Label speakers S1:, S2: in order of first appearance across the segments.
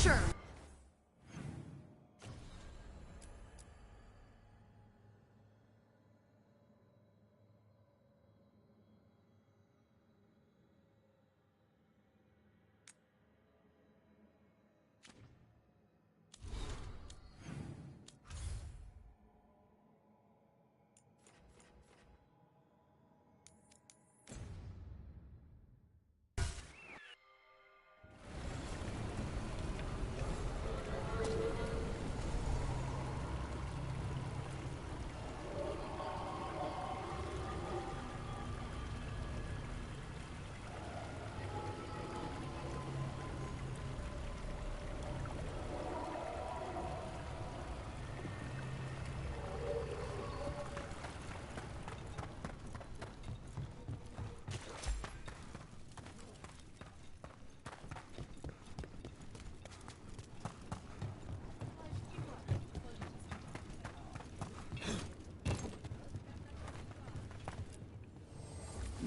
S1: Sure.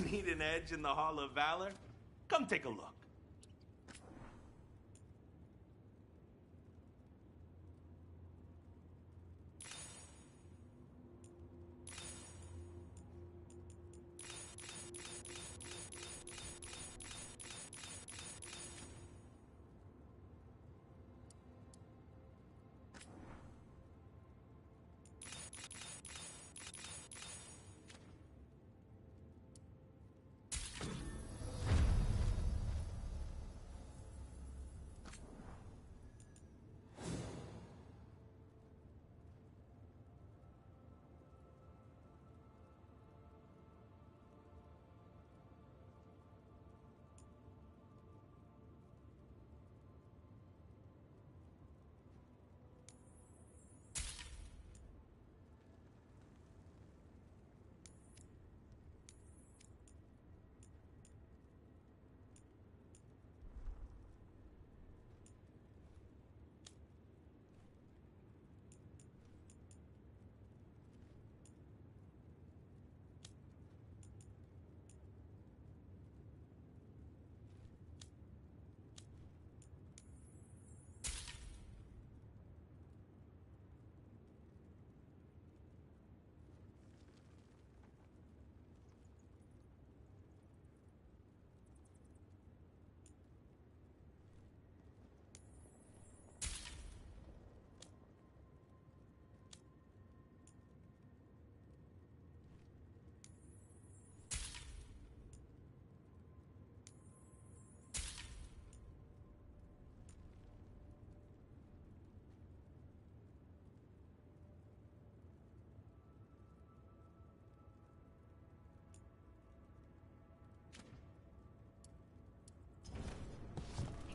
S2: Need an edge in the Hall of Valor? Come take a look.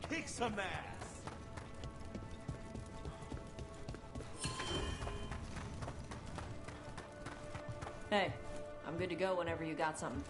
S2: Kick some ass!
S3: Hey, I'm good to go whenever you got something.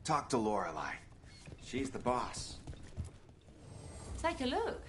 S1: Talk to Lorelei. She's the boss.
S3: Take a look.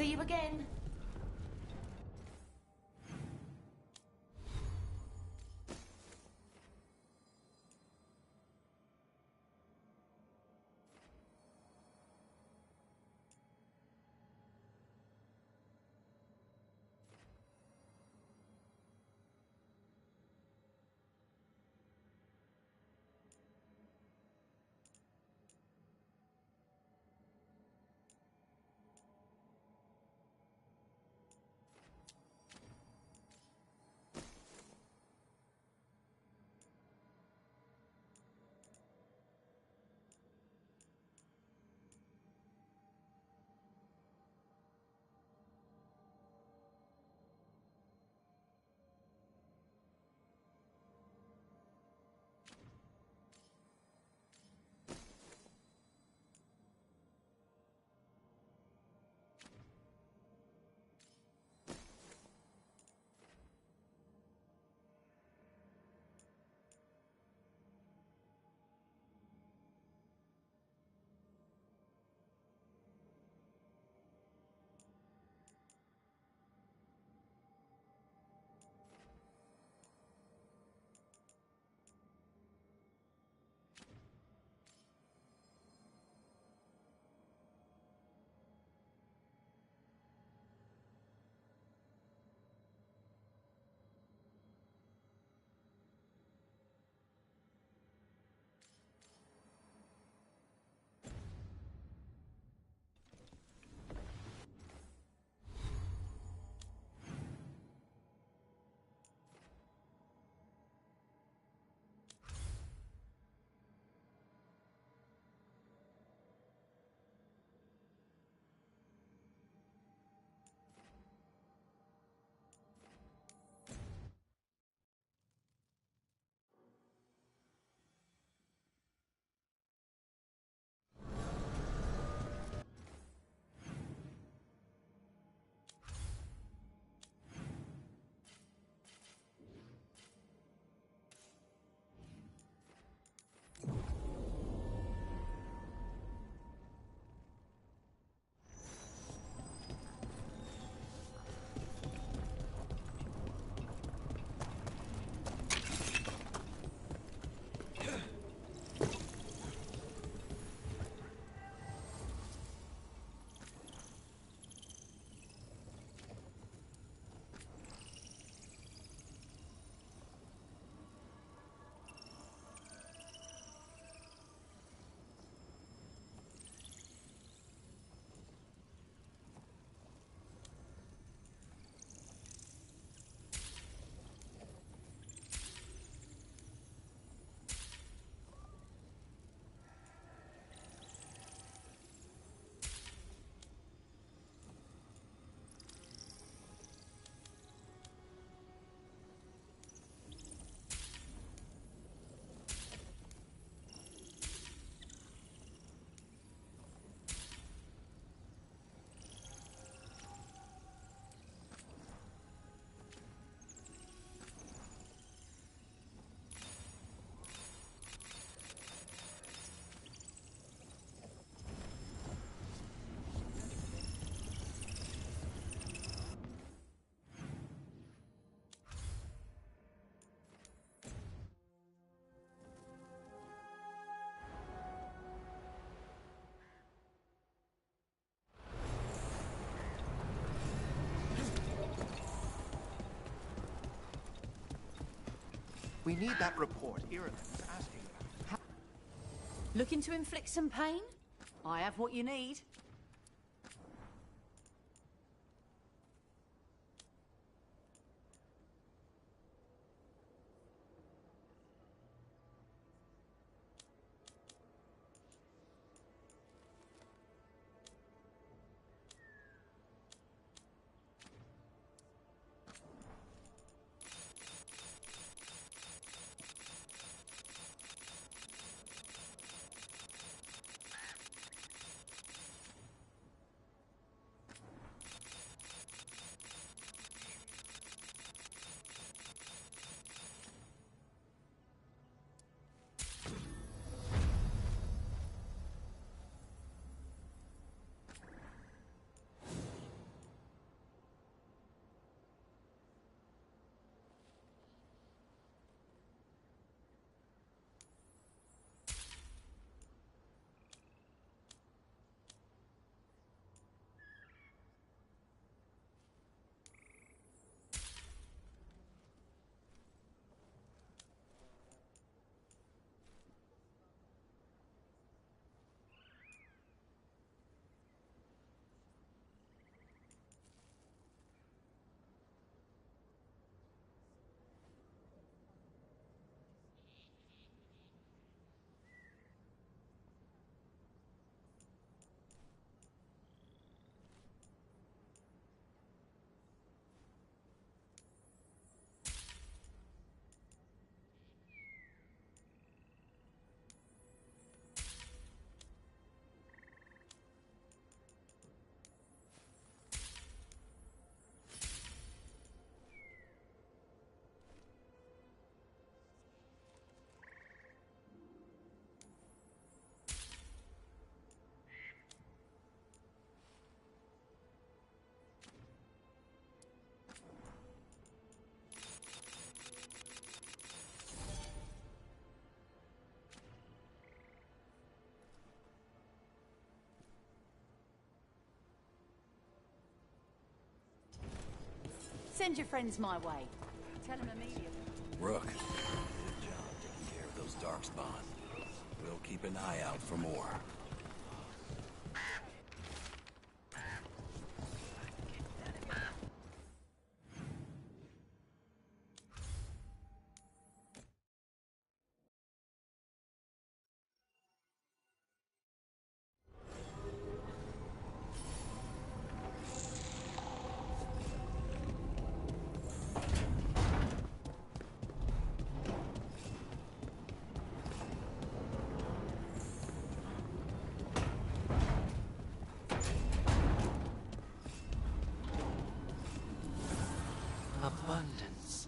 S3: See you again.
S4: We need that report. Ireland is asking about it.
S5: Looking to inflict some pain? I have what you need. Send your friends my way. Tell them immediately.
S6: Rook, good job taking care of those darkspawn. We'll keep an eye out for more.
S4: Abundance.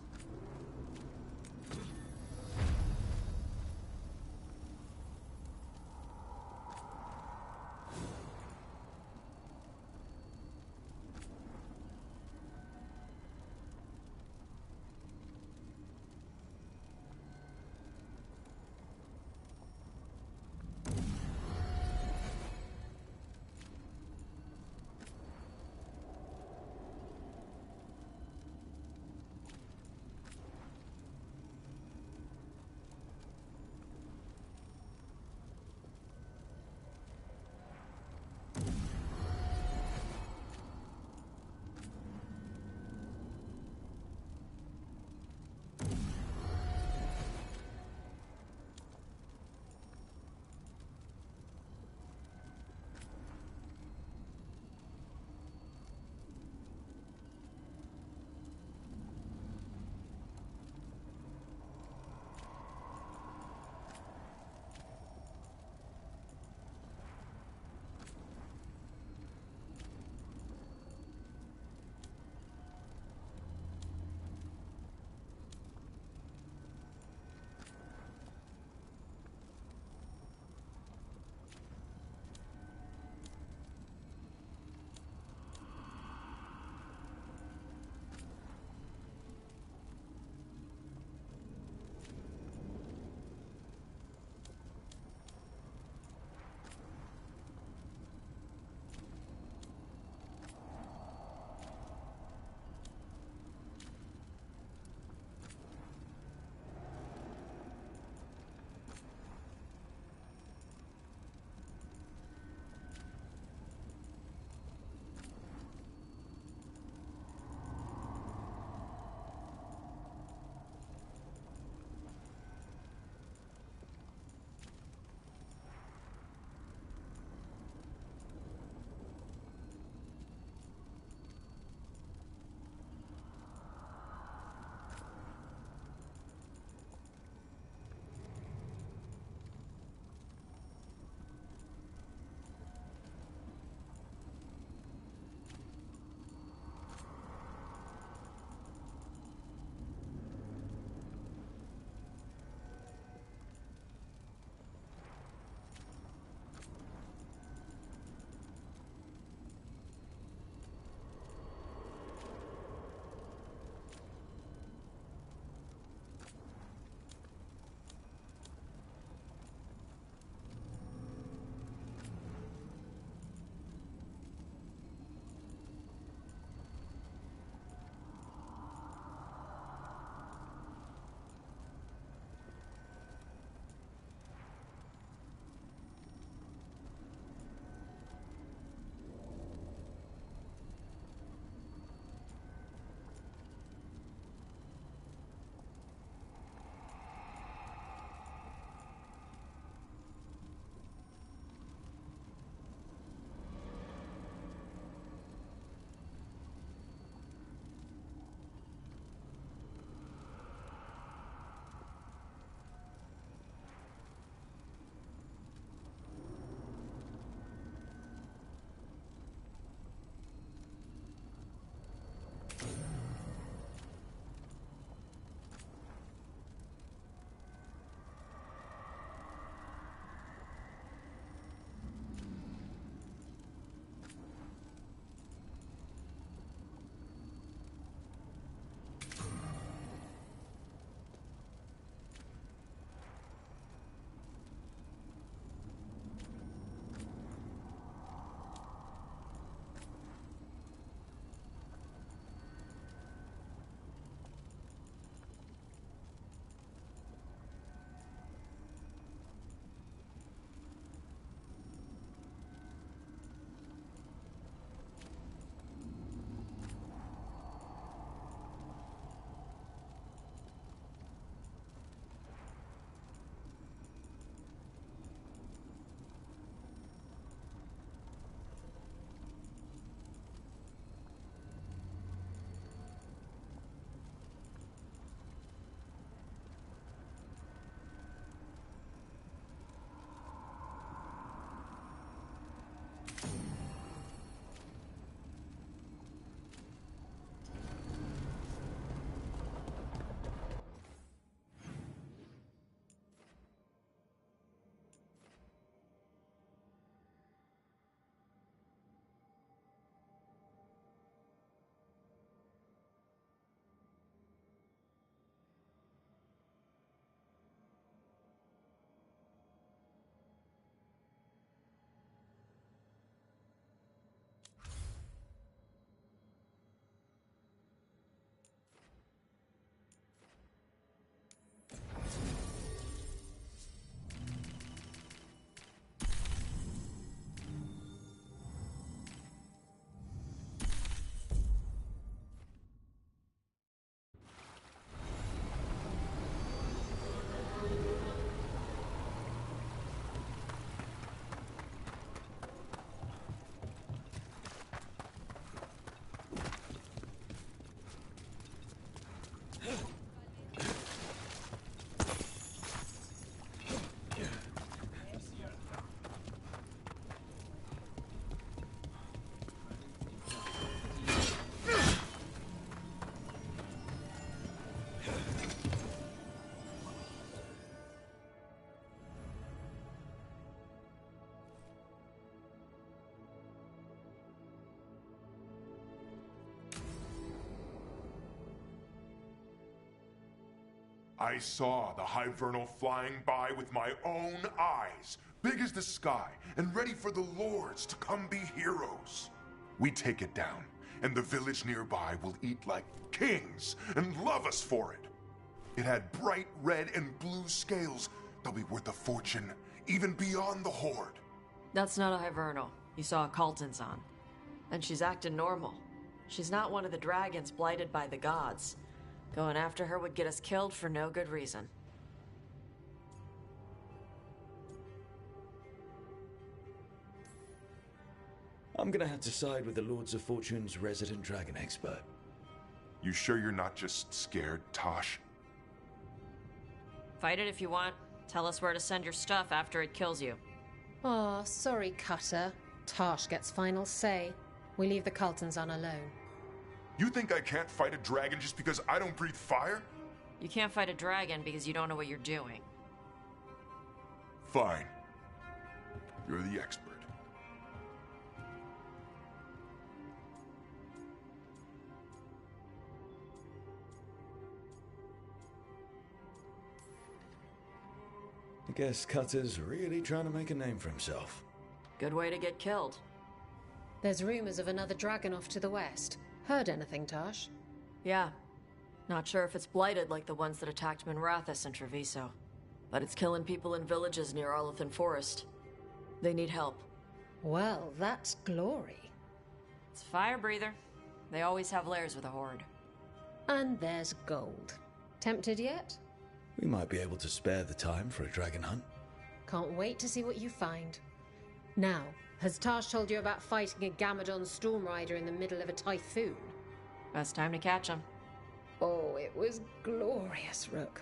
S7: I saw the Hivernal flying by with my own eyes, big as the sky, and ready for the lords to come be heroes. We take it down, and the village nearby will eat like kings and love us for it. It had bright red and blue scales. They'll be worth a fortune, even beyond the Horde.
S3: That's not a Hivernal. You saw a Calton's on. And she's acting normal. She's not one of the dragons blighted by the gods. Going after her would get us killed for no good reason.
S6: I'm gonna have to side with the Lords of Fortune's resident dragon expert.
S7: You sure you're not just scared, Tosh?
S3: Fight it if you want. Tell us where to send your stuff after it kills you.
S8: Aw, sorry, Cutter. Tosh gets final say. We leave the Cultons on alone.
S7: You think I can't fight a dragon just because I don't breathe fire?
S3: You can't fight a dragon because you don't know what you're doing.
S7: Fine. You're the expert.
S6: I guess Cutter's really trying to make a name for himself.
S3: Good way to get killed.
S8: There's rumors of another dragon off to the west. Heard anything, Tosh?
S3: Yeah. Not sure if it's blighted like the ones that attacked Minrathous and Treviso. But it's killing people in villages near Arlethan Forest. They need help.
S8: Well, that's glory.
S3: It's a fire breather. They always have lairs with a horde.
S8: And there's gold. Tempted yet?
S6: We might be able to spare the time for a dragon hunt.
S8: Can't wait to see what you find. Now, has Tosh told you about fighting a Gamadon storm rider in the middle of a typhoon?
S3: Best time to catch him.
S8: Oh, it was glorious, Rook.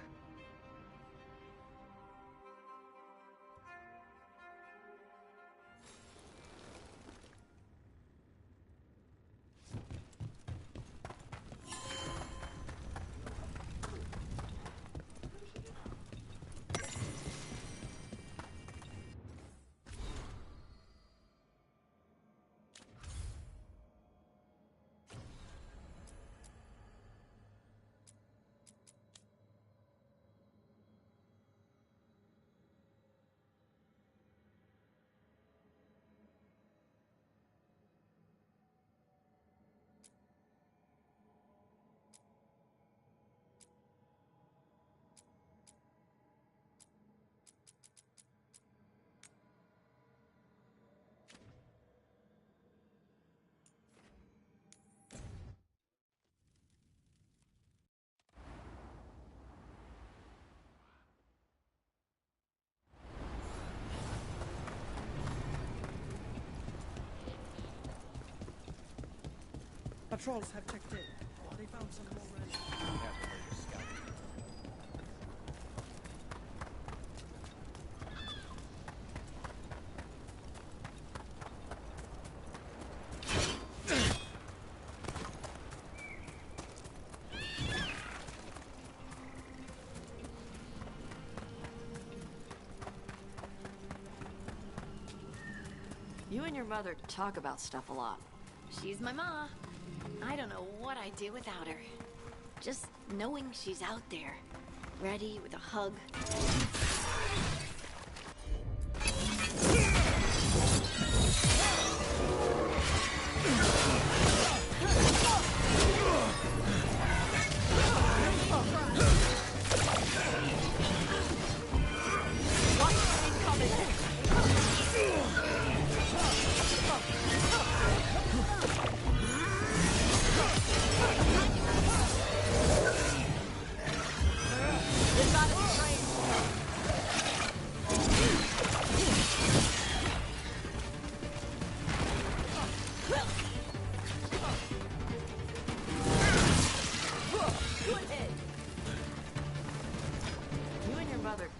S9: Patrols have checked in. They found some already.
S3: You and your mother talk about stuff a lot.
S5: She's my ma. I don't know what I'd do without her. Just knowing she's out there, ready with a hug.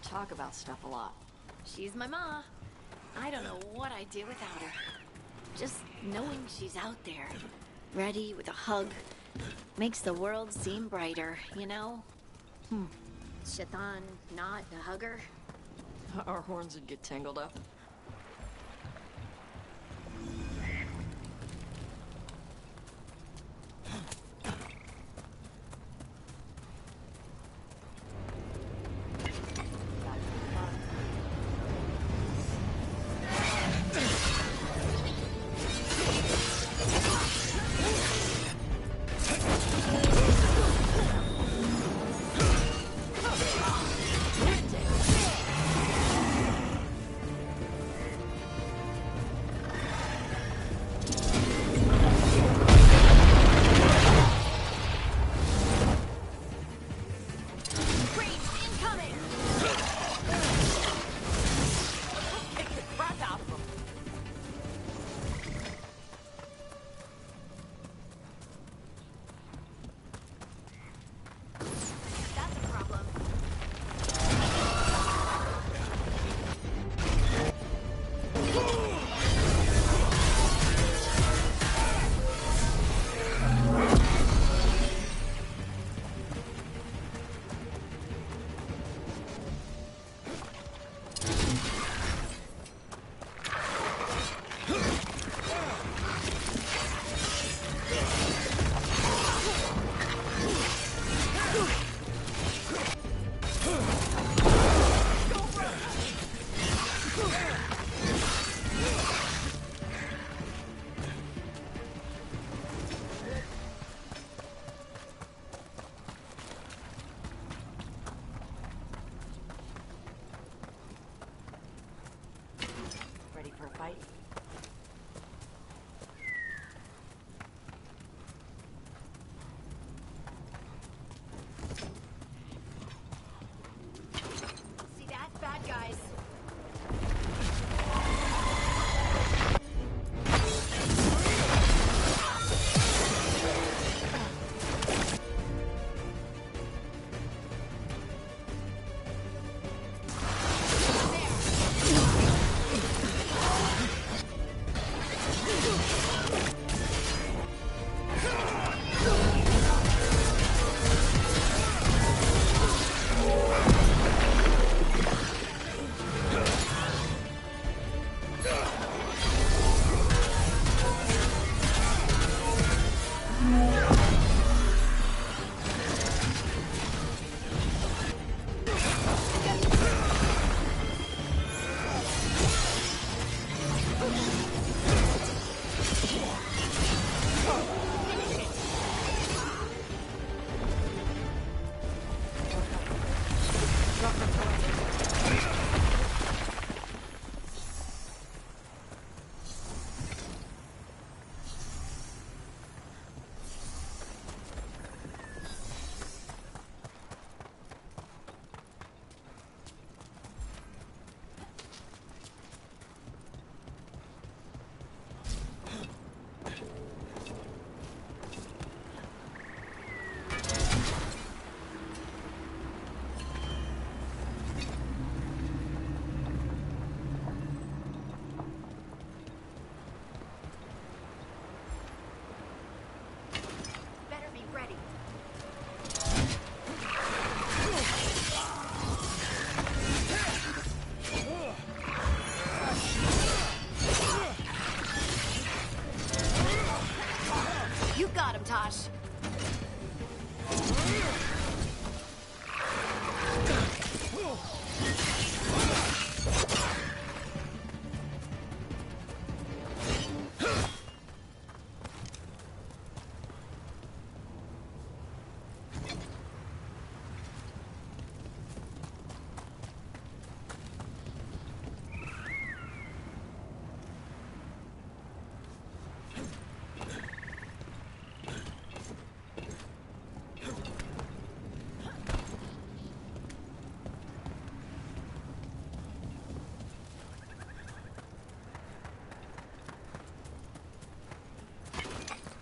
S3: Talk about stuff a lot.
S5: She's my ma. I don't know what I'd do without her. Just knowing she's out there, ready with a hug, makes the world seem brighter, you know? Shaitan not a hugger?
S3: Our horns would get tangled up.
S5: one, Tosh.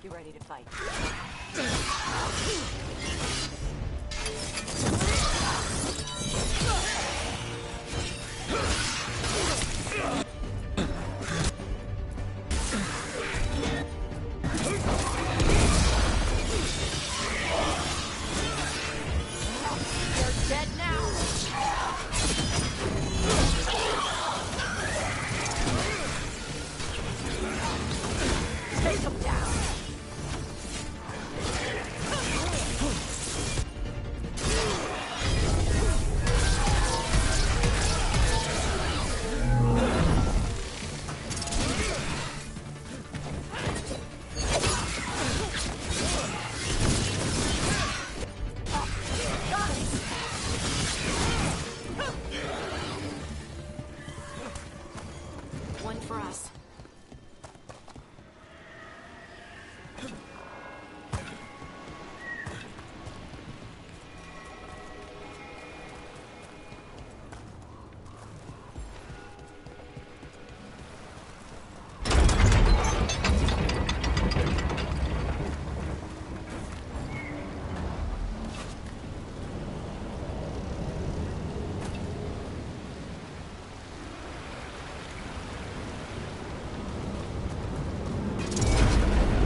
S3: You ready to fight?
S5: You're dead now.
S3: Take him down!
S5: One for us.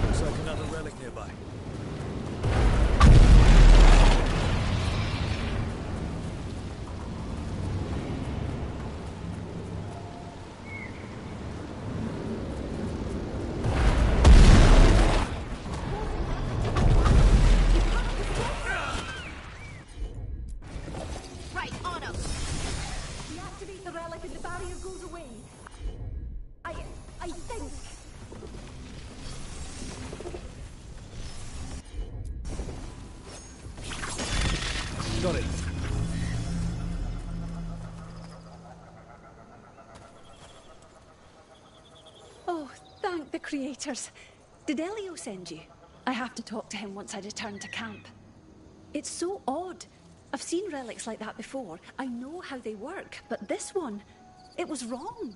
S6: Looks like another relic nearby.
S5: Right, on him.
S10: Deactivate the relic and the barrier goes away. I think.
S6: Got it.
S10: Oh, thank the creators. Did Elio send you? I have to talk to him once I return to camp. It's so odd. I've seen relics like that before. I know how they work, but this one, it was wrong.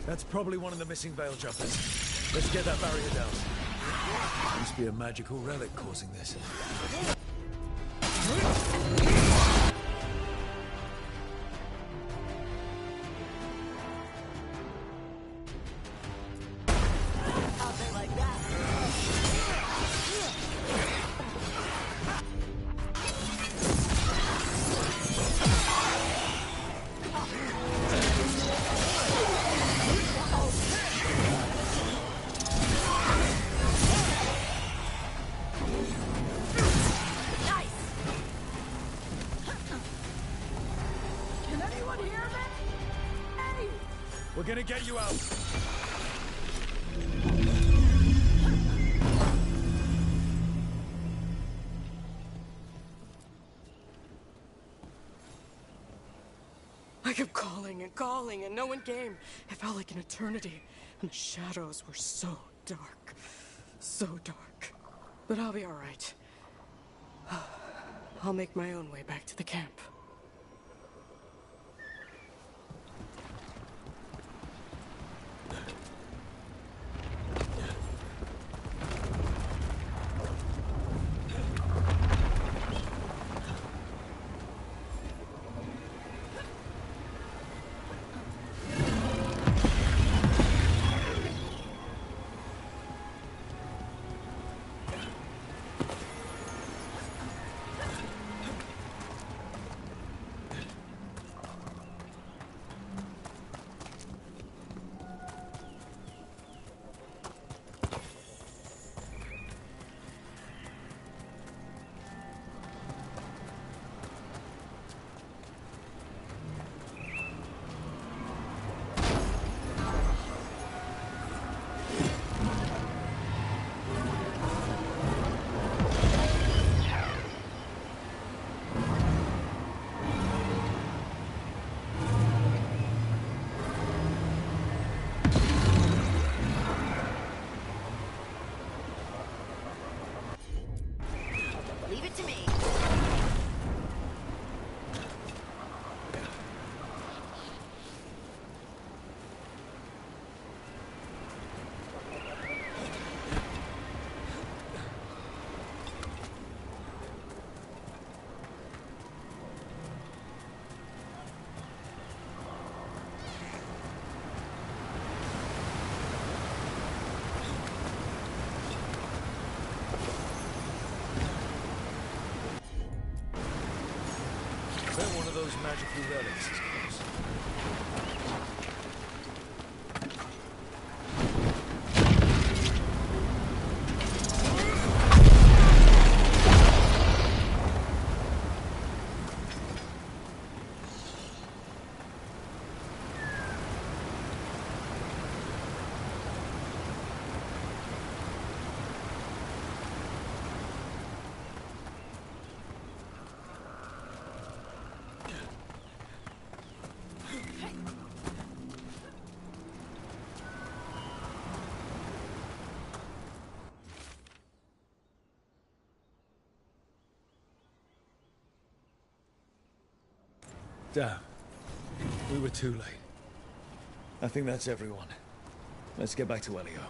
S6: That's probably one of the missing veil jumpers. Let's get that barrier down. Must be a magical relic causing this. gonna get you out.
S11: I kept calling, and no one came. It felt like an eternity, and the shadows were so dark. So dark. But I'll be all right. I'll make my own way back to the camp.
S5: Leave it to me.
S6: They're one of those magical relics, I suppose. Damn. We were too late. I think that's everyone. Let's get back to Elio.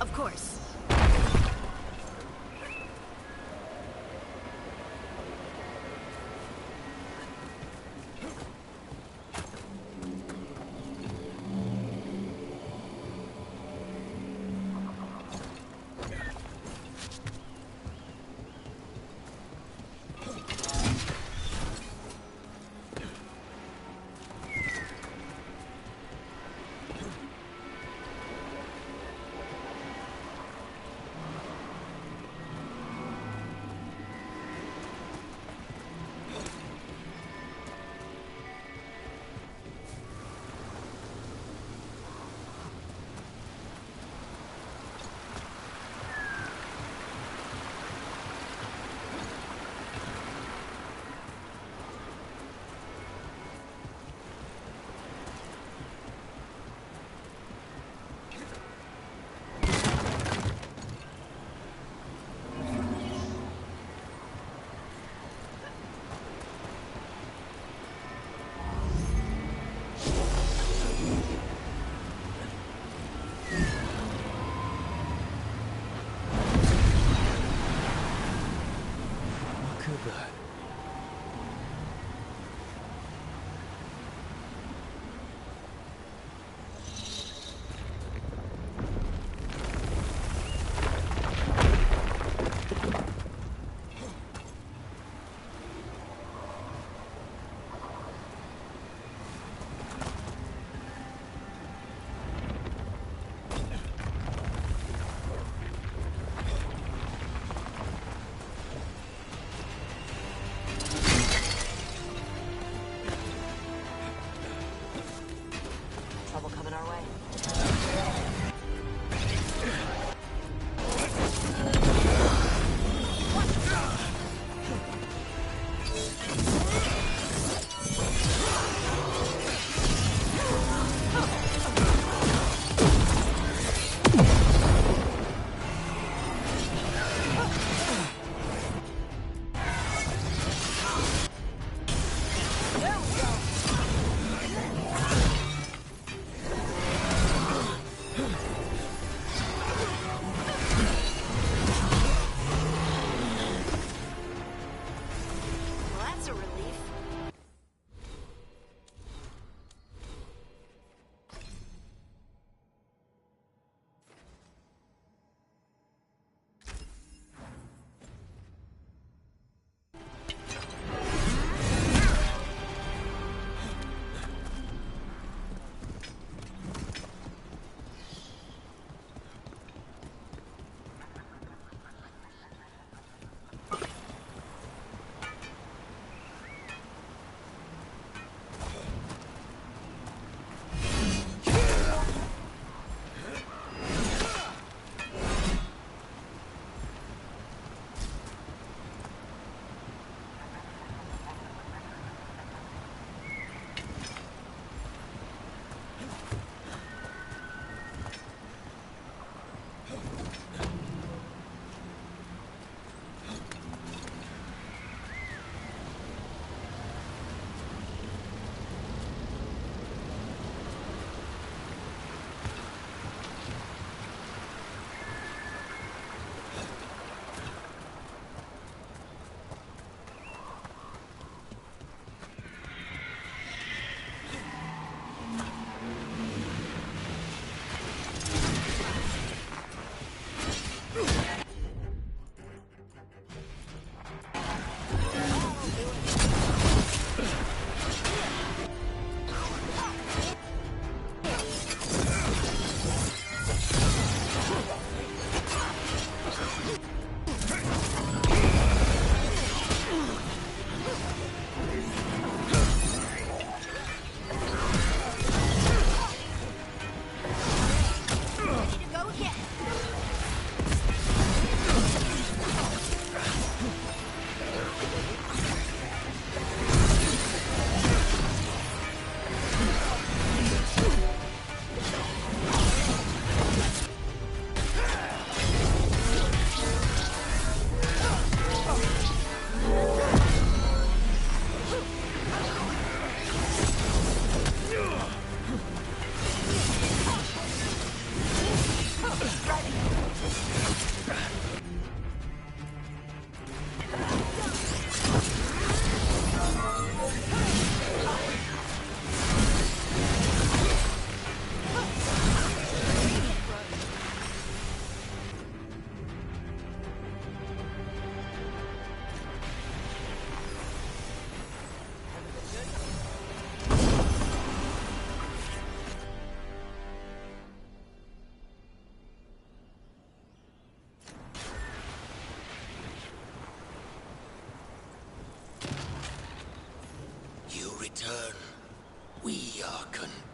S5: Of course.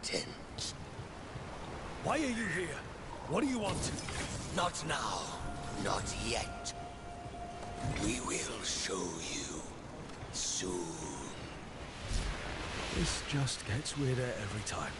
S12: tent.
S6: Why are you here? What do you want?
S12: Not now. Not yet. We will show you soon.
S6: This just gets weirder every time.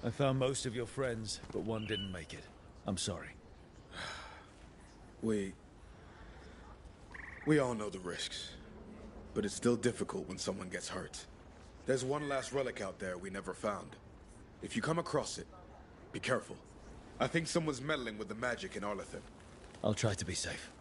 S6: I found most of your friends, but one didn't make it. I'm sorry.
S13: We all know the risks, but it's still difficult when someone gets hurt. There's one last relic out there we never found. If you come across it, be careful. I think someone's meddling with the magic in Arlethan.
S6: I'll try to be safe.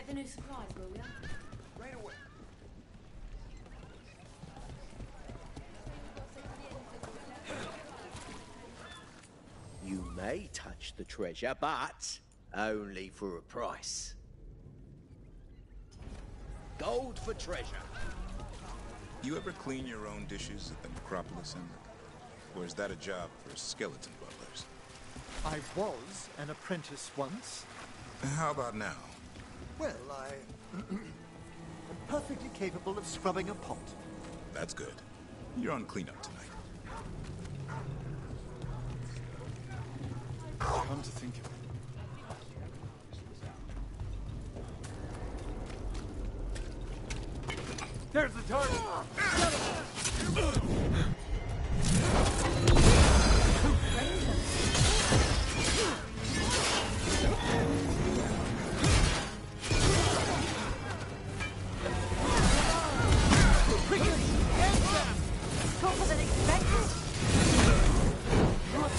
S14: the new supplies, will ya?
S4: Right away.
S15: You may touch the treasure, but only for a price. Gold for treasure.
S16: You ever clean your own dishes at the necropolis, Henrik? Or is that a job for skeleton butlers?
S9: I was an apprentice once.
S16: How about now?
S9: Well, I am perfectly capable of scrubbing a pot.
S16: That's good. You're on cleanup tonight.
S13: Come to think of it.
S9: There's the target!
S3: Tougher than expected.
S9: You're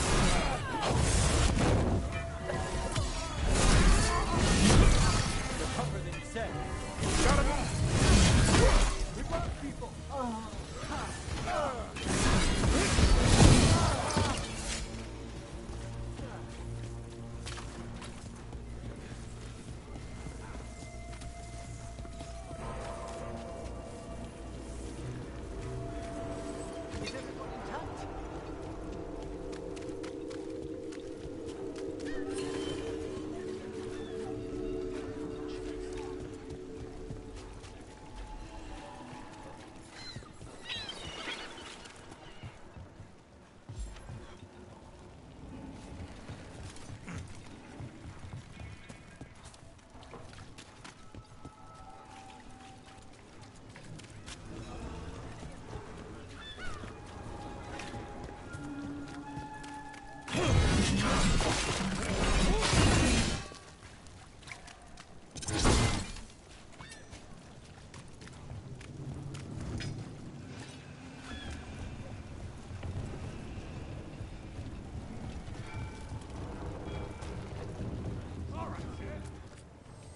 S9: tougher than you said. We want people. Is everyone intact?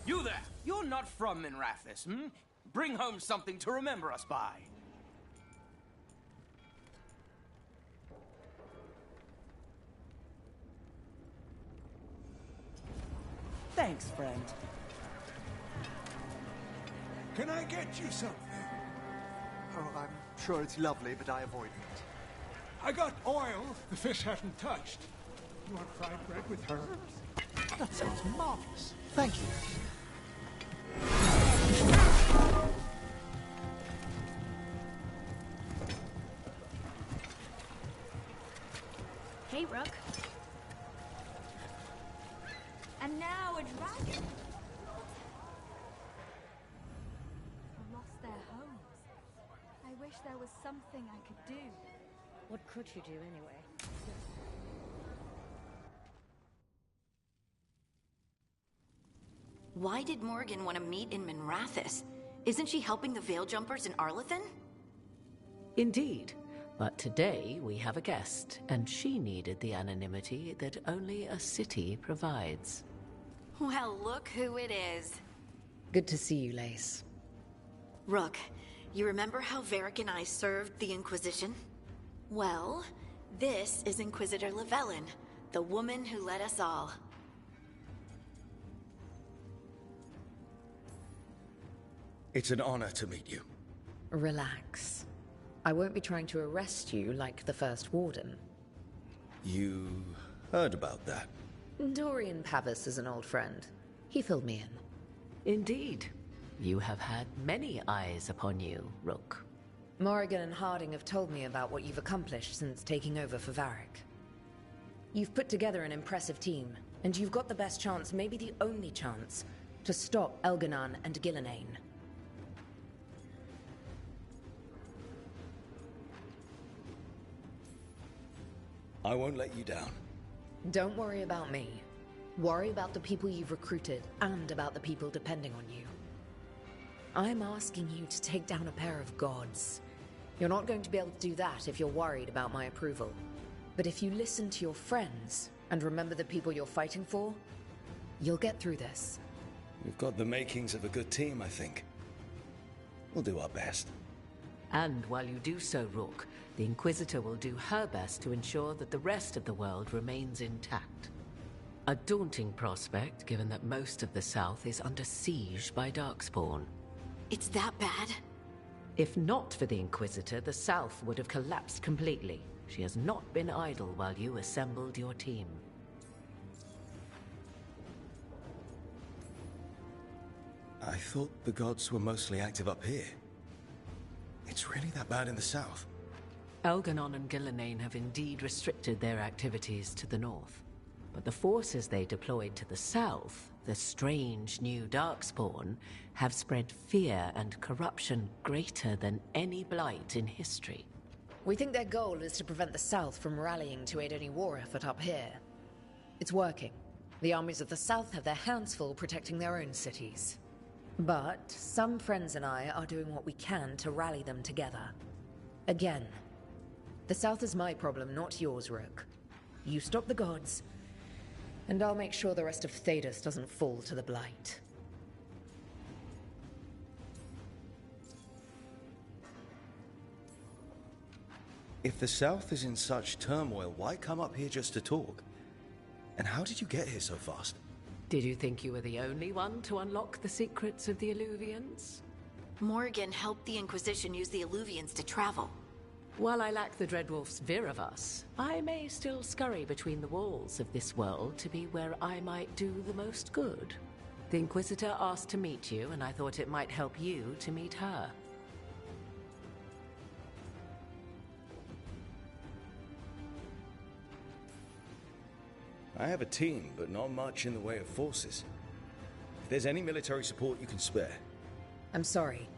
S4: You there! You're not from Minrathis, hmm? Bring home something to remember us by. Thanks, friend.
S6: Can I get you something?
S9: Oh, I'm sure it's lovely, but I avoid it.
S6: I got oil the fish hadn't touched. You want fried bread with herbs?
S9: That sounds marvelous. Thank you.
S5: Hey, Rook.
S17: And now a dragon. Have lost their homes. I wish there was something I could do.
S8: What could you do anyway?
S5: Why did Morgan want to meet in Minrathis? Isn't she helping the Veil Jumpers in Arlathan?
S18: Indeed. But today we have a guest, and she needed the anonymity that only a city provides.
S5: Well, look who it is.
S8: Good to see you, Lace.
S5: Rook, you remember how Varric and I served the Inquisition? Well, this is Inquisitor Llewellyn, the woman who led us all.
S15: It's an honor to meet you.
S8: Relax. I won't be trying to arrest you like the First Warden.
S15: You heard about that?
S8: Dorian Pavis is an old friend. He filled me in.
S18: Indeed. You have had many eyes upon you, Rook.
S8: Morrigan and Harding have told me about what you've accomplished since taking over for Varric. You've put together an impressive team, and you've got the best chance, maybe the only chance, to stop Elganon and Gillenane.
S15: I won't let you down.
S8: Don't worry about me. Worry about the people you've recruited, and about the people depending on you. I'm asking you to take down a pair of gods. You're not going to be able to do that if you're worried about my approval. But if you listen to your friends, and remember the people you're fighting for, you'll get through this.
S6: We've got the makings of a good team, I think. We'll do our best.
S18: And while you do so, Rook, the Inquisitor will do her best to ensure that the rest of the world remains intact. A daunting prospect, given that most of the South is under siege by Darkspawn.
S5: It's that bad?
S18: If not for the Inquisitor, the South would have collapsed completely. She has not been idle while you assembled your team.
S6: I thought the gods were mostly active up here. It's really that bad in the south?
S18: Elganon and Gillenane have indeed restricted their activities to the north. But the forces they deployed to the south, the strange new Darkspawn, have spread fear and corruption greater than any blight in history.
S8: We think their goal is to prevent the South from rallying to aid any war effort up here. It's working. The armies of the South have their hands full protecting their own cities. But some friends and I are doing what we can to rally them together. Again, the South is my problem, not yours, Rook. You stop the gods, and I'll make sure the rest of Thedas doesn't fall to the blight.
S6: If the south is in such turmoil, why come up here just to talk? And how did you get here so fast?
S18: Did you think you were the only one to unlock the secrets of the Illuvians?
S5: Morgan helped the Inquisition use the Illuvians to travel.
S18: While I lack the Dreadwolf's Viravus, I may still scurry between the walls of this world to be where I might do the most good. The Inquisitor asked to meet you, and I thought it might help you to meet her.
S6: I have a team, but not much in the way of forces. If there's any military support you can spare.
S8: I'm sorry.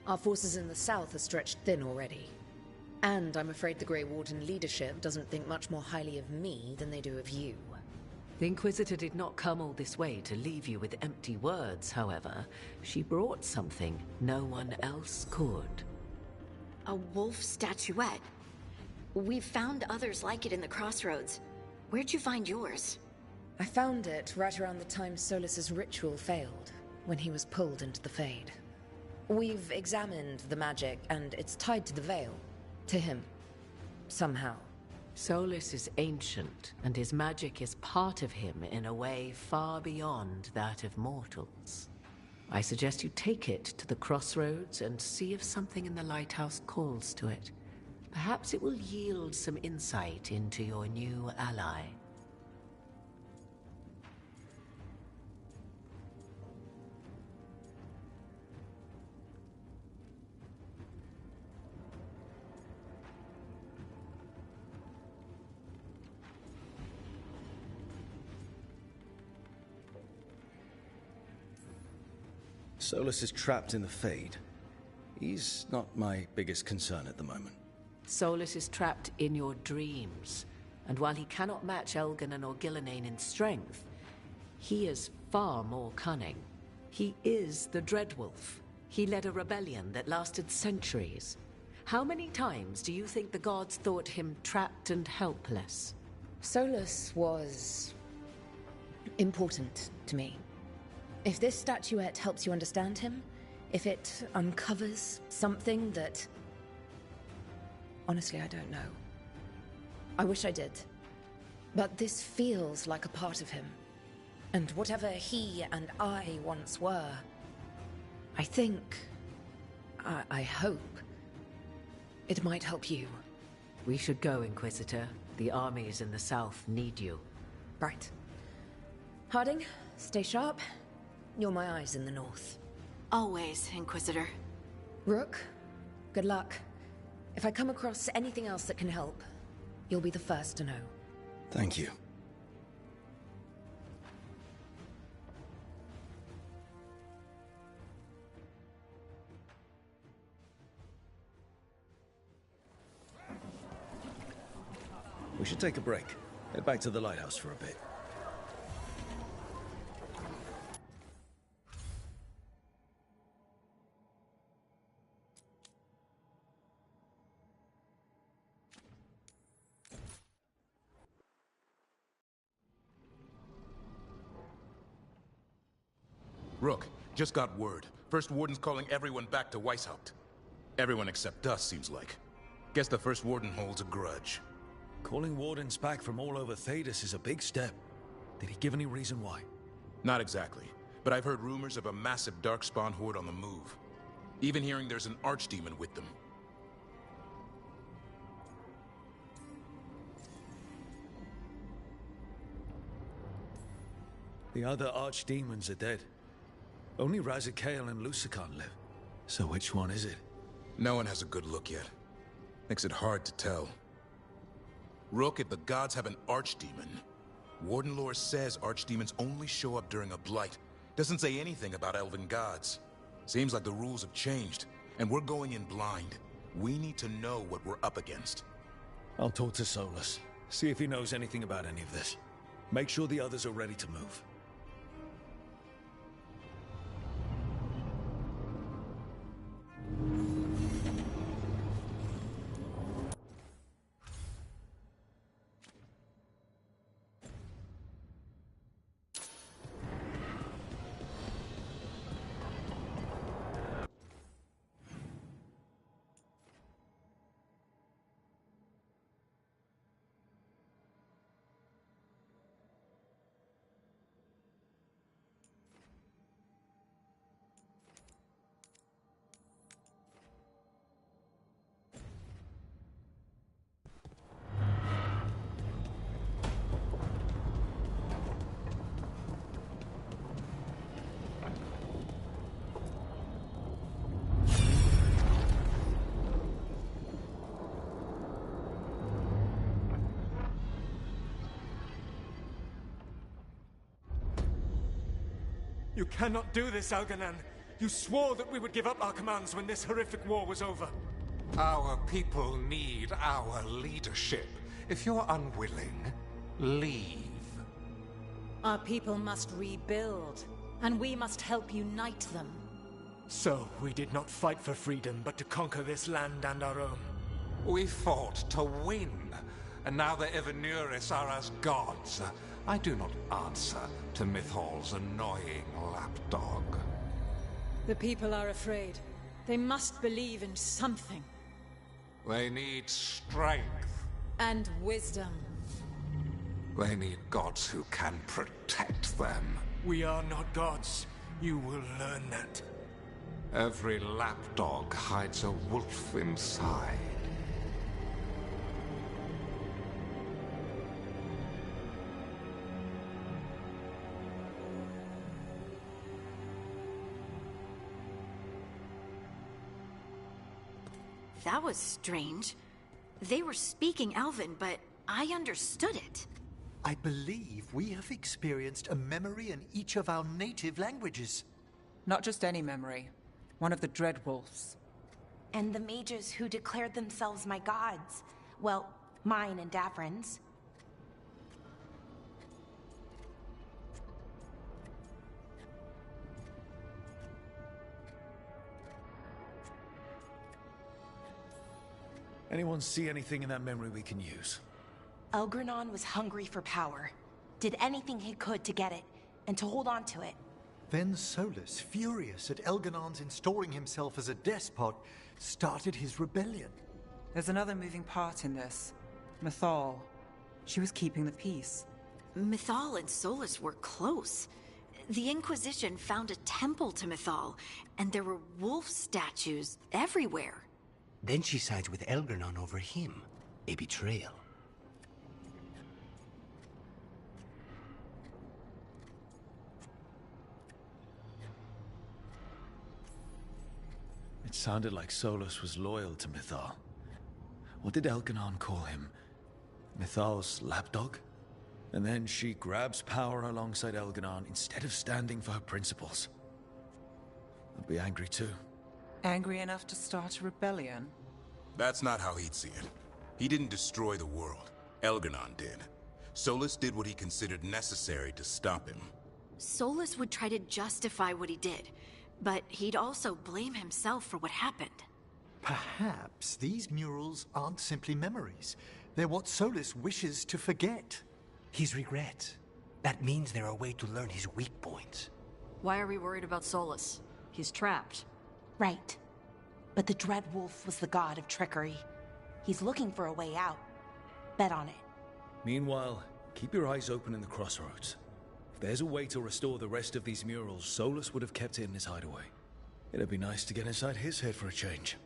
S8: Our forces in the south are stretched thin already. And I'm afraid the Grey Warden leadership doesn't think much more highly of me than they do of you.
S18: The Inquisitor did not come all this way to leave you with empty words, however. She brought something no one else could.
S5: A wolf statuette. We've found others like it in the crossroads. Where'd you find yours?
S8: I found it right around the time Solus's ritual failed, when he was pulled into the Fade. We've examined the magic, and it's tied to the Veil. To him. Somehow.
S18: Solus is ancient, and his magic is part of him in a way far beyond that of mortals. I suggest you take it to the crossroads and see if something in the lighthouse calls to it. Perhaps it will yield some insight into your new ally.
S6: Solus is trapped in the Fade. He's not my biggest concern at the moment.
S18: Solus is trapped in your dreams, and while he cannot match Elganon or Gillenane in strength, he is far more cunning. He is the Dreadwolf. He led a rebellion that lasted centuries. How many times do you think the gods thought him trapped and helpless?
S8: Solus was important to me. If this statuette helps you understand him, if it uncovers something that... Honestly, I don't know. I wish I did. But this feels like a part of him. And whatever he and I once were, I think... I hope... it might help you.
S18: We should go, Inquisitor. The armies in the south need you.
S8: Right. Harding, stay sharp. You're my eyes in the north.
S5: Always, Inquisitor.
S8: Rook, good luck. If I come across anything else that can help, you'll be the first to know.
S6: Thank you. We should take a break. Head back to the lighthouse for a bit.
S13: Rook, just got word. First Warden's calling everyone back to Weishaupt. Everyone except us, seems like. Guess the First Warden holds a grudge.
S6: Calling Wardens back from all over Thedas is a big step. Did he give any reason why?
S13: Not exactly, but I've heard rumors of a massive Darkspawn horde on the move. Even hearing there's an Archdemon with them.
S6: The other Archdemons are dead. Only Razikale and Lucican live. So which one is it?
S13: No one has a good look yet. Makes it hard to tell. Rook, if the gods have an Archdemon, Warden lore says Archdemons only show up during a blight. Doesn't say anything about elven gods. Seems like the rules have changed, and we're going in blind. We need to know what we're up against.
S6: I'll talk to Solus. See if he knows anything about any of this. Make sure the others are ready to move.
S14: You cannot do this, Algernon. You swore that we would give up our commands when this horrific war was over.
S19: Our people need our leadership. If you're unwilling, leave.
S20: Our people must rebuild, and we must help unite them.
S14: So, we did not fight for freedom, but to conquer this land and our own.
S19: We fought to win, and now the Evanuris are as gods. I do not answer to Mythal's annoying lapdog.
S20: The people are afraid. They must believe in something.
S19: They need strength.
S20: And wisdom.
S19: They need gods who can protect them.
S14: We are not gods. You will learn that.
S19: Every lapdog hides a wolf inside.
S5: That was strange. They were speaking Elven, but I understood it.
S9: I believe we have experienced a memory in each of our native languages.
S21: Not just any memory. One of the Dreadwolves.
S22: And the mages who declared themselves my gods. Well, mine and Davrin's.
S6: Anyone see anything in that memory we can use?
S22: Elgranon was hungry for power. Did anything he could to get it, and to hold on to it.
S9: Then Solus, furious at Elganon's installing himself as a despot, started his rebellion.
S21: There's another moving part in this. Mythal. She was keeping the peace.
S5: Mythal and Solus were close. The Inquisition found a temple to Mythal, and there were wolf statues everywhere.
S12: Then she sides with Elgranon over him. A betrayal.
S6: It sounded like Solus was loyal to Mythal. What did Elganon call him? Mythal's lapdog? And then she grabs power alongside Elganon instead of standing for her principles. I'd be angry too.
S21: Angry enough to start a rebellion?
S13: That's not how he'd see it. He didn't destroy the world. Elganon did. Solus did what he considered necessary to stop him.
S5: Solus would try to justify what he did, but he'd also blame himself for what happened.
S9: Perhaps these murals aren't simply memories. They're what Solus wishes to forget.
S12: His regret. That means they're a way to learn his weak points.
S3: Why are we worried about Solus? He's trapped.
S22: Right. But the Dread Wolf was the god of trickery. He's looking for a way out. Bet on it.
S6: Meanwhile, keep your eyes open in the crossroads. If there's a way to restore the rest of these murals, Solus would have kept it in his hideaway. It'd be nice to get inside his head for a change.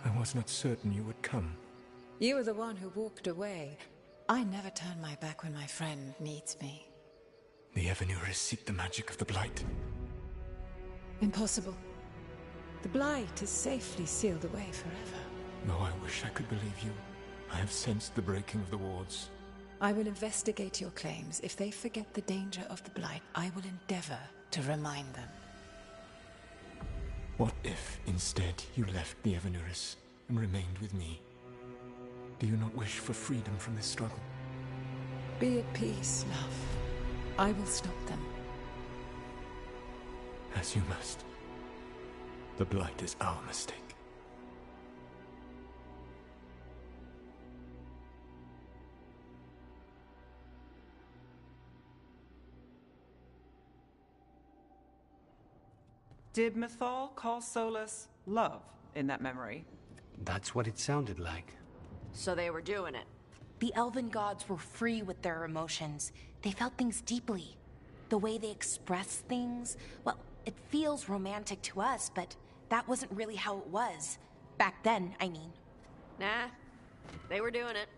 S14: I was not certain you would come.
S8: You were the one who walked away.
S20: I never turn my back when my friend needs me.
S14: The Evanuris seek the magic of the Blight.
S20: Impossible. The Blight is safely sealed away forever.
S14: Oh, I wish I could believe you. I have sensed the breaking of the wards.
S20: I will investigate your claims. If they forget the danger of the Blight, I will endeavor to remind them.
S14: What if, instead, you left the Evanuris and remained with me? Do you not wish for freedom from this struggle?
S20: Be at peace, love. I will stop them.
S14: As you must. The Blight is our mistake.
S21: Did Mythal call Solus love in that memory?
S12: That's what it sounded like.
S3: So they were doing it.
S22: The elven gods were free with their emotions. They felt things deeply. The way they expressed things, well, it feels romantic to us, but that wasn't really how it was. Back then, I mean.
S3: Nah, they were doing it.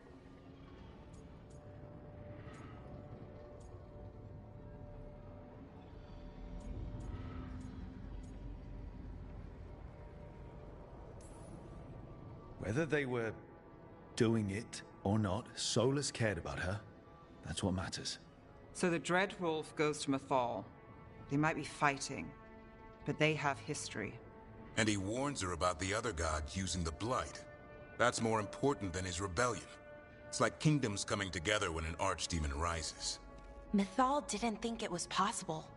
S6: Whether they were doing it or not, Solus cared about her. That's what matters.
S21: So the Dread Wolf goes to Mythal. They might be fighting, but they have history.
S1: And he warns her about the other gods using the Blight. That's more important than his rebellion. It's like kingdoms coming together when an archdemon rises.
S22: Mythal didn't think it was possible.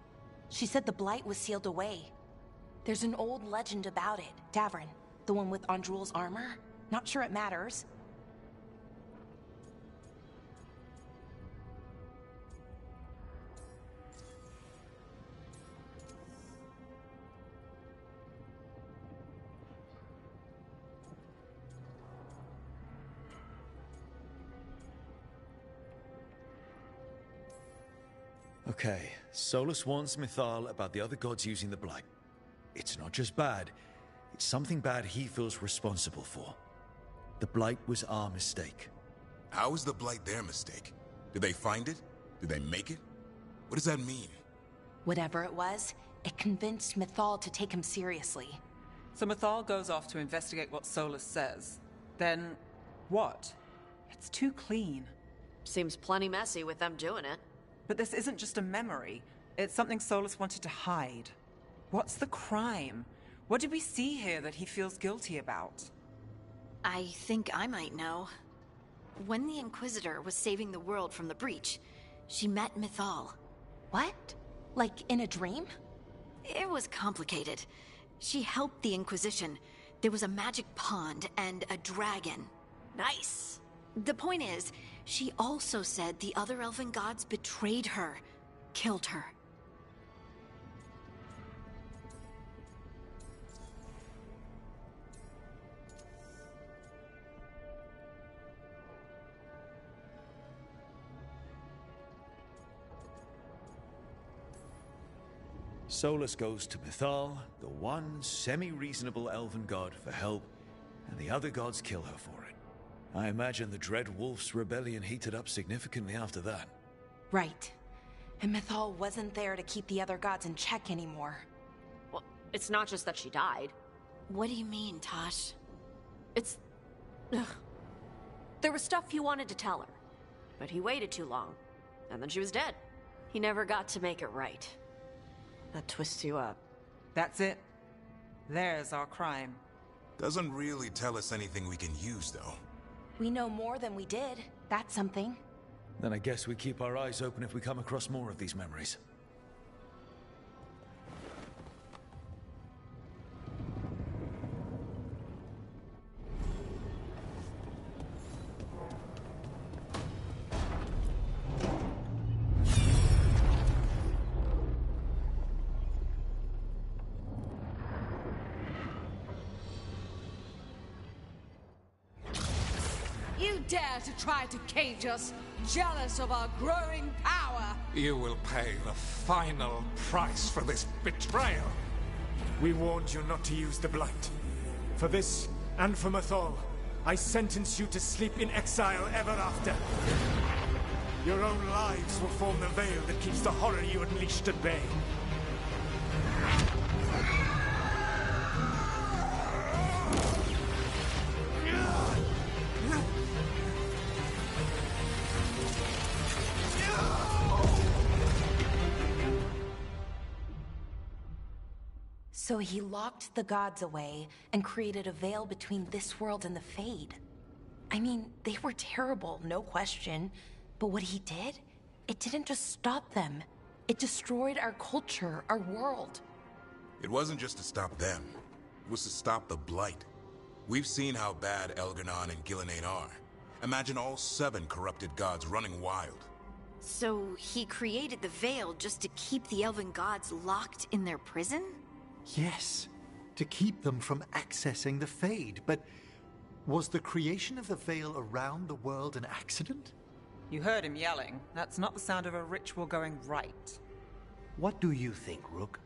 S22: She said the Blight was sealed away. There's an old legend about it. Davrin, the one with Andrul's armor. Not sure it matters.
S6: Okay, Solus warns Mythal about the other gods using the Blight. It's not just bad, it's something bad he feels responsible for. The Blight was our mistake.
S1: How is the Blight their mistake? Did they find it? Did they make it? What does that mean?
S22: Whatever it was, it convinced Mythal to take him seriously.
S21: So Mythal goes off to investigate what Solus says. Then, what? It's too clean.
S3: Seems plenty messy with them doing it.
S21: But this isn't just a memory. It's something Solus wanted to hide. What's the crime? What did we see here that he feels guilty about?
S5: I think I might know. When the Inquisitor was saving the world from the breach, she met Mythal.
S22: What? Like in a dream?
S5: It was complicated. She helped the Inquisition. There was a magic pond and a dragon. Nice! The point is, she also said the other elven gods betrayed her, killed her.
S6: Solus goes to Mythal, the one semi-reasonable elven god, for help, and the other gods kill her for it. I imagine the Dread Wolf's rebellion heated up significantly after that.
S22: Right. And Mythal wasn't there to keep the other gods in check anymore.
S3: Well, it's not just that she died.
S5: What do you mean, Tosh?
S3: It's... Ugh. There was stuff he wanted to tell her, but he waited too long, and then she was dead. He never got to make it right. That twists you up.
S21: That's it. There's our crime.
S1: Doesn't really tell us anything we can use, though.
S22: We know more than we did. That's something.
S6: Then I guess we keep our eyes open if we come across more of these memories.
S18: You dare to try to cage us, jealous of our growing power!
S19: You will pay the final price for this betrayal.
S14: We warned you not to use the Blight. For this, and for Mythal, I sentence you to sleep in exile ever after. Your own lives will form the veil that keeps the horror you unleashed at bay.
S22: So he locked the gods away and created a veil between this world and the Fade. I mean, they were terrible, no question. But what he did, it didn't just stop them. It destroyed our culture, our world.
S1: It wasn't just to stop them. It was to stop the Blight. We've seen how bad Elganon and Gillenane are. Imagine all 7 corrupted gods running wild.
S5: So he created the Veil just to keep the elven gods locked in their prison?
S9: Yes, to keep them from accessing the Fade. But was the creation of the Veil around the world an accident?
S21: You heard him yelling. That's not the sound of a ritual going right.
S12: What do you think, Rook?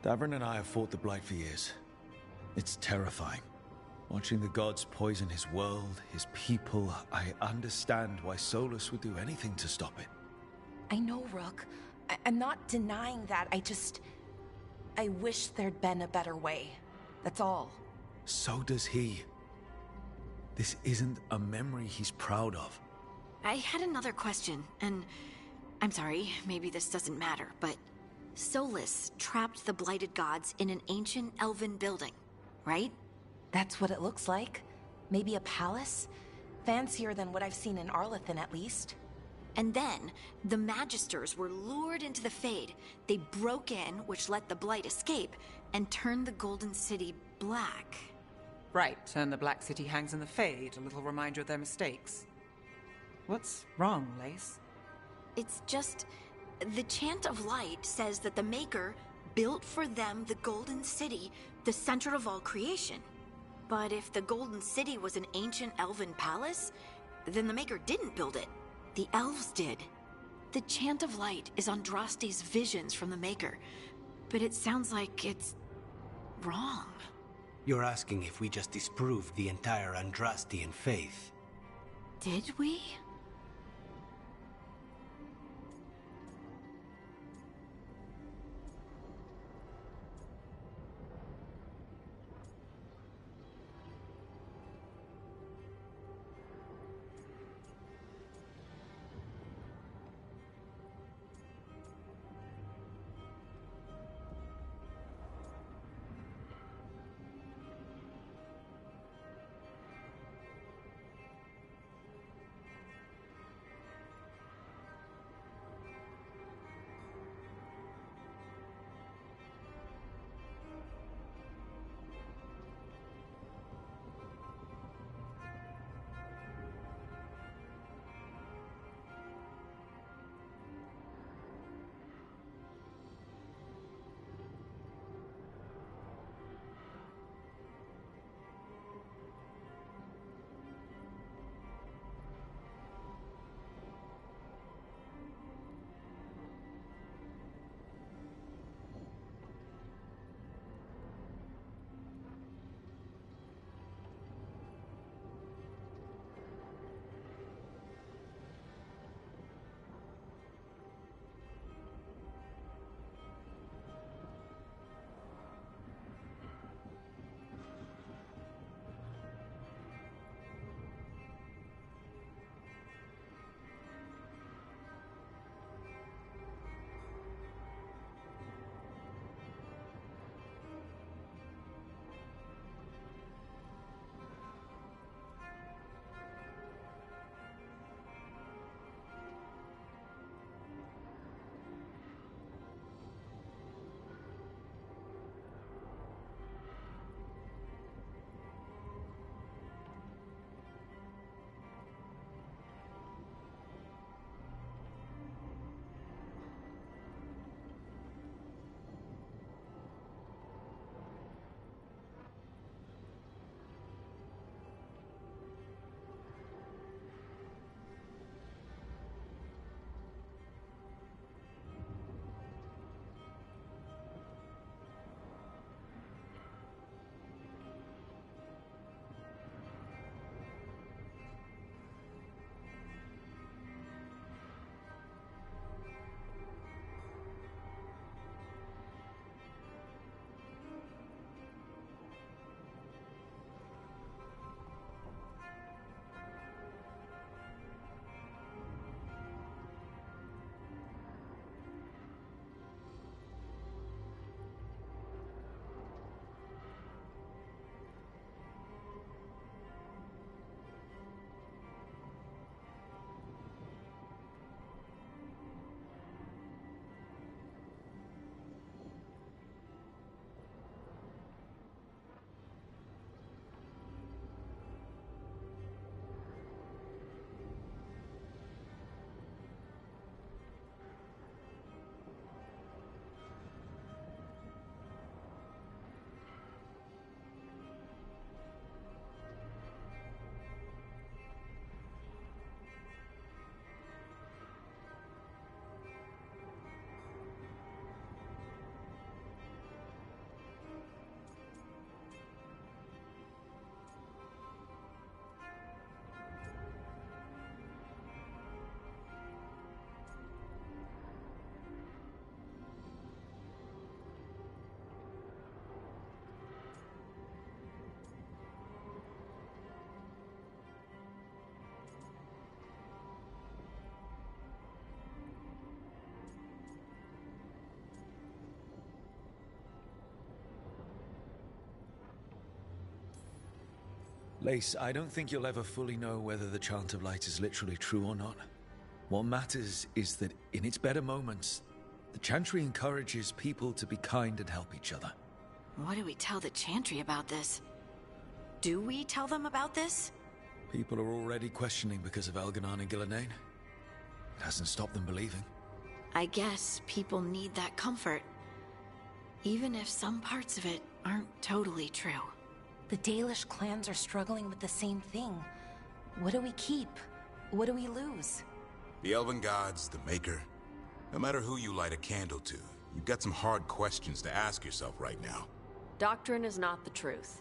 S6: Davern and I have fought the Blight for years. It's terrifying. Watching the gods poison his world, his people, I understand why Solus would do anything to stop it.
S22: I know, Rook. I'm not denying that. I wish there'd been a better way. That's all.
S6: So does he. This isn't a memory he's proud of.
S5: I had another question, and I'm sorry, maybe this doesn't matter, but Solus trapped the blighted gods in an ancient elven building, right?
S22: That's what it looks like. Maybe a palace? Fancier than what I've seen in Arlethan, at least.
S5: And then, the Magisters were lured into the Fade. They broke in, which let the Blight escape, and turned the Golden City black.
S21: Right, and the Black City hangs in the Fade, a little reminder of their mistakes. What's wrong, Lace?
S5: It's just... the Chant of Light says that the Maker built for them the Golden City, the center of all creation. But if the Golden City was an ancient elven palace, then the Maker didn't build it. The elves did. The Chant of Light is Andraste's visions from the Maker, but it sounds like it's wrong.
S12: You're asking if we just disproved the entire Andrastian faith.
S5: Did we?
S6: Lace, I don't think you'll ever fully know whether the Chant of Light is literally true or not. What matters is that in its better moments, the Chantry encourages people to be kind and help each other.
S5: What do we tell the Chantry about this? Do we tell them about this?
S6: People are already questioning because of Elganon and Gillenane. It hasn't stopped them believing.
S5: I guess people need that comfort. Even if some parts of it aren't totally true.
S22: The Dalish clans are struggling with the same thing. What do we keep? What do we lose?
S1: The Elven Gods, the Maker. No matter who you light a candle to, you've got some hard questions to ask yourself right now.
S3: Doctrine is not the truth.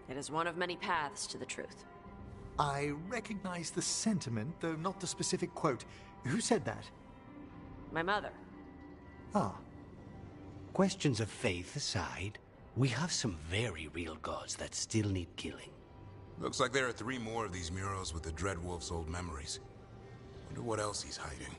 S3: It is one of many paths to the truth.
S9: I recognize the sentiment, though not the specific quote. Who said that?
S3: My mother.
S9: Ah.
S12: Questions of faith aside, we have some very real gods that still need killing.
S1: Looks like there are 3 more of these murals with the Dreadwolf's old memories. Wonder what else he's hiding.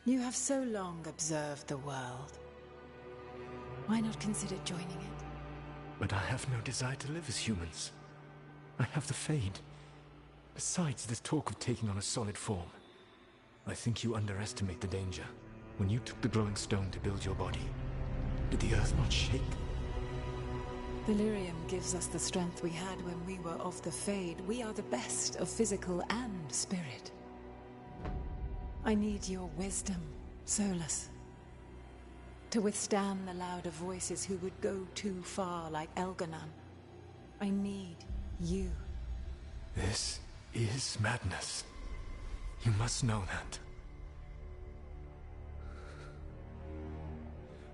S20: You have so long observed the world. Why not consider joining it?
S14: But I have no desire to live as humans. I have the Fade. Besides, this talk of taking on a solid form. I think you underestimate the danger. When you took the glowing stone to build your body, did the earth not shake?
S20: Delirium gives us the strength we had when we were of the Fade. We are the best of physical and spirit. I need your wisdom, Solus. To withstand the louder voices who would go too far like Elganon. I need you.
S14: This is madness. You must know that.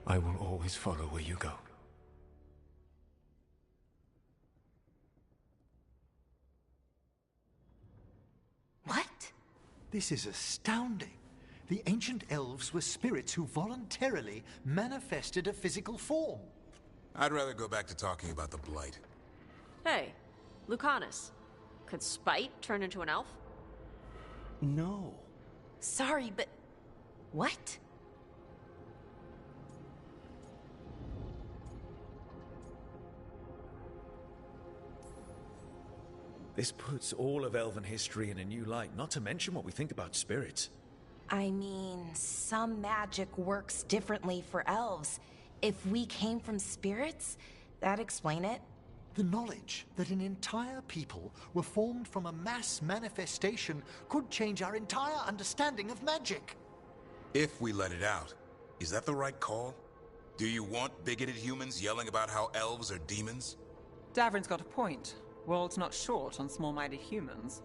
S14: I will always follow where you go.
S22: What?
S9: This is astounding. The ancient elves were spirits who voluntarily manifested a physical form.
S1: I'd rather go back to talking about the Blight.
S3: Hey, Lucanus. Could Spite turn into an elf?
S12: No.
S22: Sorry, but... what?
S6: This puts all of elven history in a new light, not to mention what we think about spirits.
S22: I mean, some magic works differently for elves. If we came from spirits, that'd explain it.
S9: The knowledge that an entire people were formed from a mass manifestation could change our entire understanding of magic.
S1: If we let it out, is that the right call? Do you want bigoted humans yelling about how elves are demons?
S21: Davrin's got a point. World's not short on small-minded humans.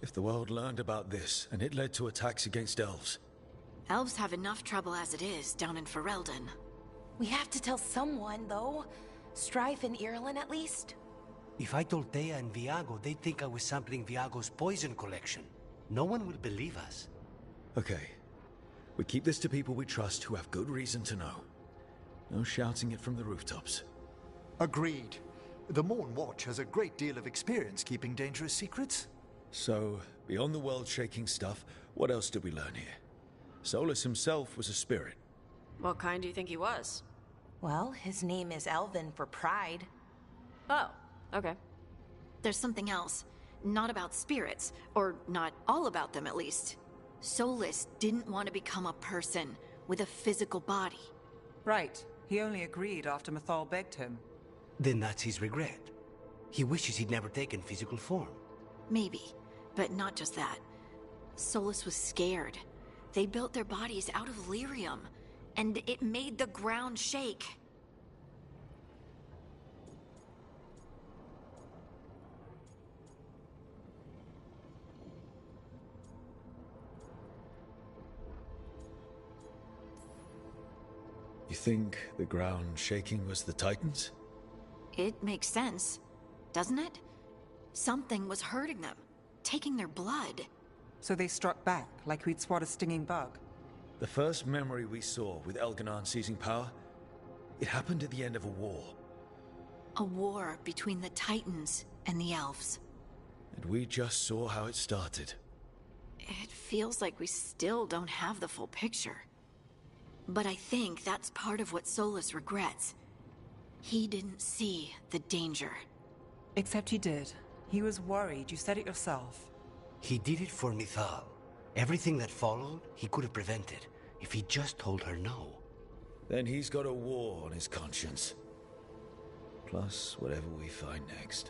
S6: If the world learned about this, and it led to attacks against elves.
S5: Elves have enough trouble as it is down in Ferelden.
S22: We have to tell someone, though. Strife and Irulan, at least.
S12: If I told Thea and Viago, they'd think I was sampling Viago's poison collection. No one will believe us.
S6: Okay. We keep this to people we trust who have good reason to know. No shouting it from the rooftops.
S9: Agreed. The Morn Watch has a great deal of experience keeping dangerous secrets.
S6: So, beyond the world-shaking stuff, what else did we learn here? Solus himself was a spirit.
S3: What kind do you think he was?
S22: Well, his name is Elven for pride.
S3: Oh, okay.
S5: There's something else. Not about spirits, or not all about them at least. Solus didn't want to become a person with a physical body.
S21: Right. He only agreed after Mythal begged him.
S12: Then that's his regret. He wishes he'd never taken physical form.
S5: Maybe, but not just that. Solus was scared. They built their bodies out of lyrium, and it made the ground shake.
S6: think the ground shaking was the Titans?
S5: It makes sense, doesn't it? Something was hurting them, taking their blood.
S21: So they struck back, like we'd swat a stinging bug.
S6: The first memory we saw with Elganon seizing power, it happened at the end of a war.
S5: A war between the Titans and the elves.
S6: And we just saw how it started.
S5: It feels like we still don't have the full picture. But I think that's part of what Solus regrets. He didn't see the danger.
S21: Except he did. He was worried, you said it yourself.
S12: He did it for Mithal. Everything that followed, he could have prevented, if he just told her no.
S6: Then he's got a war on his conscience. Plus, whatever we find next.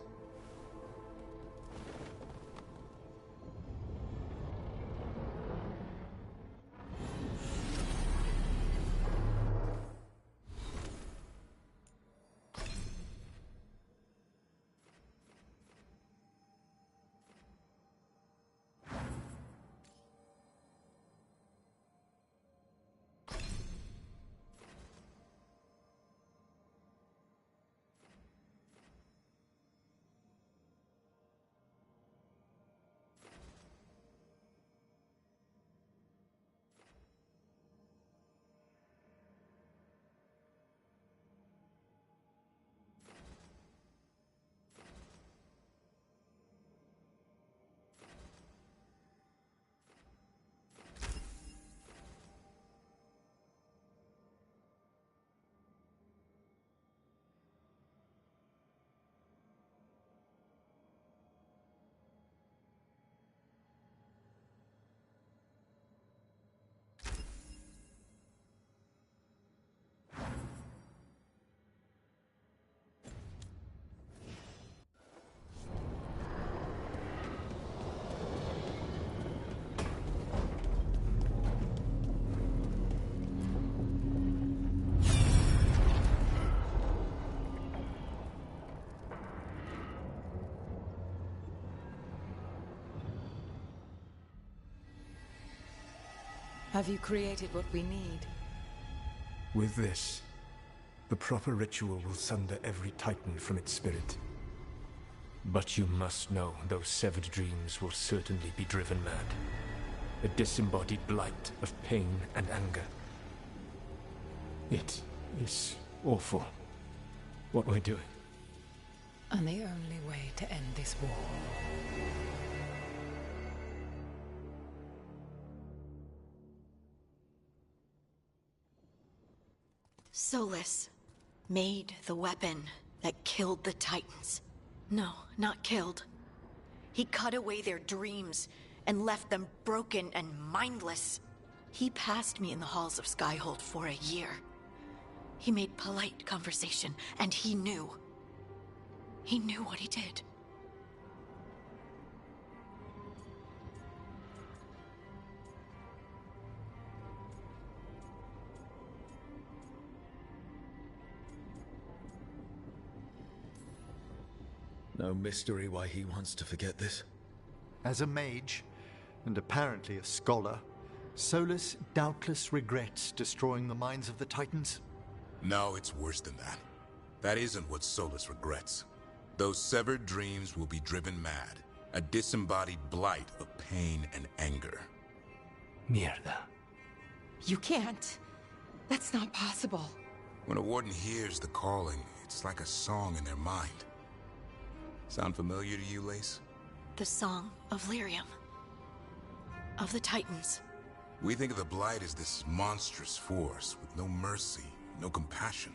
S20: Have you created what we need?
S14: With this, the proper ritual will sunder every Titan from its spirit. But you must know those severed dreams will certainly be driven mad. A disembodied blight of pain and anger. It is awful what we're doing.
S20: And the only way to end this war.
S5: Solus made the weapon that killed the Titans. No, not killed. He cut away their dreams and left them broken and mindless. He passed me in the halls of Skyhold for a year. He made polite conversation, and he knew. He knew what he did.
S6: No mystery why he wants to forget this.
S9: As a mage, and apparently a scholar, Solus doubtless regrets destroying the minds of the Titans.
S1: No, it's worse than that. That isn't what Solus regrets. Those severed dreams will be driven mad. A disembodied blight of pain and anger.
S12: Mierda.
S22: You can't. That's not possible.
S1: When a warden hears the calling, it's like a song in their mind. Sound familiar to you, Lace?
S5: The song of Lyrium. Of the Titans.
S1: We think of the Blight as this monstrous force with no mercy, no compassion.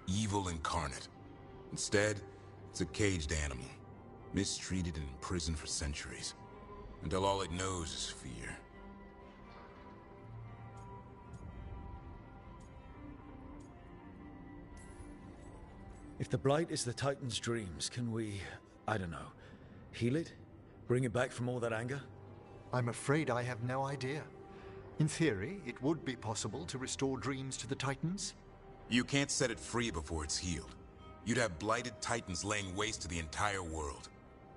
S1: Evil incarnate. Instead, it's a caged animal. Mistreated and imprisoned for centuries. Until all it knows is fear.
S6: If the Blight is the Titan's dreams, can we, I don't know, heal it? Bring it back from all that anger?
S9: I'm afraid I have no idea. In theory, it would be possible to restore dreams to the Titans.
S1: You can't set it free before it's healed. You'd have blighted Titans laying waste to the entire world.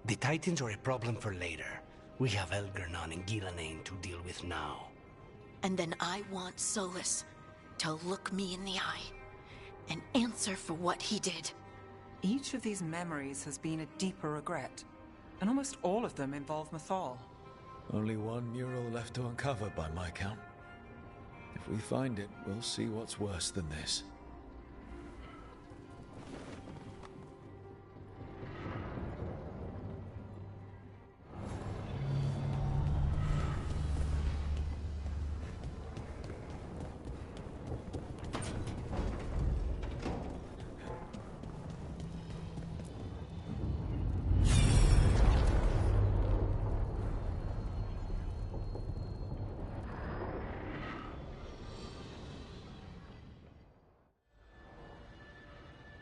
S12: The Titans are a problem for later. We have Elgarnon and Ghilanane to deal with now.
S5: And then I want Solus to look me in the eye and answer for what he did.
S21: Each of these memories has been a deeper regret, and almost all of them involve Mythal.
S6: Only one mural left to uncover by my count. If we find it, we'll see what's worse than this.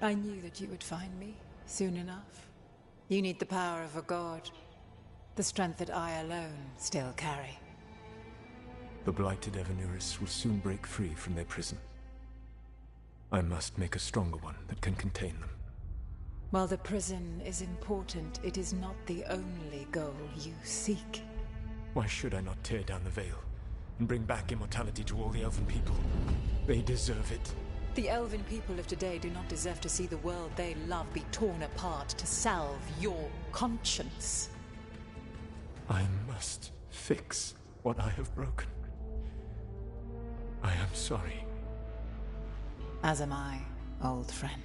S20: I knew that you would find me soon enough. You need the power of a god, the strength that I alone still carry.
S14: The blighted Evanuris will soon break free from their prison. I must make a stronger one that can contain them.
S20: While the prison is important, it is not the only goal you seek.
S14: Why should I not tear down the veil and bring back immortality to all the Elven people? They deserve it.
S20: The Elven people of today do not deserve to see the world they love be torn apart to salve your conscience.
S14: I must fix what I have broken. I am sorry.
S20: As am I, old friend.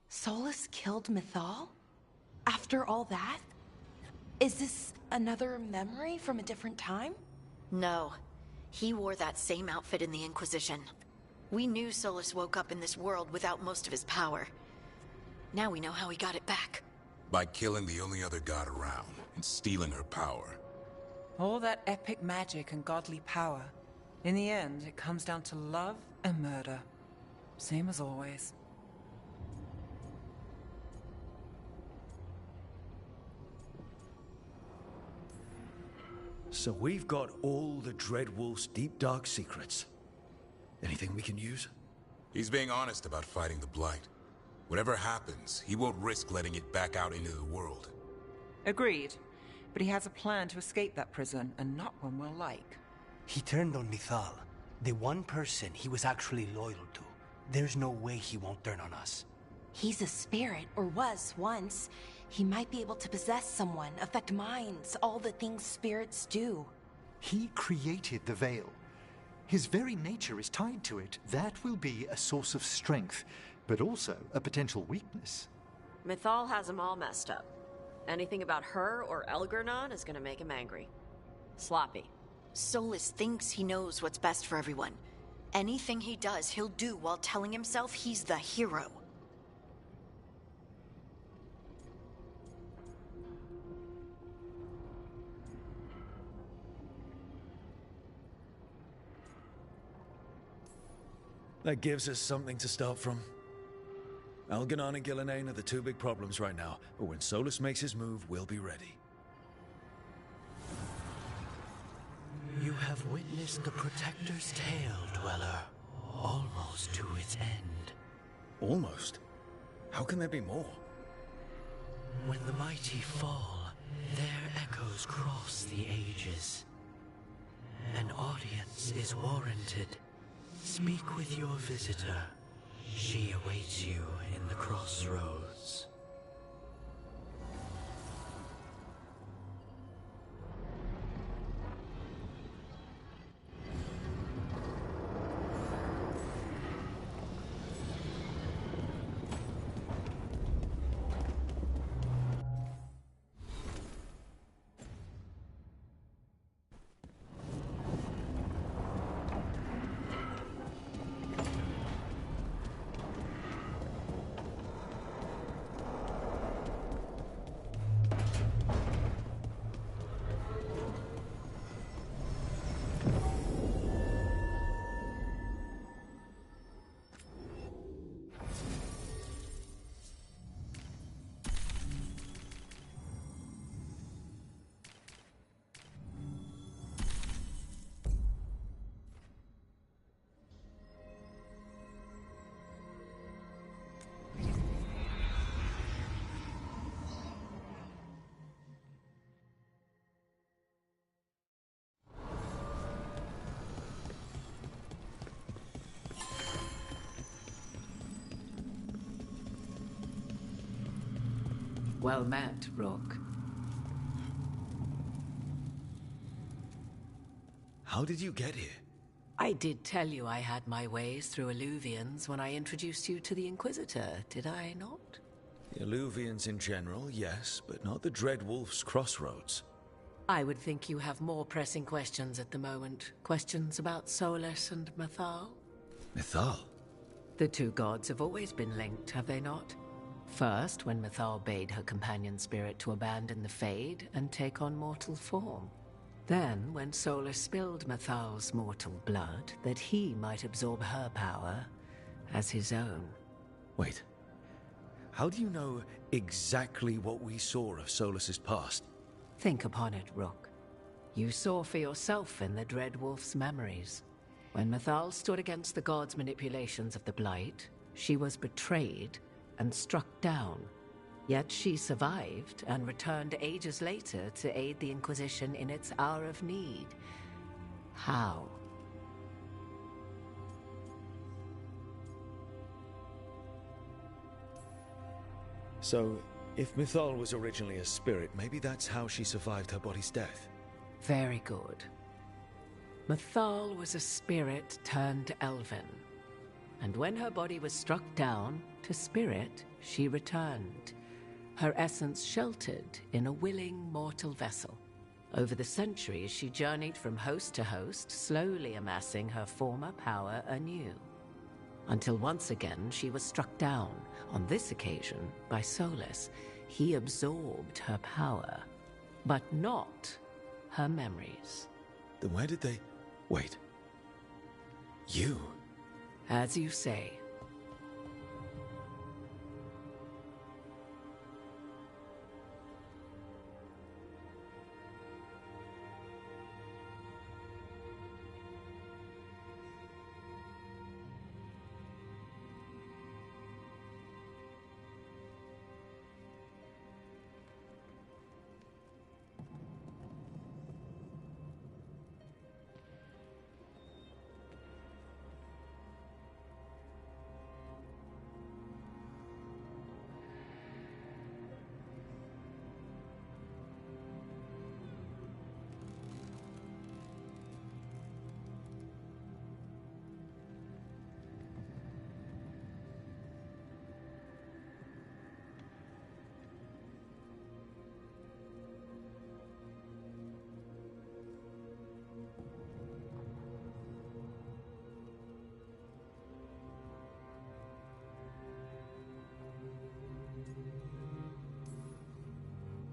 S22: Solus killed Mythal? After all that? Is this another memory from a different time?
S5: No. He wore that same outfit in the Inquisition. We knew Solus woke up in this world without most of his power. Now we know how he got it back.
S1: By killing the only other god around and stealing her power.
S21: All that epic magic and godly power. In the end, it comes down to love and murder. Same as always.
S6: So we've got all the Dreadwolf's deep dark secrets. Anything we can use?
S1: He's being honest about fighting the Blight. Whatever happens, he won't risk letting it back out into the world.
S21: Agreed. But he has a plan to escape that prison, and not one we'll like.
S12: He turned on Mythal, the one person he was actually loyal to. There's no way he won't turn on us.
S22: He's a spirit, or was once. He might be able to possess someone, affect minds, all the things spirits do.
S9: He created the Veil. His very nature is tied to it. That will be a source of strength, but also a potential weakness.
S3: Mythal has them all messed up. Anything about her or Elgernon is gonna make him angry. Sloppy.
S5: Solus thinks he knows what's best for everyone. Anything he does, he'll do while telling himself he's the hero.
S6: That gives us something to start from. Algernon and Gillenane are the two big problems right now, but when Solus makes his move, we'll be ready.
S12: You have witnessed the Protector's tale, Dweller, almost to its end.
S6: Almost? How can there be more?
S12: When the mighty fall, their echoes cross the ages. An audience is warranted. Speak with your visitor. She awaits you in the crossroads.
S18: Well met, Rook.
S6: How did you get here?
S18: I did tell you I had my ways through Illuvians when I introduced you to the Inquisitor, did I not?
S6: The Illuvians in general, yes, but not the Dreadwolf's crossroads.
S18: I would think you have more pressing questions at the moment. Questions about Solus and Mythal?
S6: Mythal?
S18: The two gods have always been linked, have they not? First, when Mythal bade her companion spirit to abandon the Fade and take on mortal form. Then, when Solus spilled Mythal's mortal blood, that he might absorb her power as his own.
S6: Wait. How do you know exactly what we saw of Solus's past?
S18: Think upon it, Rook. You saw for yourself in the Dreadwolf's memories. When Mythal stood against the gods' manipulations of the Blight, she was betrayed and struck down. Yet she survived and returned ages later to aid the Inquisition in its hour of need. How?
S6: So, if Mythal was originally a spirit, maybe that's how she survived her body's death.
S18: Very good. Mythal was a spirit turned elven. And when her body was struck down, to spirit, she returned. Her essence sheltered in a willing mortal vessel. Over the centuries, she journeyed from host to host, slowly amassing her former power anew. Until once again, she was struck down, on this occasion, by Solus. He absorbed her power, but not her memories.
S6: Then where did they... Wait. You?
S18: As you say.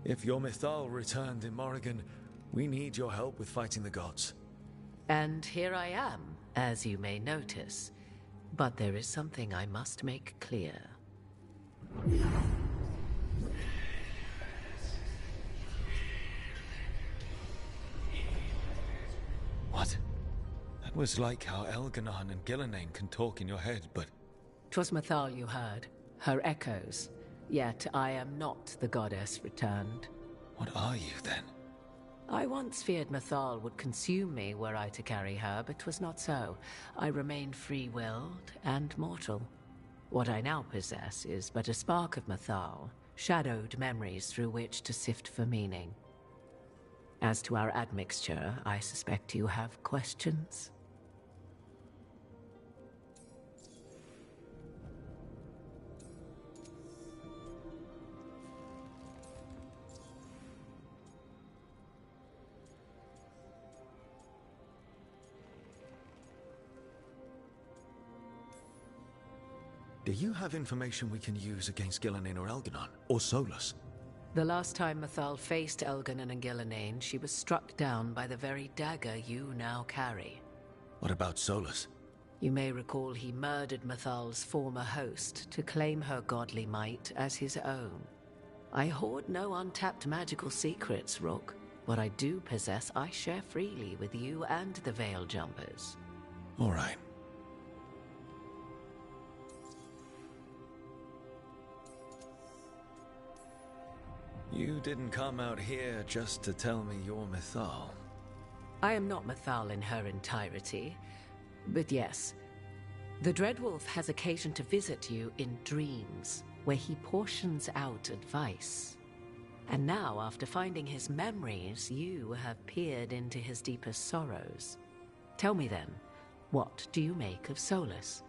S6: If your Mythal returned in Morrigan, we need your help with fighting the gods.
S18: And here I am, as you may notice. But there is something I must make clear.
S6: What? That was like how Elganon and Gillenane can talk in your head, but...
S18: 'Twas Mythal you heard, her echoes. Yet I am not the goddess returned.
S6: What are you, then?
S18: I once feared Mythal would consume me were I to carry her, but 'twas not so. I remained free-willed and mortal. What I now possess is but a spark of Mythal, shadowed memories through which to sift for meaning. As to our admixture, I suspect you have questions.
S6: Do you have information we can use against Gillenane or Elganon? Or Solus?
S18: The last time Mythal faced Elganon and Gillenane, she was struck down by the very dagger you now carry.
S6: What about Solus?
S18: You may recall he murdered Mythal's former host to claim her godly might as his own. I hoard no untapped magical secrets, Rook. What I do possess, I share freely with you and the Veil Jumpers.
S6: All right. You didn't come out here just to tell me you're Mythal.
S18: I am not Mythal in her entirety, but yes. The Dreadwolf has occasion to visit you in dreams, where he portions out advice. And now, after finding his memories, you have peered into his deepest sorrows. Tell me then, what do you make of Solus?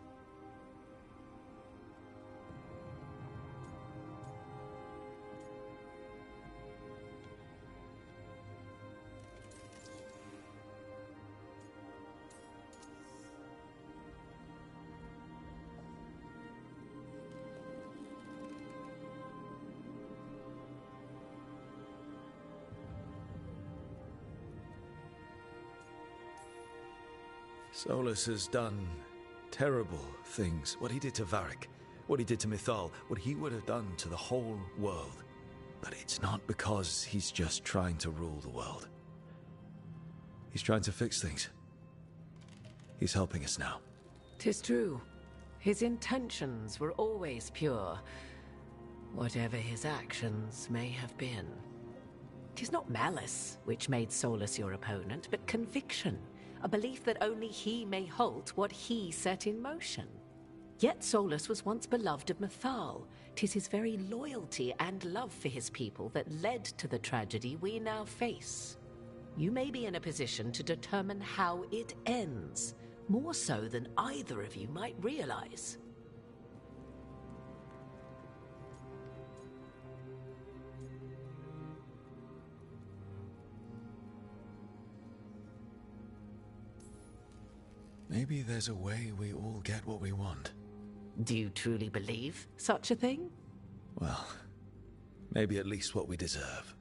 S6: Solus has done terrible things. What he did to Varric, what he did to Mythal, what he would have done to the whole world. But it's not because he's just trying to rule the world. He's trying to fix things. He's helping us now.
S18: 'Tis true. His intentions were always pure, whatever his actions may have been. 'Tis not malice which made Solus your opponent, but conviction. A belief that only he may halt what he set in motion. Yet Solus was once beloved of Mythal. 'Tis his very loyalty and love for his people that led to the tragedy we now face. You may be in a position to determine how it ends, more so than either of you might realize.
S6: Maybe there's a way we all get what we want.
S18: Do you truly believe such a thing?
S6: Well, maybe at least what we deserve.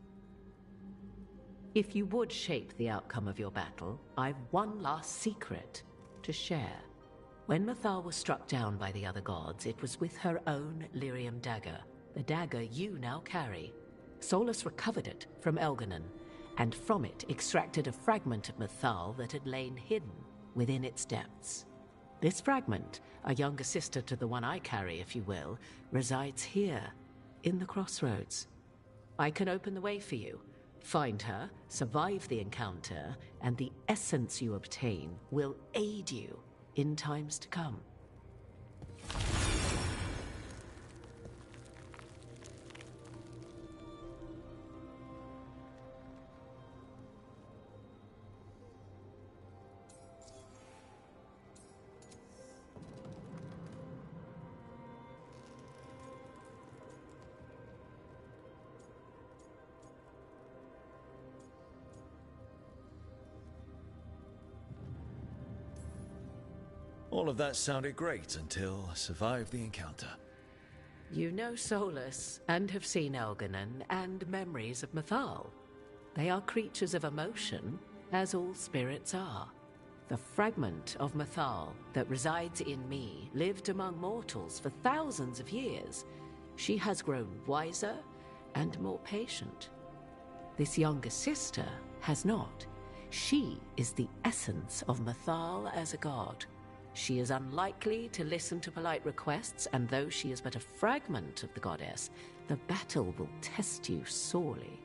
S18: If you would shape the outcome of your battle, I've one last secret to share. When Mythal was struck down by the other gods, it was with her own lyrium dagger, the dagger you now carry. Solus recovered it from Elganon, and from it extracted a fragment of Mythal that had lain hidden within its depths. This fragment, a younger sister to the one I carry, if you will, resides here, in the crossroads. I can open the way for you. Find her, survive the encounter, and the essence you obtain will aid you in times to come.
S6: All of that sounded great until I survived the encounter.
S18: You know Solus, and have seen Elganon, and memories of Mythal. They are creatures of emotion, as all spirits are. The fragment of Mythal that resides in me lived among mortals for thousands of years. She has grown wiser and more patient. This younger sister has not. She is the essence of Mythal as a god. She is unlikely to listen to polite requests, and though she is but a fragment of the goddess, the battle will test you sorely.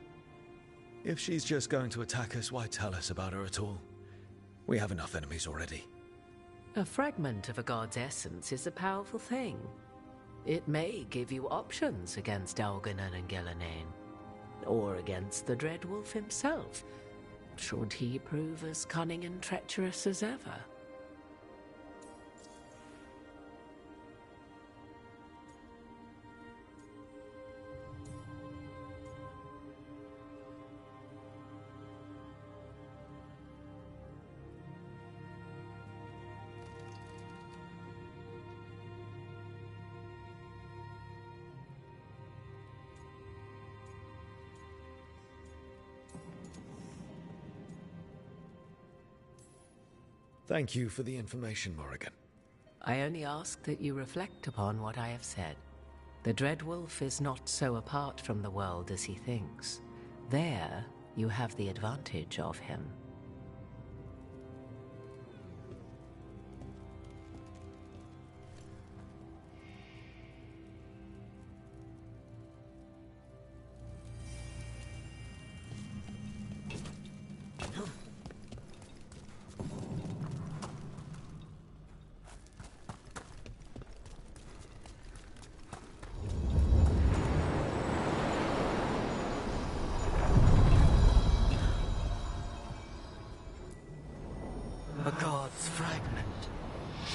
S6: If she's just going to attack us, why tell us about her at all? We have enough enemies already.
S18: A fragment of a god's essence is a powerful thing. It may give you options against Elganon and Gillenane, or against the Dreadwolf himself, should he prove as cunning and treacherous as ever.
S6: Thank you for the information, Morrigan.
S18: I only ask that you reflect upon what I have said. The Dreadwolf is not so apart from the world as he thinks. There, you have the advantage of him.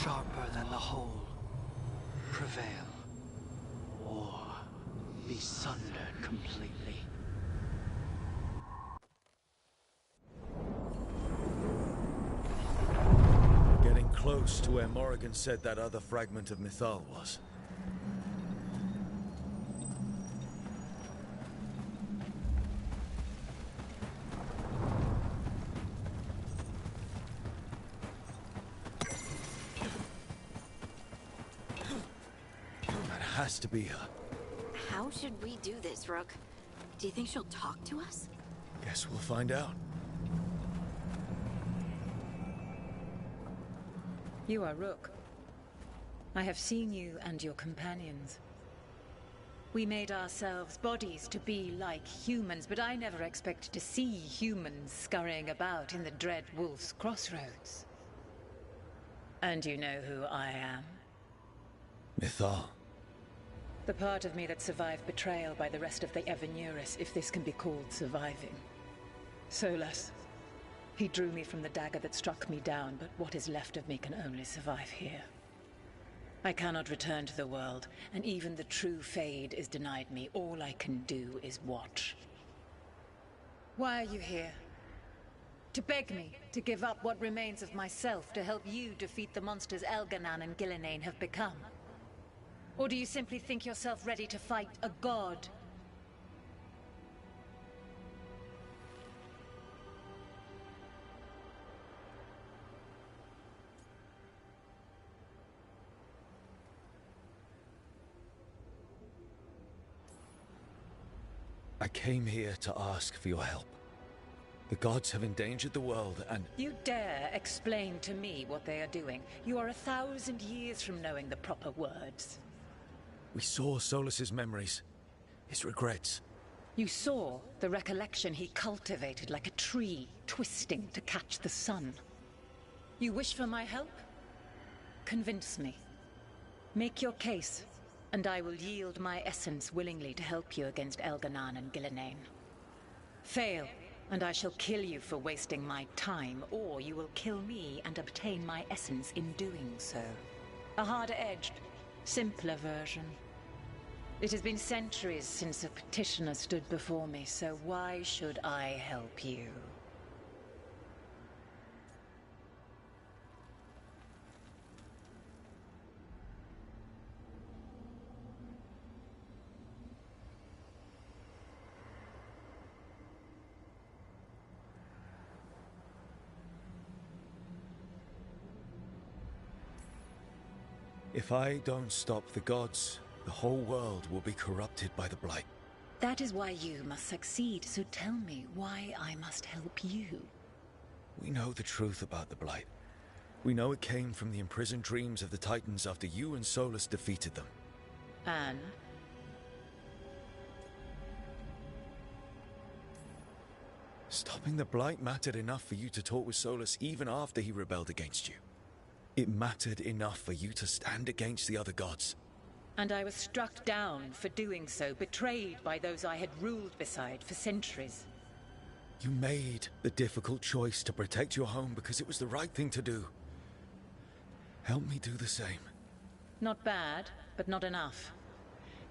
S12: sharper than the whole, prevail, or be sundered completely.
S6: Getting close to where Morrigan said that other fragment of Mythal was. Has to be her.
S5: How should we do this, Rook? Do you think she'll talk to us?
S6: Guess we'll find out.
S20: You are Rook. I have seen you and your companions. We made ourselves bodies to be like humans, but I never expected to see humans scurrying about in the Dread Wolf's crossroads. And you know who I am?
S6: Mythal.
S20: The part of me that survived betrayal by the rest of the Evanuris, if this can be called surviving. Solas. He drew me from the dagger that struck me down, but what is left of me can only survive here. I cannot return to the world, and even the true Fade is denied me. All I can do is watch. Why are you here? To beg me to give up what remains of myself to help you defeat the monsters Elganan and Gillenane have become? Or do you simply think yourself ready to fight a god?
S6: I came here to ask for your help. The gods have endangered the world and...
S20: You dare explain to me what they are doing? You are 1,000 years from knowing the proper words.
S6: We saw Solas's memories, his regrets.
S20: You saw the recollection he cultivated like a tree, twisting to catch the sun. You wish for my help? Convince me. Make your case, and I will yield my essence willingly to help you against Elganan and Gillenane. Fail, and I shall kill you for wasting my time, or you will kill me and obtain my essence in doing so. A harder-edged, simpler version. It has been centuries since a petitioner stood before me, so why should I help you?
S6: If I don't stop the gods, the whole world will be corrupted by the Blight.
S20: That is why you must succeed, so tell me why I must help you.
S6: We know the truth about the Blight. We know it came from the imprisoned dreams of the Titans after you and Solas defeated them.
S20: And?
S6: Stopping the Blight mattered enough for you to talk with Solas even after he rebelled against you. It mattered enough for you to stand against the other gods.
S20: And I was struck down for doing so, betrayed by those I had ruled beside for centuries.
S6: You made the difficult choice to protect your home because it was the right thing to do. Help me do the same.
S20: Not bad, but not enough.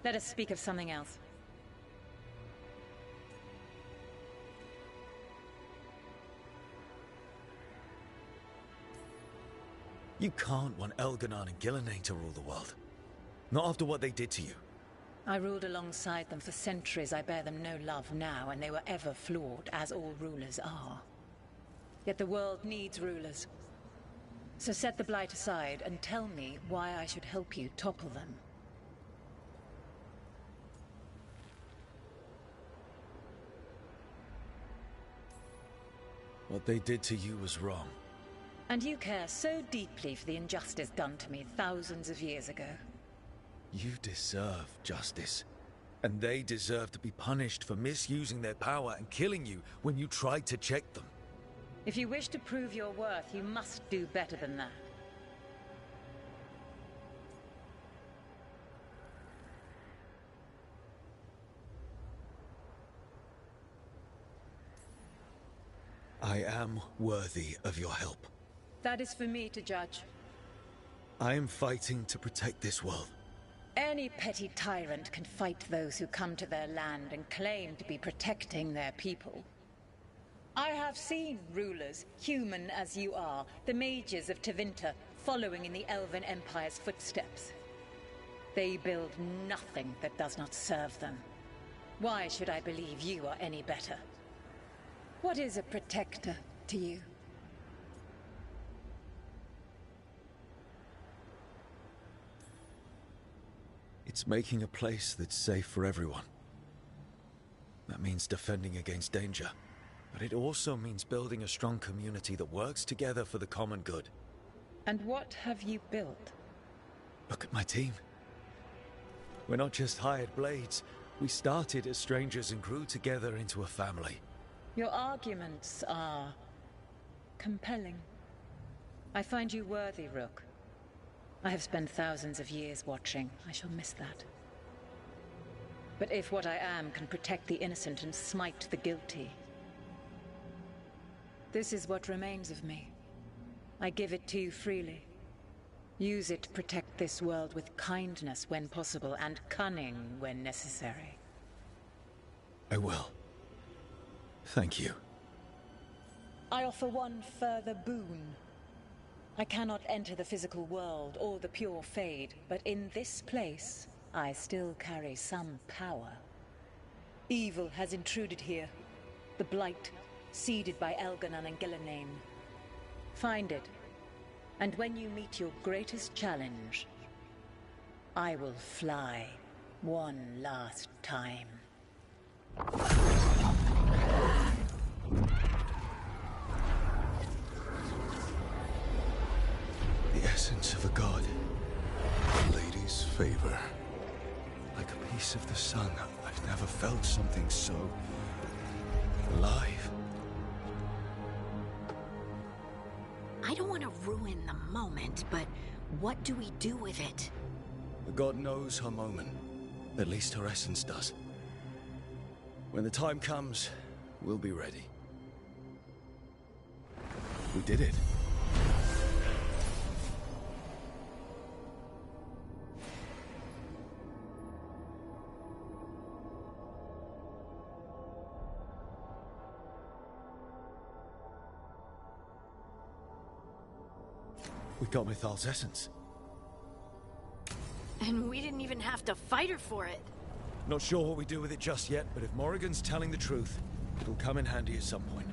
S20: Let us speak of something else.
S6: You can't want Elganan and Gillenane to rule the world. Not after what they did to you.
S20: I ruled alongside them for centuries. I bear them no love now, and they were ever flawed, as all rulers are. Yet the world needs rulers. So set the Blight aside and tell me why I should help you topple them.
S6: What they did to you was wrong.
S20: And you care so deeply for the injustice done to me thousands of years ago.
S6: You deserve justice. And they deserve to be punished for misusing their power and killing you when you tried to check them.
S20: If you wish to prove your worth, you must do better than that.
S6: I am worthy of your help.
S20: That is for me to judge.
S6: I am fighting to protect this world.
S2: Any petty tyrant can fight those who come to their land and claim to be protecting their people. I have seen rulers, human as you are, the mages of Tevinter, following in the Elven Empire's footsteps. They build nothing that does not serve them. Why should I believe you are any better? What is a protector to you?
S6: It's making a place that's safe for everyone. That means defending against danger. But it also means building a strong community that works together for the common good.
S2: And what have you built?
S6: Look at my team. We're not just hired blades. We started as strangers and grew together into a family.
S2: Your arguments are compelling. I find you worthy, Rook. I have spent thousands of years watching. I shall miss that. But if what I am can protect the innocent and smite the guilty, this is what remains of me. I give it to you freely. Use it to protect this world with kindness when possible and cunning when necessary.
S6: I will. Thank you.
S2: I offer one further boon. I cannot enter the physical world or the pure Fade, but in this place, I still carry some power. Evil has intruded here. The Blight, seeded by Elganon and Gillenane. Find it, and when you meet your greatest challenge, I will fly one last time.
S6: The essence of a god.
S1: A lady's favor.
S6: Like a piece of the sun, I've never felt something so alive.
S5: I don't want to ruin the moment, but what do we do with it?
S6: The god knows her moment. At least her essence does. When the time comes, we'll be ready. We did it. We got Mythal's essence.
S5: And we didn't even have to fight her for it.
S6: Not sure what we do with it just yet, but if Morrigan's telling the truth, it'll come in handy at some point.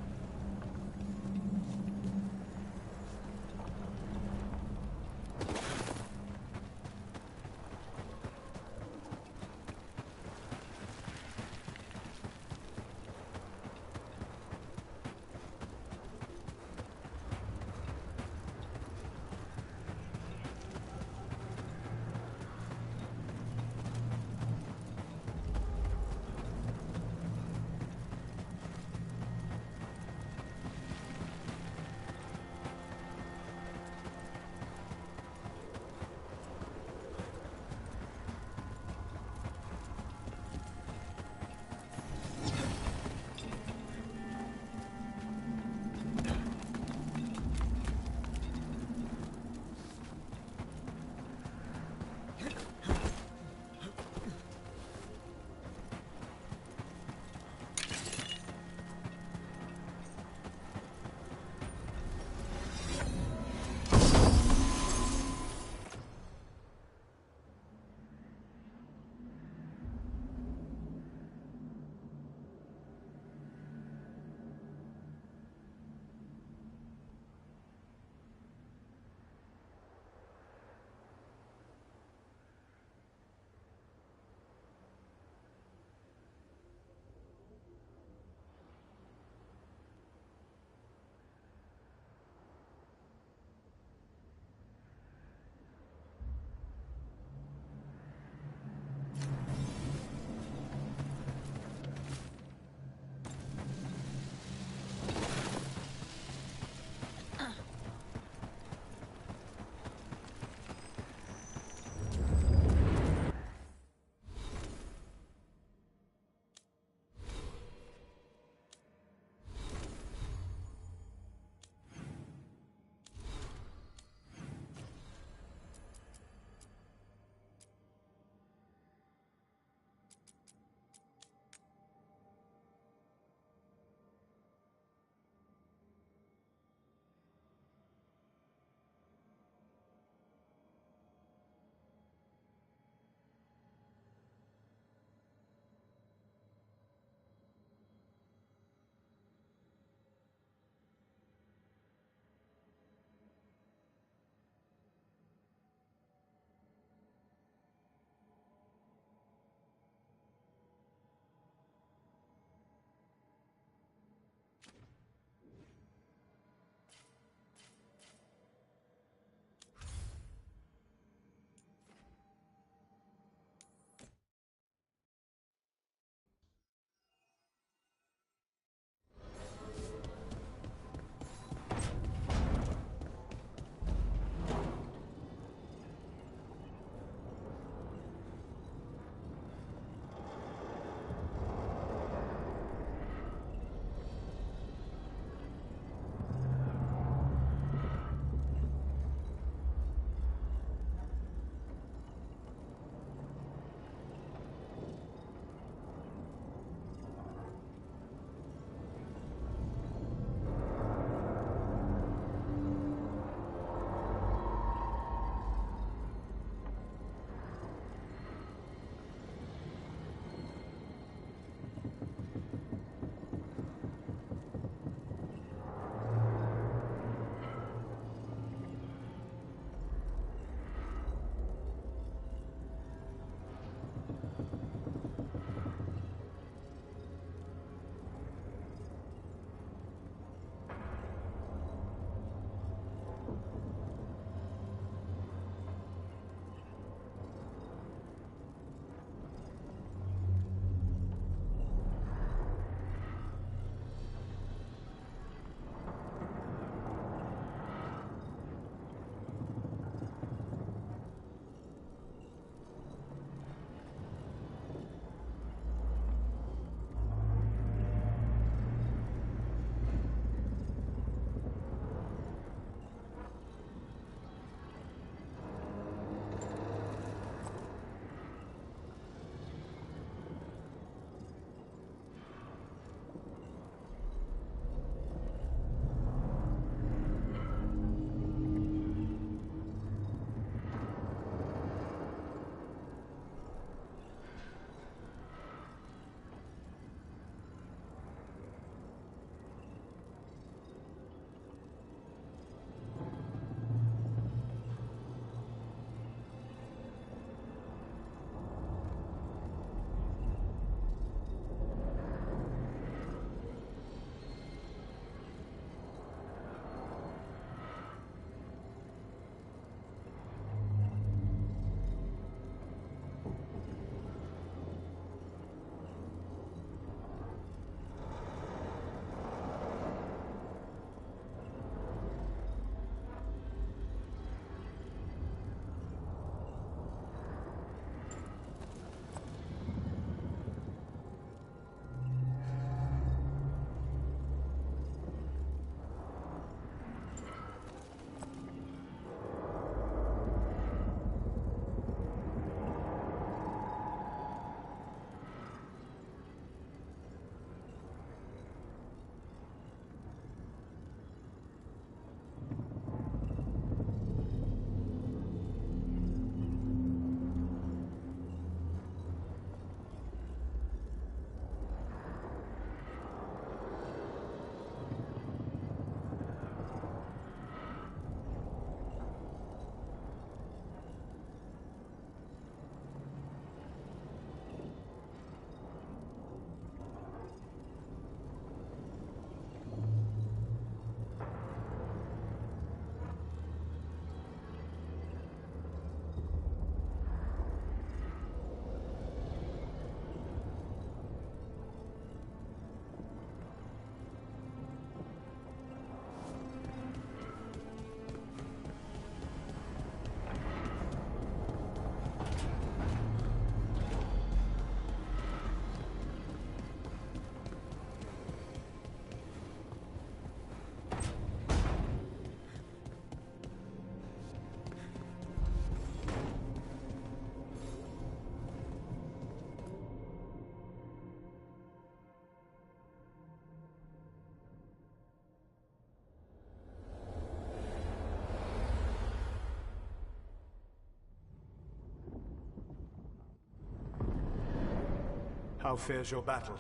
S14: How fares your battle?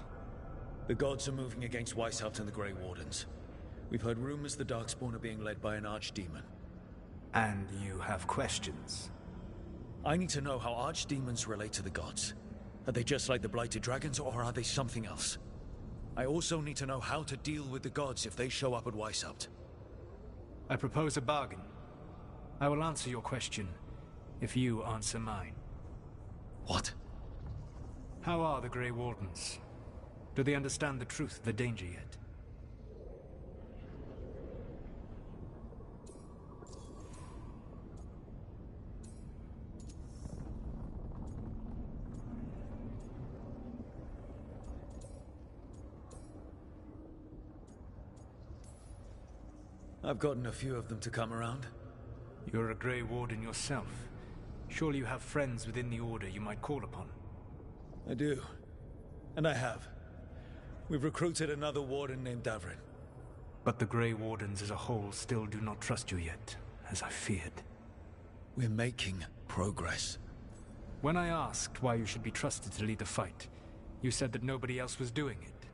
S6: The gods are moving against Weishaupt and the Grey Wardens. We've heard rumors the Darkspawn are being led by an archdemon.
S14: And you have questions?
S6: I need to know how archdemons relate to the gods. Are they just like the Blighted Dragons, or are they something else? I also need to know how to deal with the gods if they show up at Weishaupt.
S14: I propose a bargain. I will answer your question if you answer mine.
S6: What?
S14: How are the Grey Wardens? Do they understand the truth of the danger yet?
S6: I've gotten a few of them to come around.
S14: You're a Grey Warden yourself. Surely you have friends within the Order you might call upon.
S6: I do. And I have. We've recruited another Warden named Davrin.
S14: But the Grey Wardens as a whole still do not trust you yet, as I feared.
S6: We're making progress.
S14: When I asked why you should be trusted to lead the fight, you said that nobody else was doing it.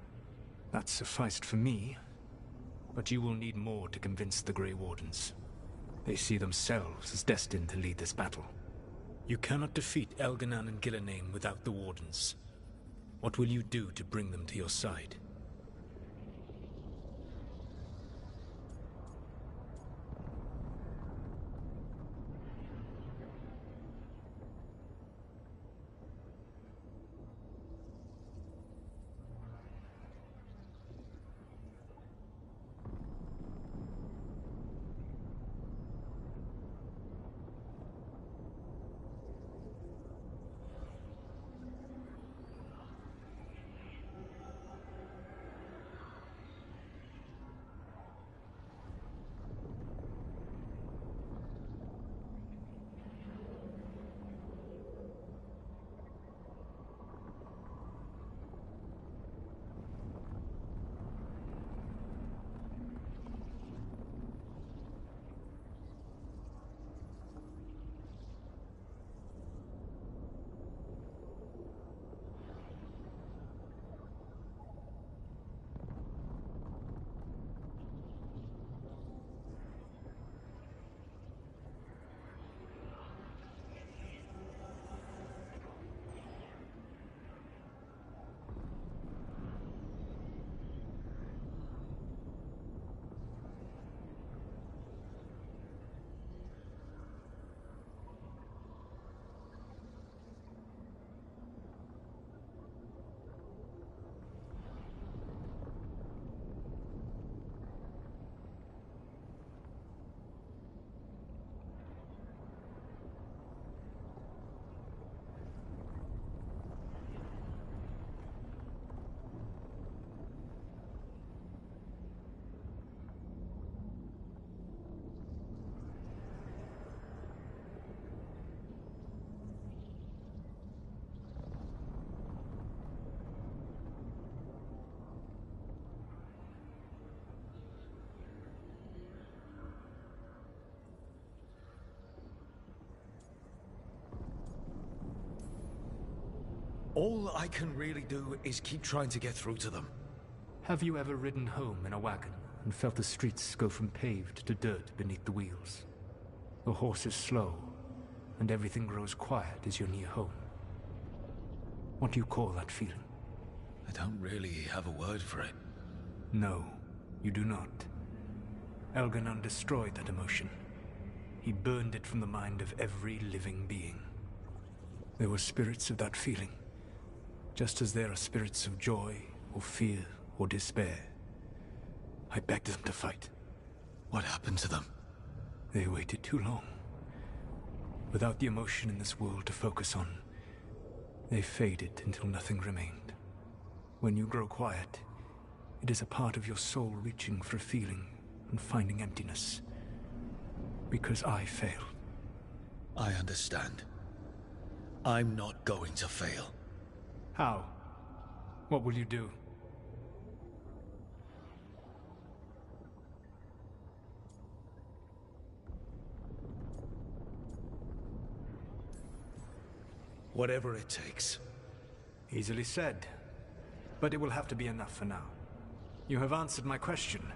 S14: That sufficed for me. But you will need more to convince the Grey Wardens. They see themselves as destined to lead this battle. You cannot defeat Elganan and Gillenane without the Wardens. What will you do to bring them to your side?
S6: All I can really do is keep trying to get through to them.
S14: Have you ever ridden home in a wagon and felt the streets go from paved to dirt beneath the wheels? The horse is slow, and everything grows quiet as you're near home. What do you call that feeling?
S6: I don't really have a word for it.
S14: No, you do not. Elganan destroyed that emotion. He burned it from the mind of every living being. There were spirits of that feeling, just as there are spirits of joy, or fear, or despair. I begged them to fight.
S6: What happened to them?
S14: They waited too long. Without the emotion in this world to focus on, they faded until nothing remained. When you grow quiet, it is a part of your soul reaching for a feeling and finding emptiness. Because I failed.
S6: I understand. I'm not going to fail.
S14: How? What will you do?
S6: Whatever it takes.
S14: Easily said. but it will have to be enough for now. You have answered my question,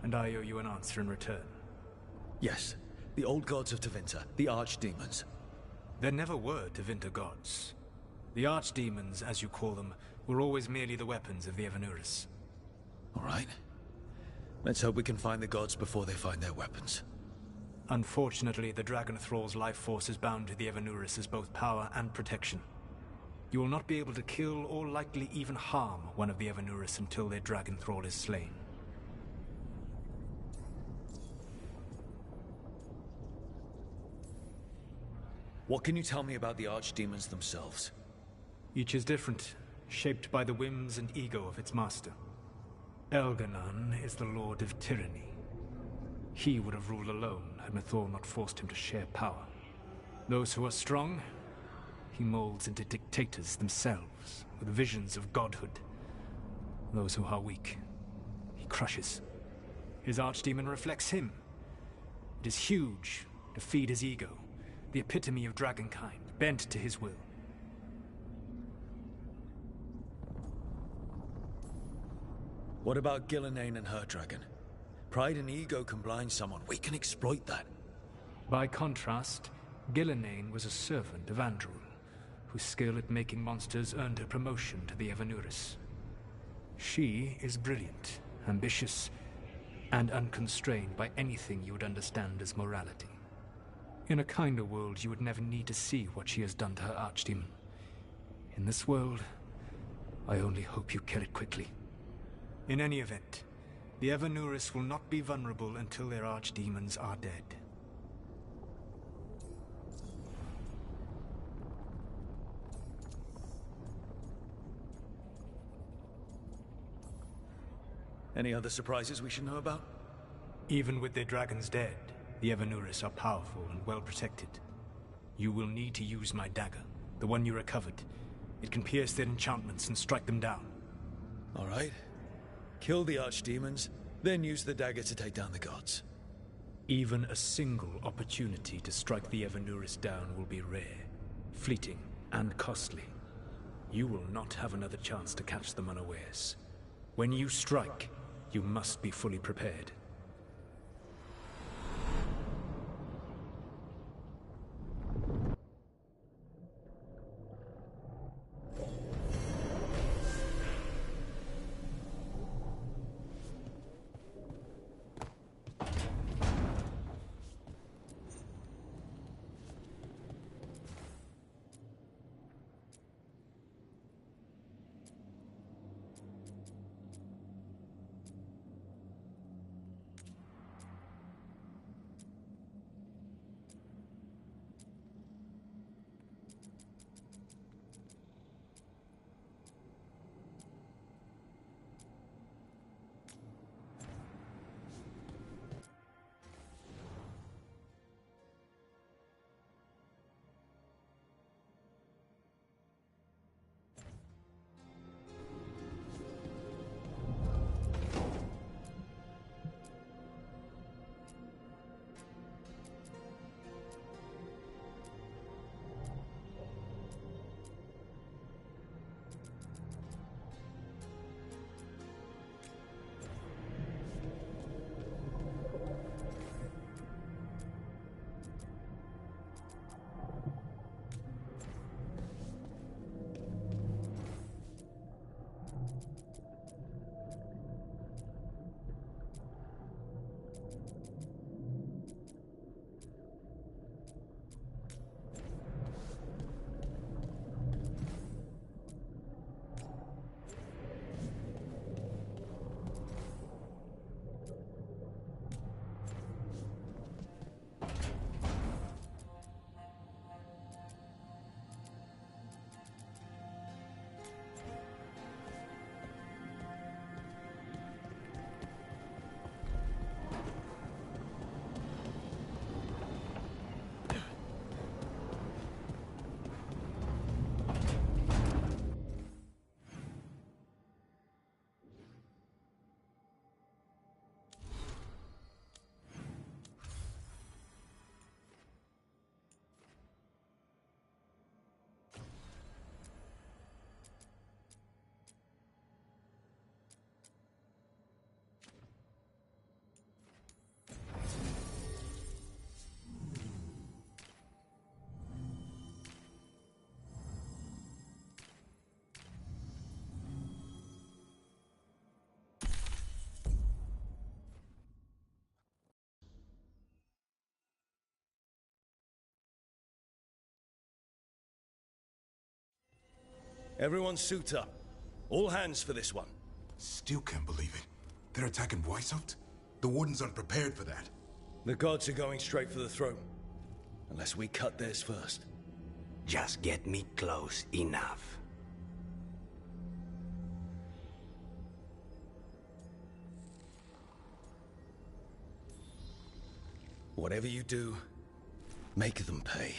S14: and I owe you an answer in return.
S6: Yes, the old gods of Tevinter, the archdemons.
S14: There never were Tevinter gods. The archdemons, as you call them, were always merely the weapons of the Evanuris.
S6: All right. Let's hope we can find the gods before they find their weapons.
S14: Unfortunately, the Dragon Thrall's life force is bound to the Evanuris as both power and protection. You will not be able to kill or likely even harm one of the Evanuris until their Dragon Thrall is slain.
S6: What can you tell me about the archdemons themselves?
S14: Each is different, shaped by the whims and ego of its master. Elganon is the Lord of Tyranny. He would have ruled alone had Mythal not forced him to share power. Those who are strong, he molds into dictators themselves, with visions of godhood. Those who are weak, he crushes. His archdemon reflects him. It is huge, to feed his ego, the epitome of dragonkind, bent to his will.
S6: What about Gillenane and her dragon? Pride and ego can blind someone. We can exploit that.
S14: By contrast, Gillenane was a servant of Andrew, whose skill at making monsters earned her promotion to the Evanuris. She is brilliant, ambitious, and unconstrained by anything you would understand as morality. In a kinder world, you would never need to see what she has done to her archdemon. In this world, I only hope you kill it quickly. In any event, the Evanuris will not be vulnerable until their archdemons are dead.
S6: Any other surprises we should know about?
S14: Even with their dragons dead, the Evanuris are powerful and well protected. You will need to use my dagger, the one you recovered. It can pierce their enchantments and strike them down.
S6: All right. Kill the archdemons, then use the dagger to take down the gods.
S14: Even a single opportunity to strike the Evanuris down will be rare, fleeting, and costly. You will not have another chance to catch them unawares. When you strike, you must be fully prepared.
S6: Everyone suit up. All hands for this one.
S1: Still can't believe it. They're attacking Weishaupt? The Wardens aren't prepared for that.
S6: The gods are going straight for the throne. Unless we cut theirs first.
S12: Just get me close enough.
S6: Whatever you do, make them pay.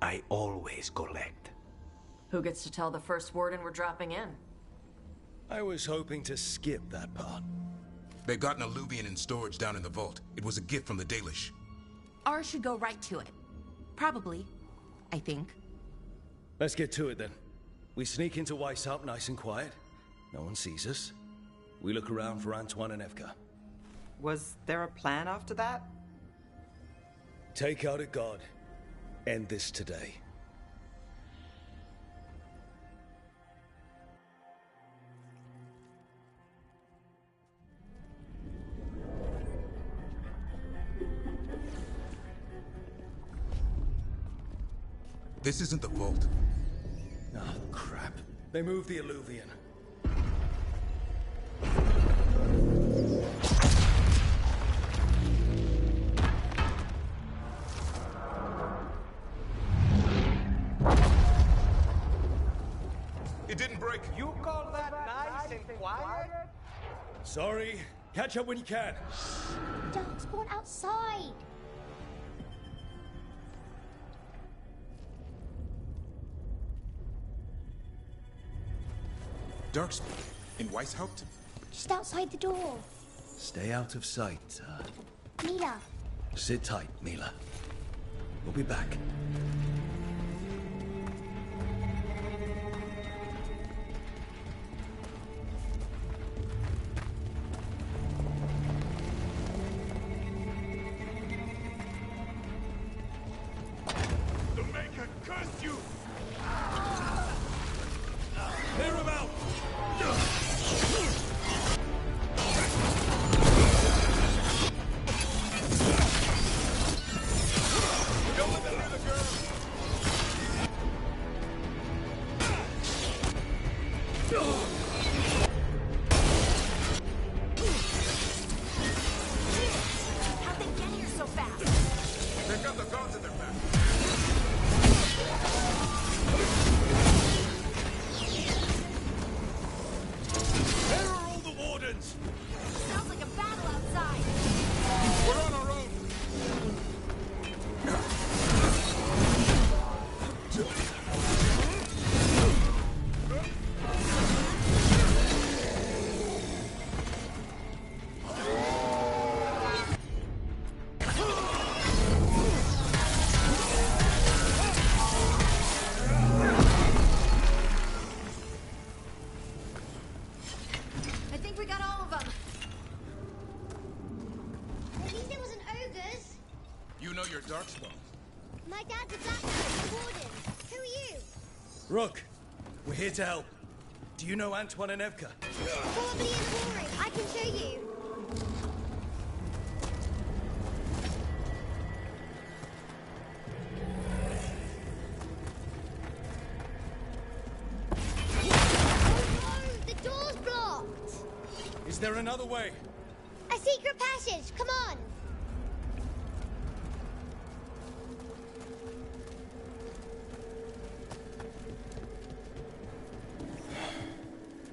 S12: I always collect.
S3: Who gets to tell the first warden we're dropping in?
S6: I was hoping to skip that part.
S1: They've got an alluvian in storage down in the vault. It was a gift from the Dalish.
S22: Ours should go right to it. Probably. I think.
S6: Let's get to it then. We sneak into Weishaupt nice and quiet. No one sees us. We look around for Antoine and Evka.
S21: Was there a plan after that?
S6: Take out a god. End this today.
S1: This isn't the vault.
S6: Oh, crap. They moved the alluvian.
S1: It didn't break.
S15: You call that nice and quiet?
S6: Sorry. Catch up when you can.
S7: Darkspawn outside.
S1: Darkspawn? In Weishaupt?
S7: Just outside the door.
S6: Stay out of sight.
S7: Mila.
S6: Sit tight, Mila. We'll be back.
S14: The Maker curse you!
S6: Clear him out!
S14: Don't let them near the girl!
S22: How'd they get here so fast?
S1: They've got the gods in their back.
S6: Where are all the wardens?
S22: Sounds like a battle outside.
S1: We're on our own.
S22: I think we got all of them.
S7: At least it wasn't ogres.
S1: You know your Darkspawn.
S7: My dad's a black knight, warden. Who are you?
S6: Rook, we're here to help. Do you know Antoine and Evka?
S7: Probably in Warring. I can show you. Oh, the door's blocked.
S6: Is there another way?
S7: A secret passage. Come on.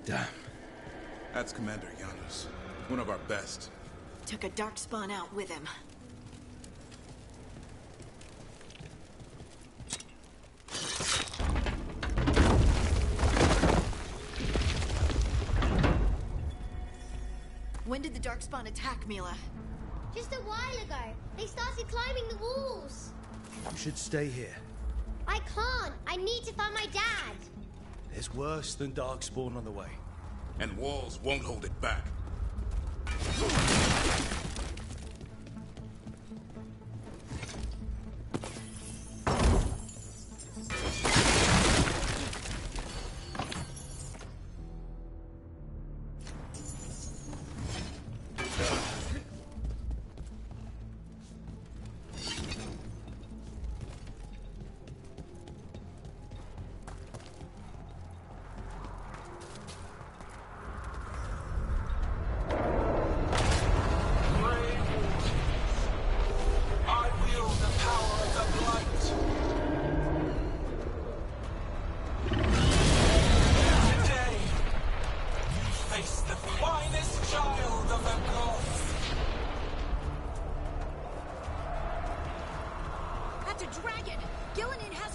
S6: Damn.
S1: That's Commander Janos. One of our best.
S5: Took a darkspawn out with him. When did the darkspawn attack, Mila?
S7: Just a while ago, they started climbing the walls.
S6: You should stay here.
S7: I can't. I need to find my dad.
S6: There's worse than Darkspawn on the way.
S1: And walls won't hold it back.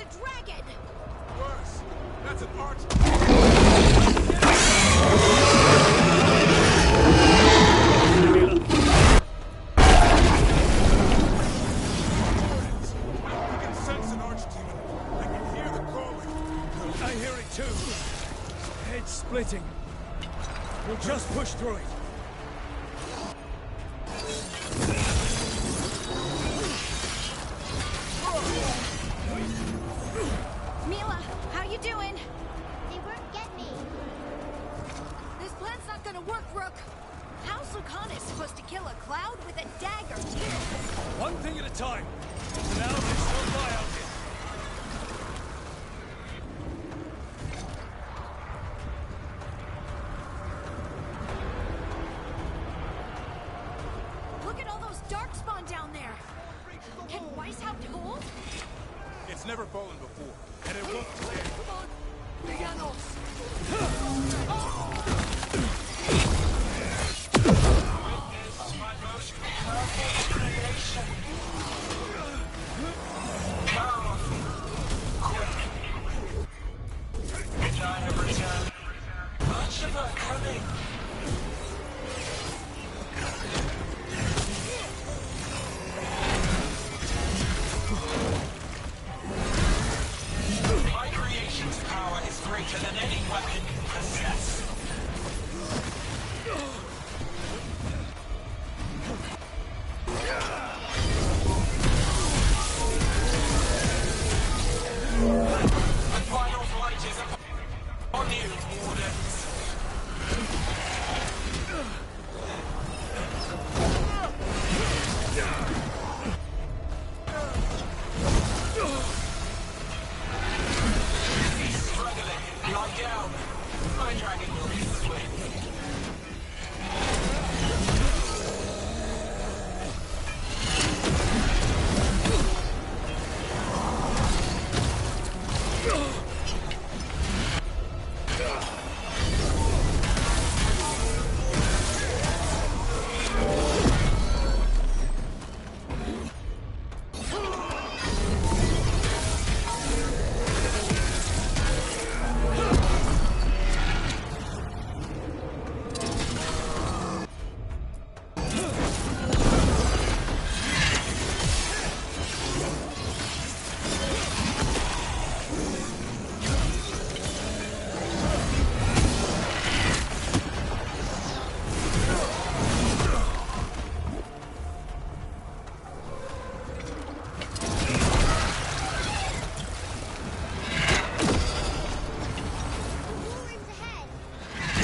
S5: a dragon!
S13: Worse! That's an arch...
S14: Splitting. We'll just push through it.
S5: Mila, how you doing? They won't get me. This plan's not gonna work, Rook. How's Lucanus supposed to kill a cloud with a dagger, too?
S14: One thing at a time. For now, there's no fly out here.
S13: It's never fallen before, and it won't today.
S14: Come on! Villanos!
S12: My most powerful creation. Powerful. Quick. The time of return. Much of her coming. My creation's power is greater than any weapon you possess. The final flight is upon you, Wardens. He's struggling. Lie down. My dragon will be swift.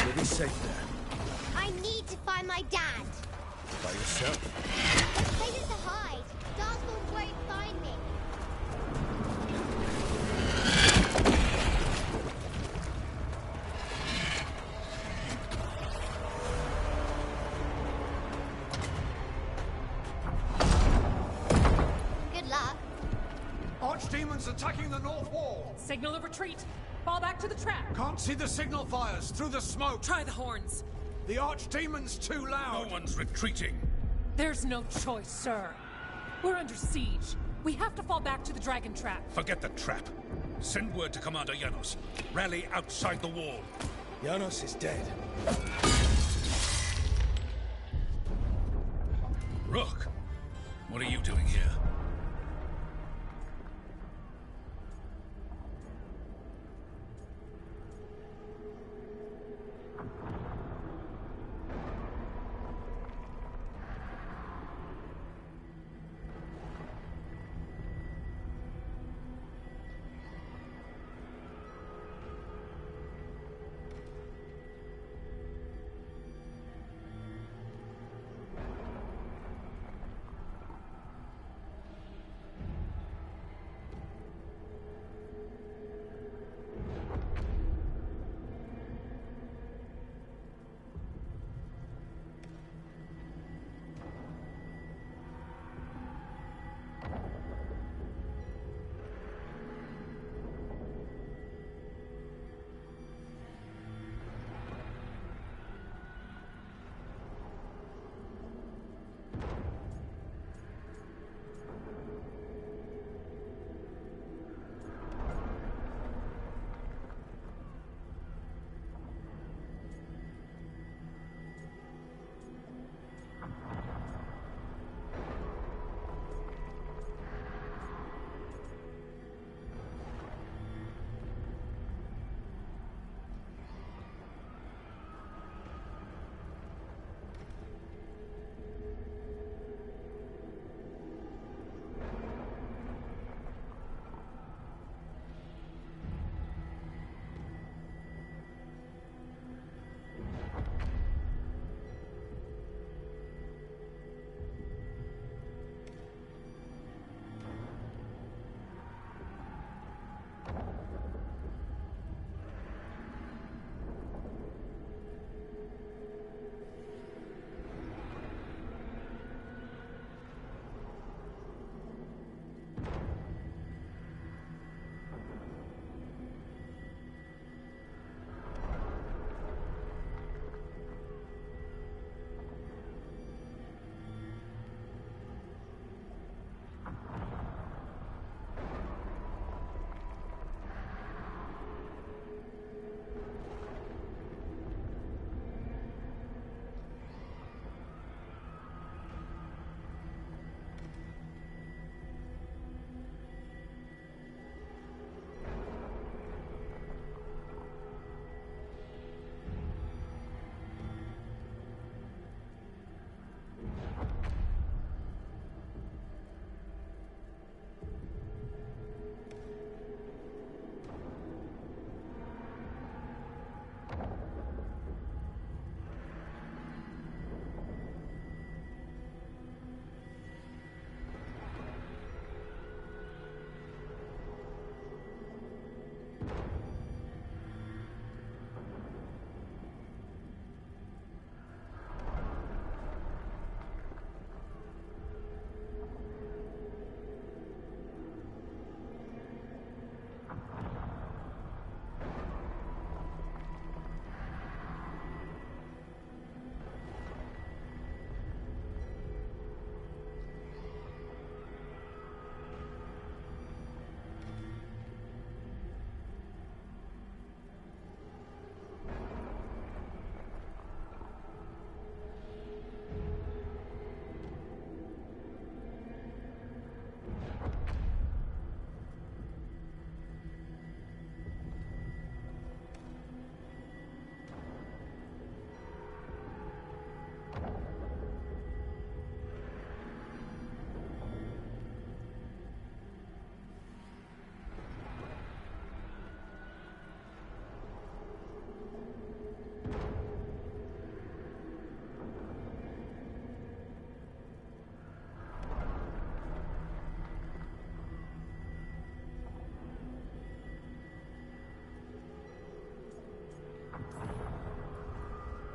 S6: You'll be safe there.
S7: I need to find my dad.
S6: By yourself.
S7: Places to hide. Darkspawn won't find me. Good luck.
S19: Archdemons attacking the north wall.
S10: Signal of retreat. Fall back to the trap.
S19: Can't see the signal fires through the smoke.
S10: Try the horns.
S19: The Archdemon's too loud.
S11: No one's retreating.
S10: There's no choice, sir. We're under siege. We have to fall back to the dragon trap.
S11: Forget the trap. Send word to Commander Janos. Rally outside the wall.
S6: Janos is dead.
S11: Rook, what are you doing here?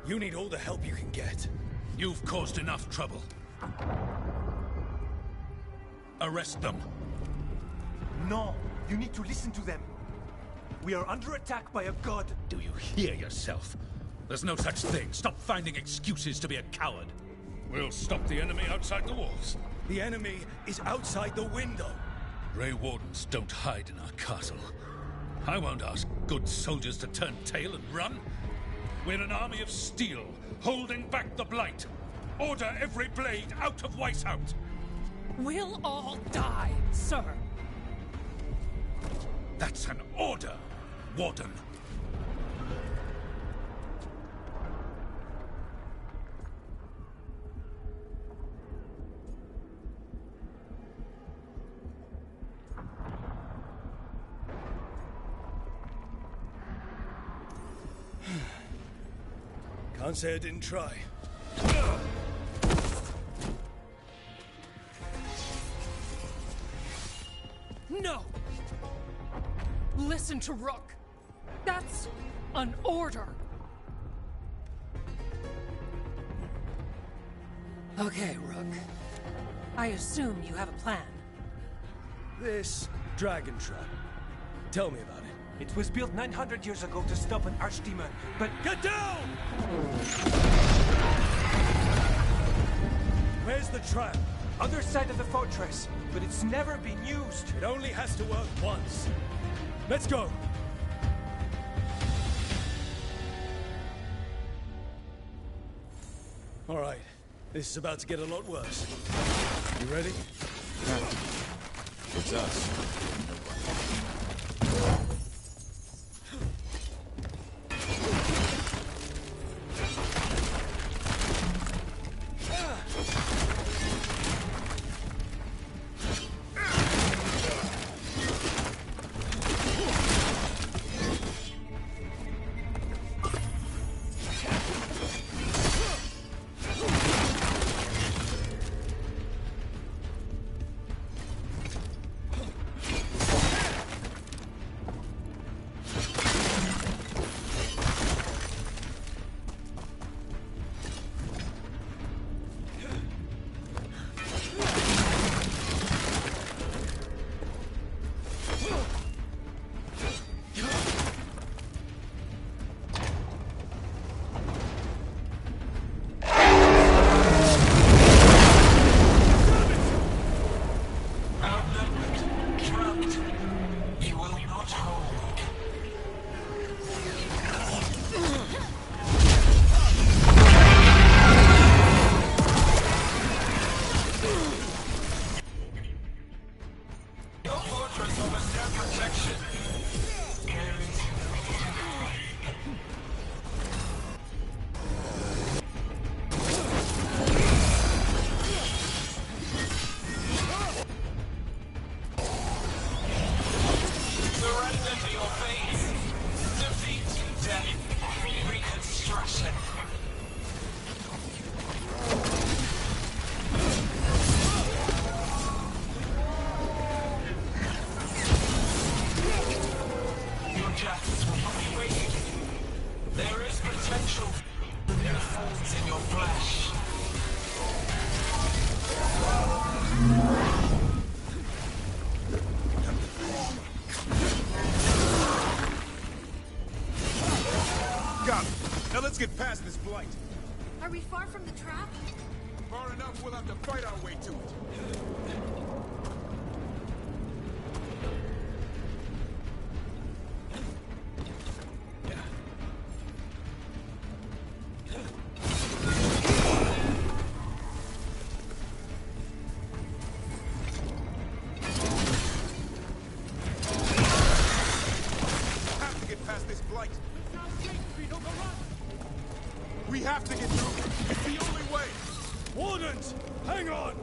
S11: You need all the help you can get. You've caused enough trouble. Arrest them.
S14: No, you need to listen to them. We are under attack by a god.
S11: Do you hear yourself? There's no such thing. Stop finding excuses to be a coward. We'll stop the enemy outside the walls.
S14: The enemy is outside the window.
S11: Grey Wardens don't hide in our castle. I won't ask good soldiers to turn tail and run. We're an army of steel, holding back the Blight. Order every blade out of Weishout.
S10: We'll all die, sir.
S11: That's an order, Warden.
S14: Can't say I didn't try.
S10: No! Listen to Rook. That's an order. Okay, Rook. I assume you have a plan.
S14: This dragon trap. Tell me about it. It was built 900 years ago to stop an archdemon, but... Get down! Where's the trap? Other side of the fortress, but it's never been used. It only has to work once. Let's go! All right, this is about to get a lot worse. You ready?
S1: It's us.
S12: jackets will not be waiting. There is potential. There are thorns in your flesh.
S1: Got it. Now let's get past this blight.
S17: Are we far from the trap?
S1: Far enough, we'll have to fight our way to it. Have to get past this blight. We have to get through. It's the only way.
S11: Wardens, hang on!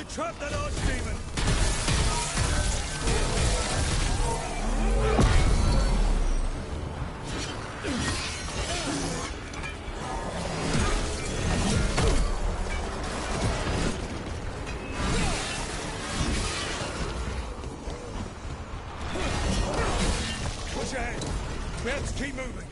S12: Trap that archdemon! Push ahead! We have to keep moving!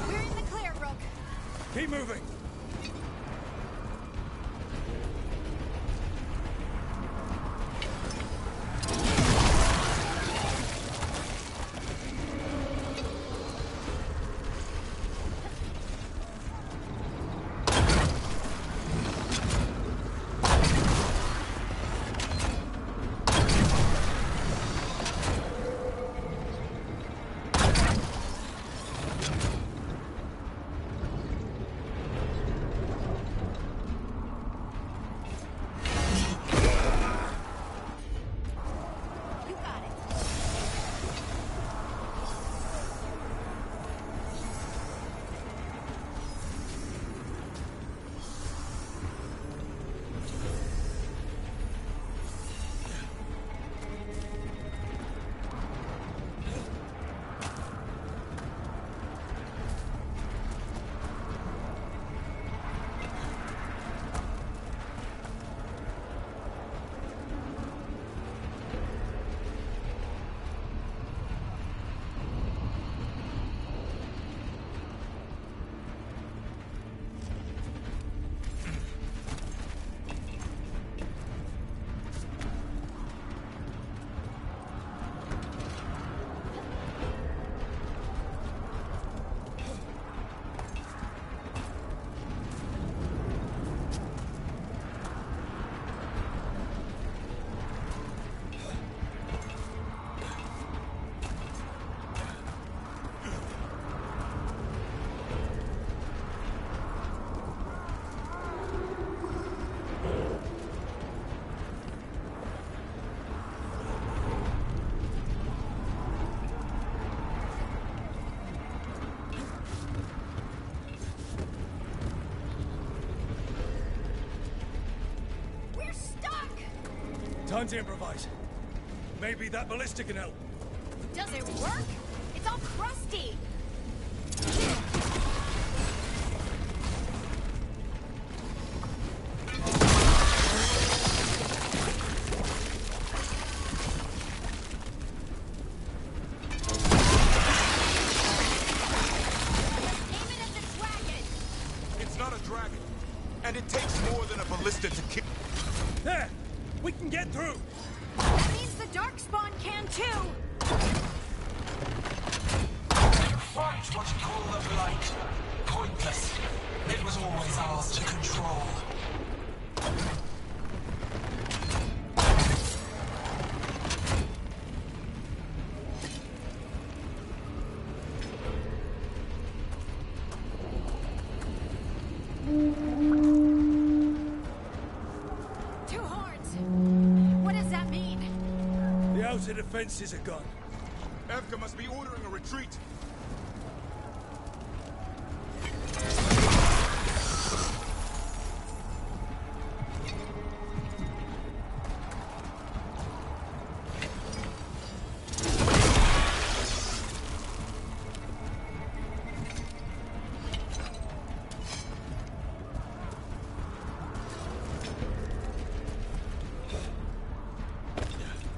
S17: We're in the clear.
S11: Time to improvise. Maybe that ballista can help.
S5: Does it work? It's all crusty.
S1: It's not a dragon. And it takes more than a ballista to kill.
S11: There! We can get through!
S5: That means the Darkspawn can too!
S12: Fight what you call the Blight. Pointless. It was always ours to control.
S5: Two horns! What does that mean?
S11: The outer defenses are gone.
S1: Evka must be ordering a retreat.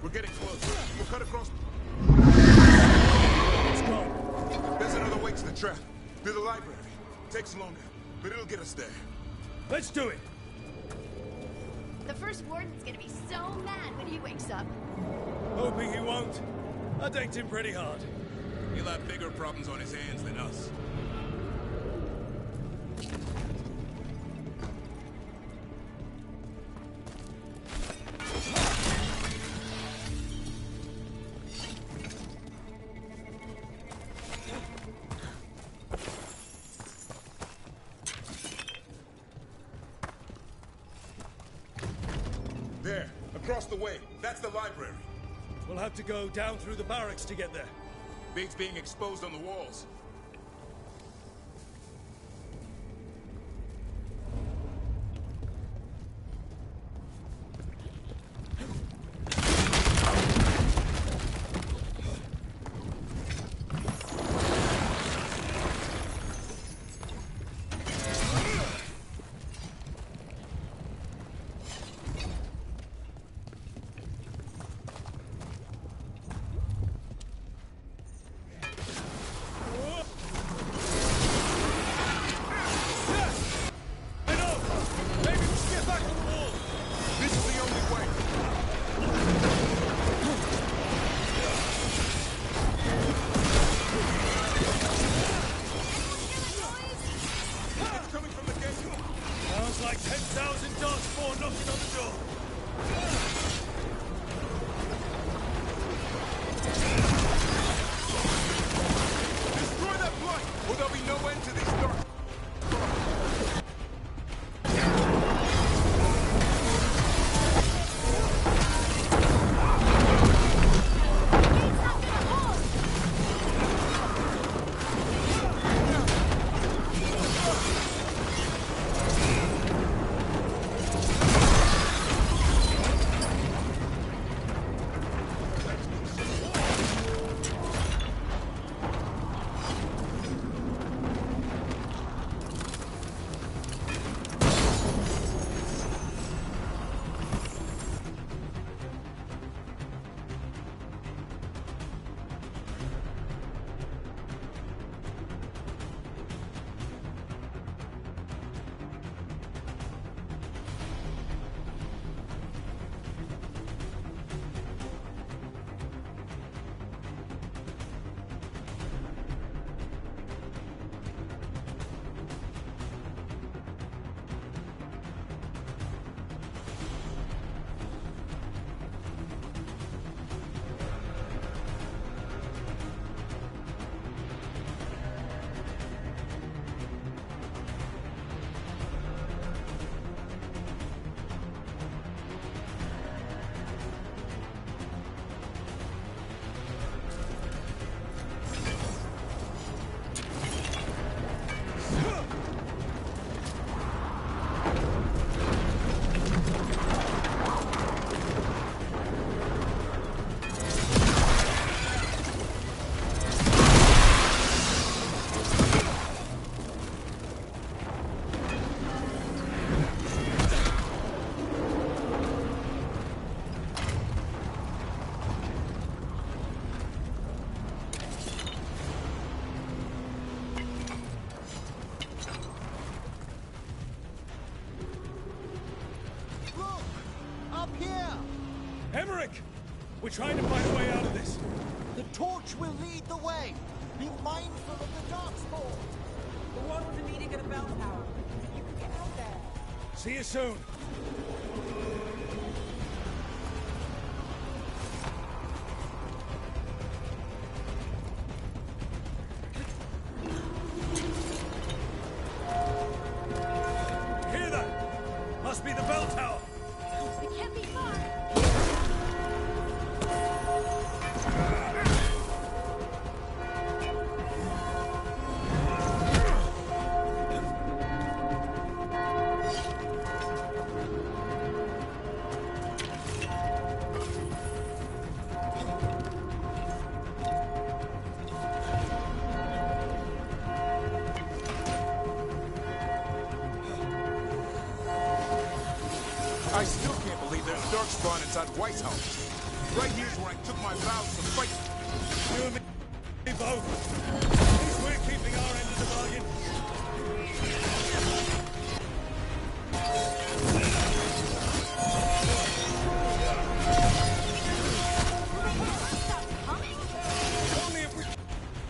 S1: We're getting close. We'll cut across. Let's go. There's another way to the trap. Through the library. Takes longer, but it'll get us there.
S11: Let's do it.
S5: The first warden's gonna be so mad when he wakes up.
S11: Hoping he won't. I decked him pretty hard.
S1: He'll have bigger problems on his hands than us. There, across the way. That's the library.
S11: We'll have to go down through the barracks to get there.
S1: Bait's being exposed on the walls.
S11: Whoa! We're trying to find a way out of this.
S4: The torch will lead the way. Be mindful of the dark spore.
S10: The one with the meeting at the bell tower. You can get out there.
S11: See you soon. Hear that? Must be the bell tower.
S7: It can't be far.
S1: I still can't believe there's darkspawn inside White's house. Right here's where I took my vows to fight.
S11: You and me both. At least we're keeping our end of the bargain. Only if we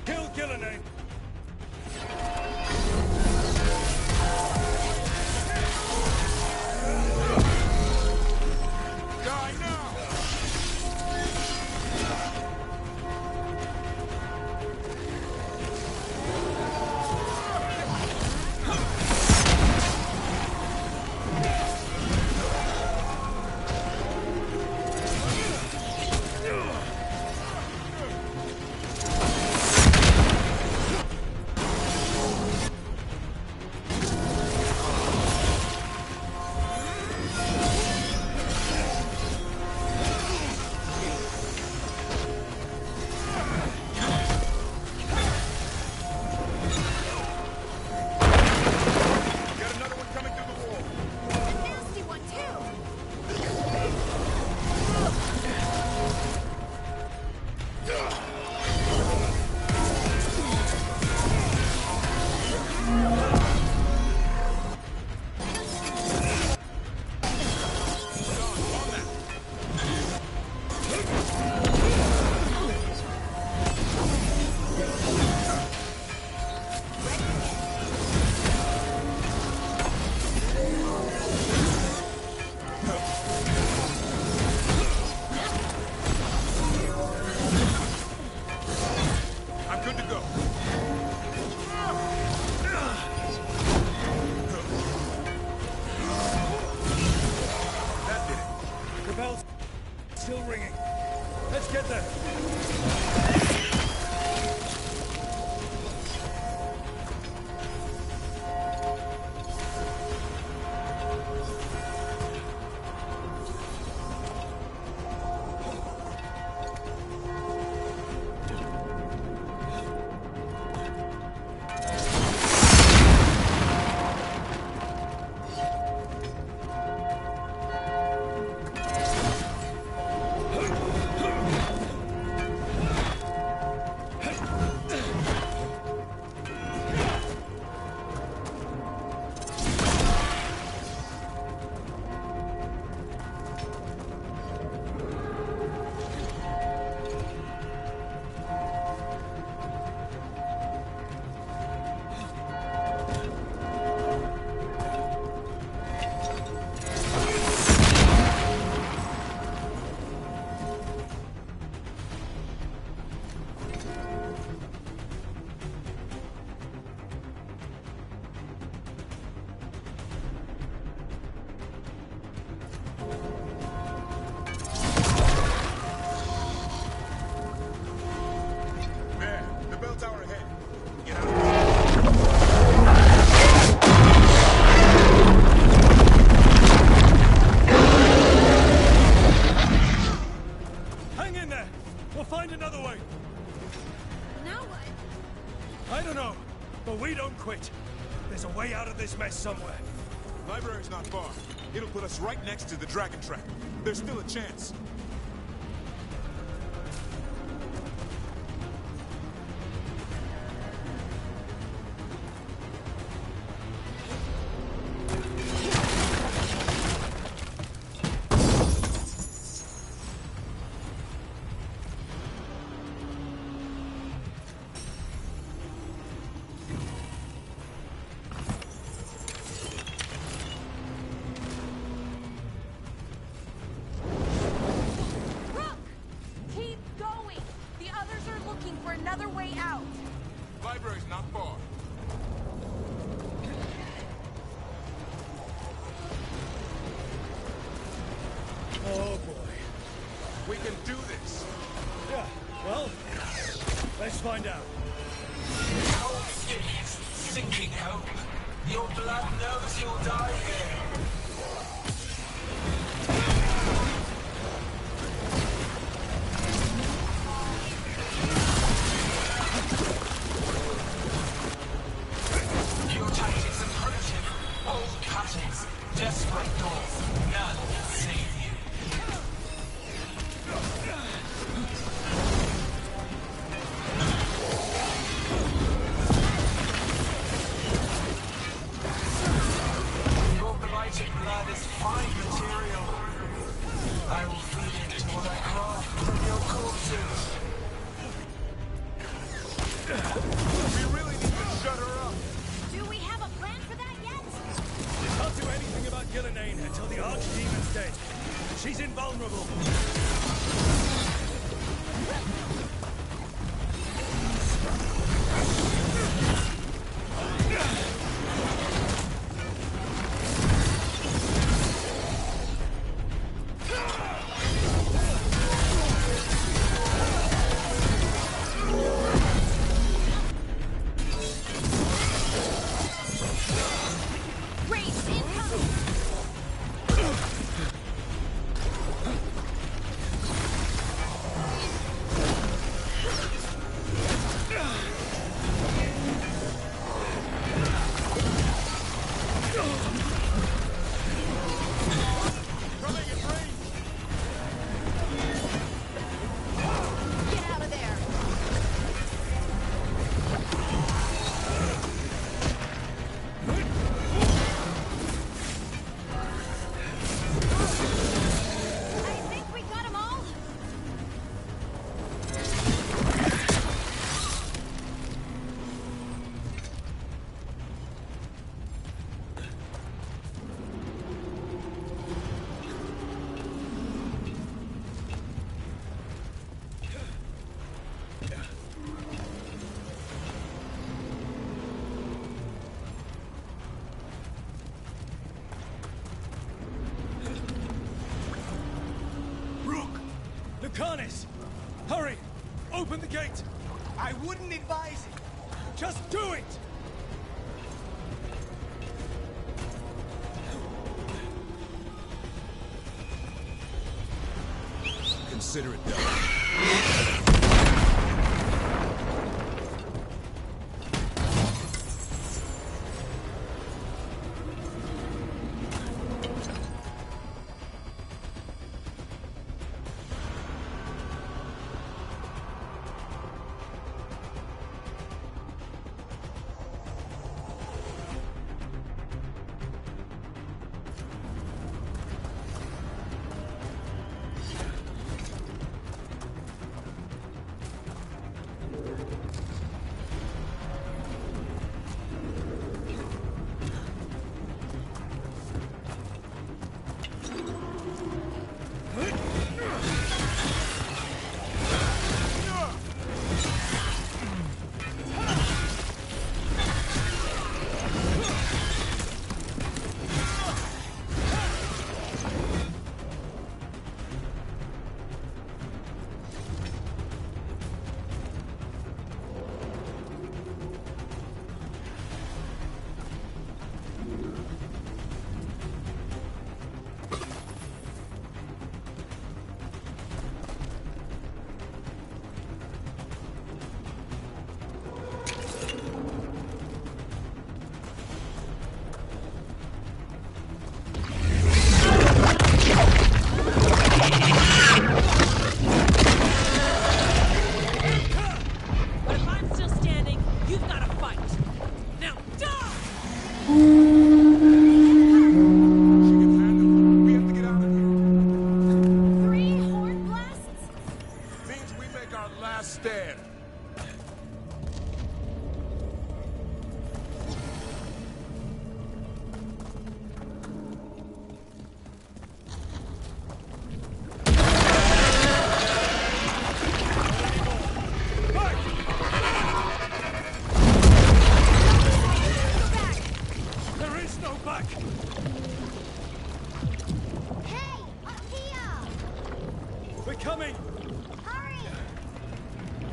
S11: kill Gillenane.
S1: Die now! Got another one coming through the wall.
S7: A nasty one, too.
S1: I'm good to go. That did it.
S11: The bell's still ringing. Let's get there.
S1: There, the bell tower ahead. Get out.
S11: Hang in there. We'll find another way.
S7: Now what?
S11: I don't know, but we don't quit. There's a way out of this mess somewhere.
S1: Library's not far. It'll put us right next to the dragon trap. There's still a chance. library's not far.
S6: Oh boy.
S1: We can do this.
S6: Yeah, well, let's find out.
S8: Cold feelings, sinking hope. Your blood knows you'll die here. Your tactics are primitive. Old cuttings, desperate doors. None can save you. Your blighted blood is fine material. I will feed it to what I craft from your corpses.
S1: We really need to shut her up.
S7: Do we have a plan for that yet?
S6: You can't do anything about Gillenane until the Archdemon's dead. She's invulnerable.
S7: Race incoming! Get out of there! I think we got them all.
S6: Rook! Lucanus! Hurry! Open the gate!
S4: I wouldn't advise it.
S6: Just do it!
S1: Consider it done.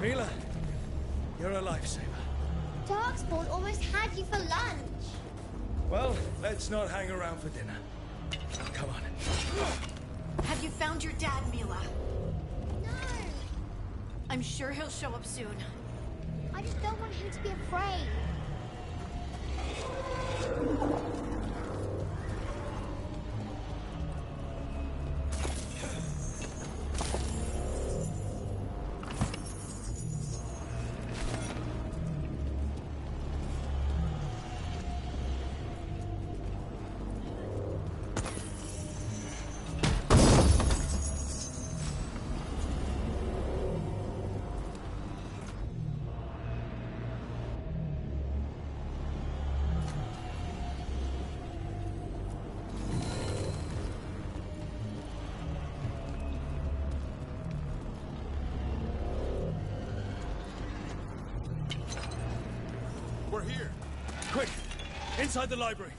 S6: Mila, you're a lifesaver.
S7: Darkspawn almost had you for lunch.
S6: Well, let's not hang around for dinner. Come on.
S5: Have you found your dad, Mila? No. I'm sure he'll show up soon.
S7: I just don't want him to be afraid.
S13: We're here.
S6: Quick! Inside the library.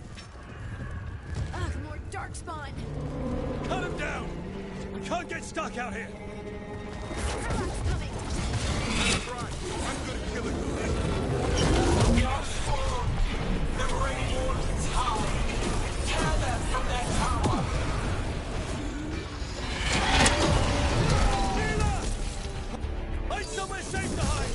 S5: Ugh, more darkspawn.
S6: Cut him down! We can't get stuck out here!
S5: Sherlock's coming.
S13: I'm gonna kill it.
S8: The Veilguard is high. Tear them from their tower.
S6: Mila! Find somewhere safe to hide!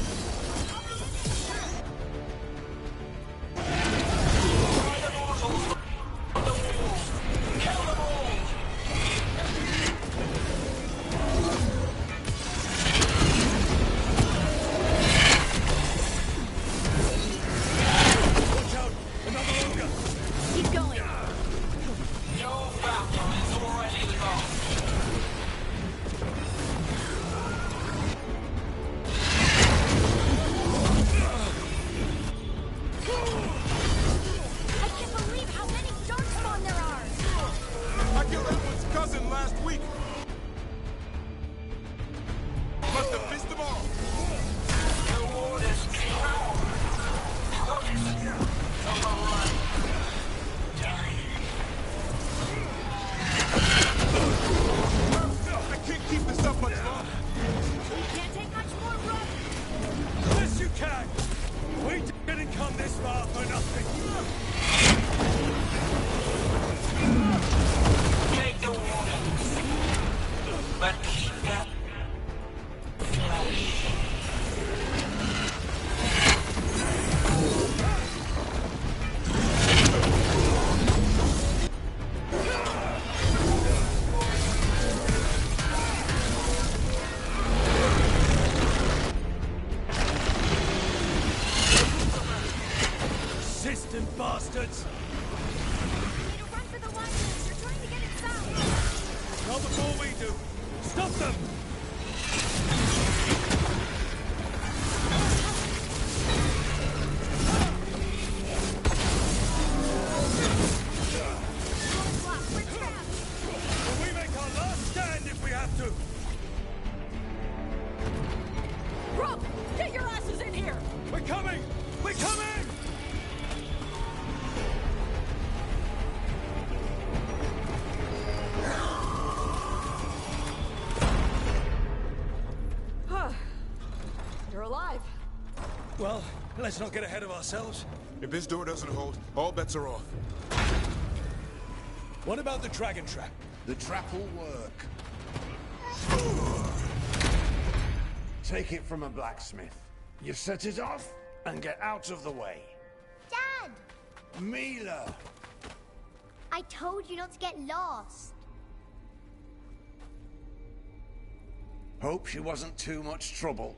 S6: Bastards!
S5: We need to run for the library. They're trying to get inside.
S6: Not before we do. Stop them! Will we make our last stand if we have to?
S10: Rob, get your asses in here!
S6: We're coming! We're coming!
S10: You're alive.
S6: Well, let's not get ahead of ourselves.
S13: If this door doesn't hold, all bets are off.
S6: What about the dragon trap?
S9: The trap will work. Take it from a blacksmith. You set it off and get out of the way.
S7: Dad!
S9: Mila!
S7: I told you not to get lost.
S9: Hope she wasn't too much trouble.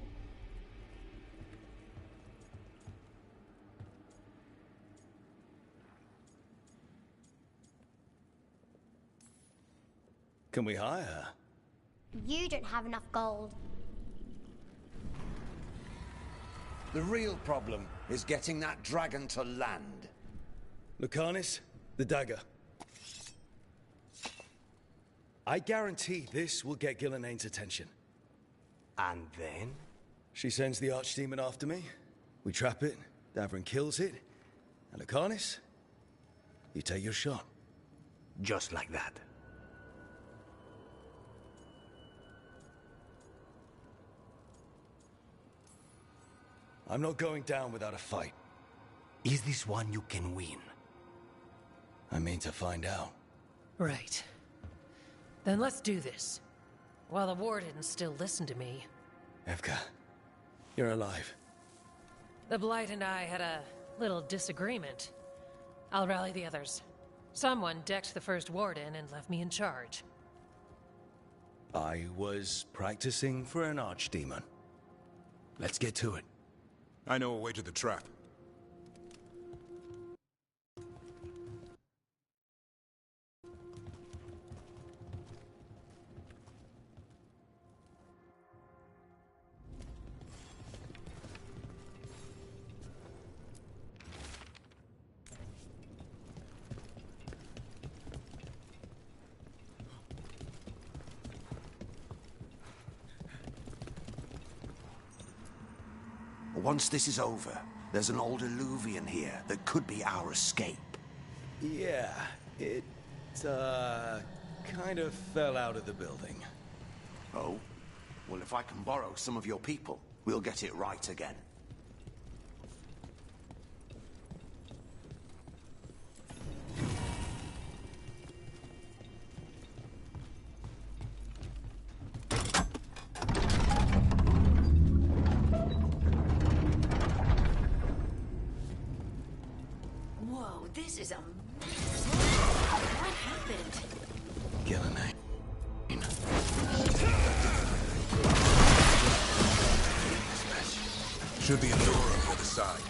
S6: Can we hire her?
S7: You don't have enough gold.
S9: The real problem is getting that dragon to land.
S6: Lucanis, the dagger. I guarantee this will get Gillenane's attention.
S12: And then?
S6: She sends the archdemon after me. We trap it, Davrin kills it. And Lucanis, you take your shot.
S12: Just like that.
S6: I'm not going down without a fight.
S12: Is this one you can win?
S6: I mean to find out.
S16: Right. Then let's do this. While the Warden still listened to me.
S6: Evka, you're alive.
S16: The Blight and I had a little disagreement. I'll rally the others. Someone decked the first Warden and left me in charge.
S6: I was practicing for an archdemon. Let's get to it.
S1: I know a way to the trap.
S4: Once this is over, there's an old Illuvian here that could be our escape.
S6: Yeah, it, kind of fell out of the building.
S4: Oh? Well, if I can borrow some of your people, we'll get it right again.
S5: This is a mess. What happened?
S6: Gillenane.
S1: Should be a door on the other side.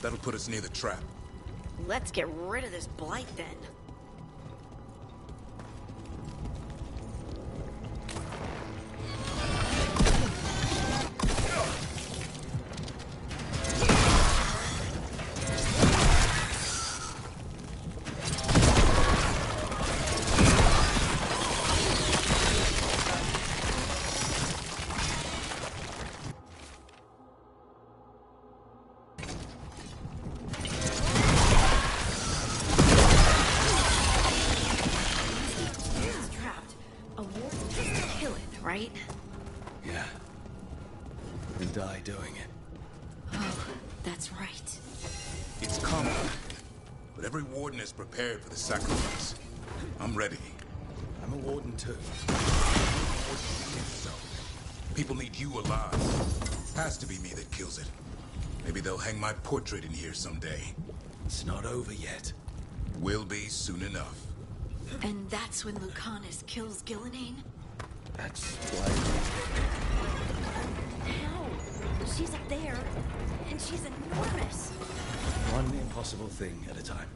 S1: That'll put us near the trap.
S5: Let's get rid of this blight then. Right?
S6: Yeah. And die doing it.
S5: Oh, that's right.
S1: It's coming. But every warden is prepared for the sacrifice. I'm ready.
S6: I'm a warden too.
S1: People need you alive. Has to be me that kills it. Maybe they'll hang my portrait in here someday.
S6: It's not over yet.
S1: Will be soon enough.
S5: And that's when Lucanus kills Gillenane?
S6: That's why.
S5: How? She's up there, and she's enormous.
S6: One impossible thing at a time.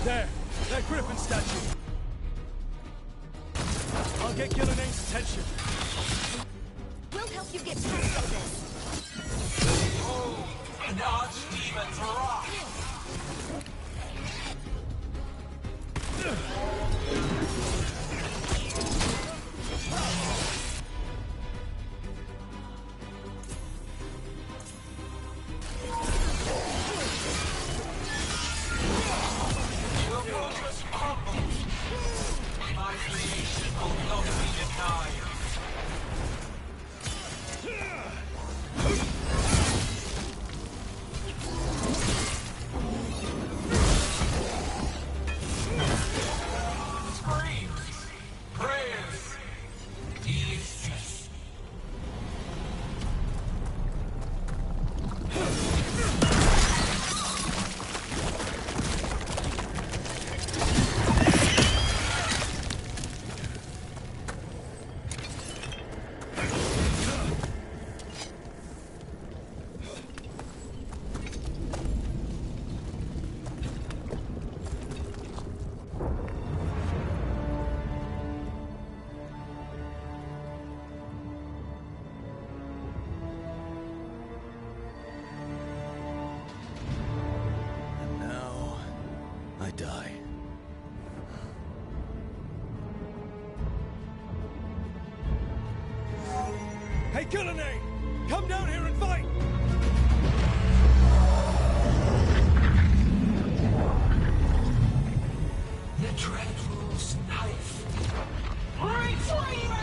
S6: There! That griffin statue! I'll get Gillinane's attention.
S22: We'll help you get past all this.
S8: Oh, an archdemon's wrath! Your focus crumbles. My creation will not be denied. Screams, prayers, distress.
S6: And now, I die. Hey, Gillinane! Come down here and fight!
S8: The Dreadwolf's knife. Retrieve it!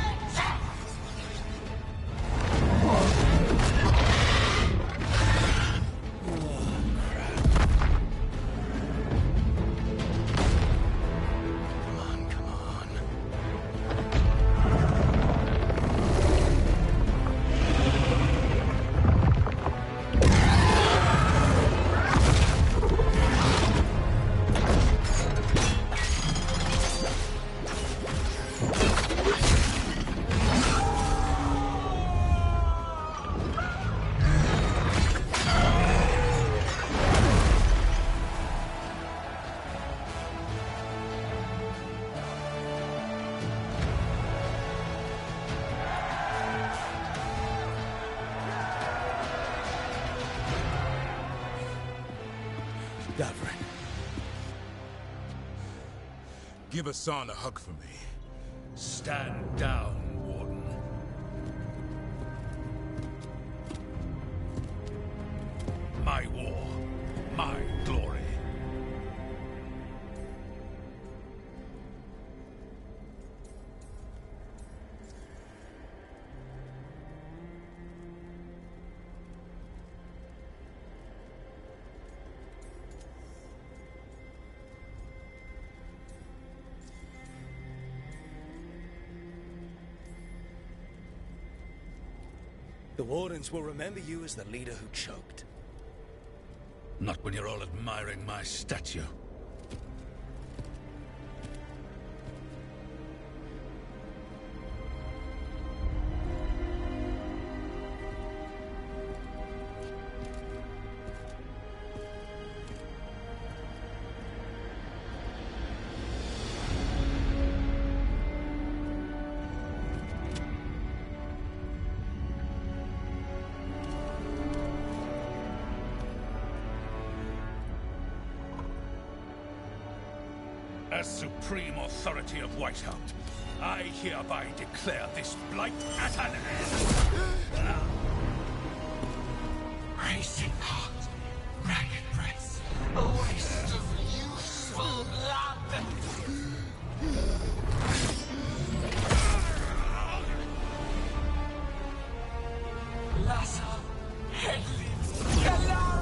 S6: Davrin.
S1: Give Hassan a hug for me.
S11: Stand down, Warden. My war, my glory.
S6: The Wardens will remember you as the leader who choked.
S11: Not when you're all admiring my statue. As supreme authority of Whitehound, I hereby declare this blight at an end.
S8: Racing heart, ragged breath, a waste of useful blood. Lassa, Headley, Galara.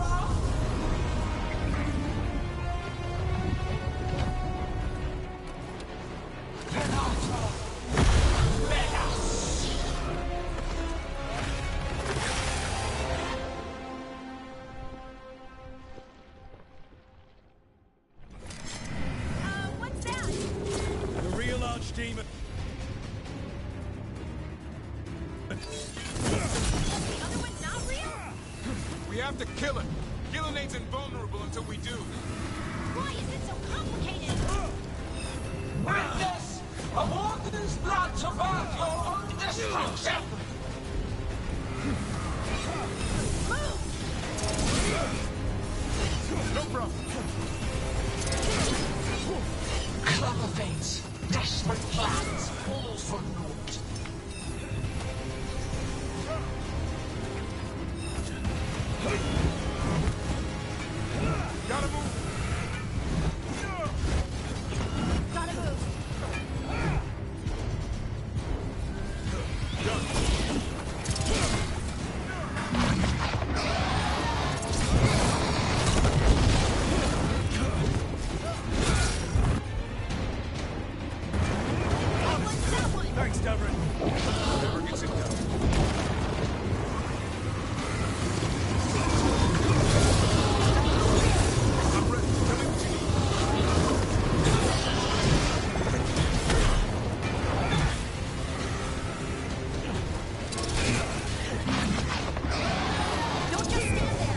S22: What's that?
S6: The real Archdemon.
S22: The other one's not real?
S1: We have to kill it. Gillinane's invulnerable until we do.
S22: Why is it so complicated?
S8: Clever fates, desperate plans, all for naught.
S9: Gotta move!
S17: Gotta move.
S9: Thanks, Devin. Whoever gets it done. I'm ready. Tell me what you need.
S17: Don't just stand there.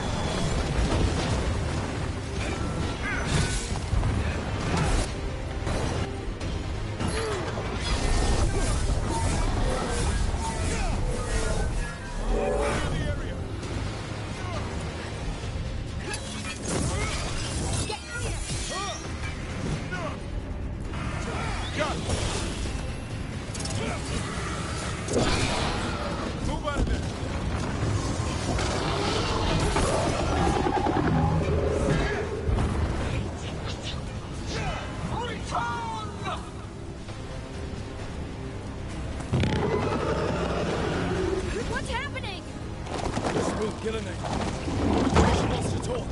S17: Get clear.
S9: Got it. Move out of there.
S17: What's happening?
S9: Smooth, get in there. She wants to talk.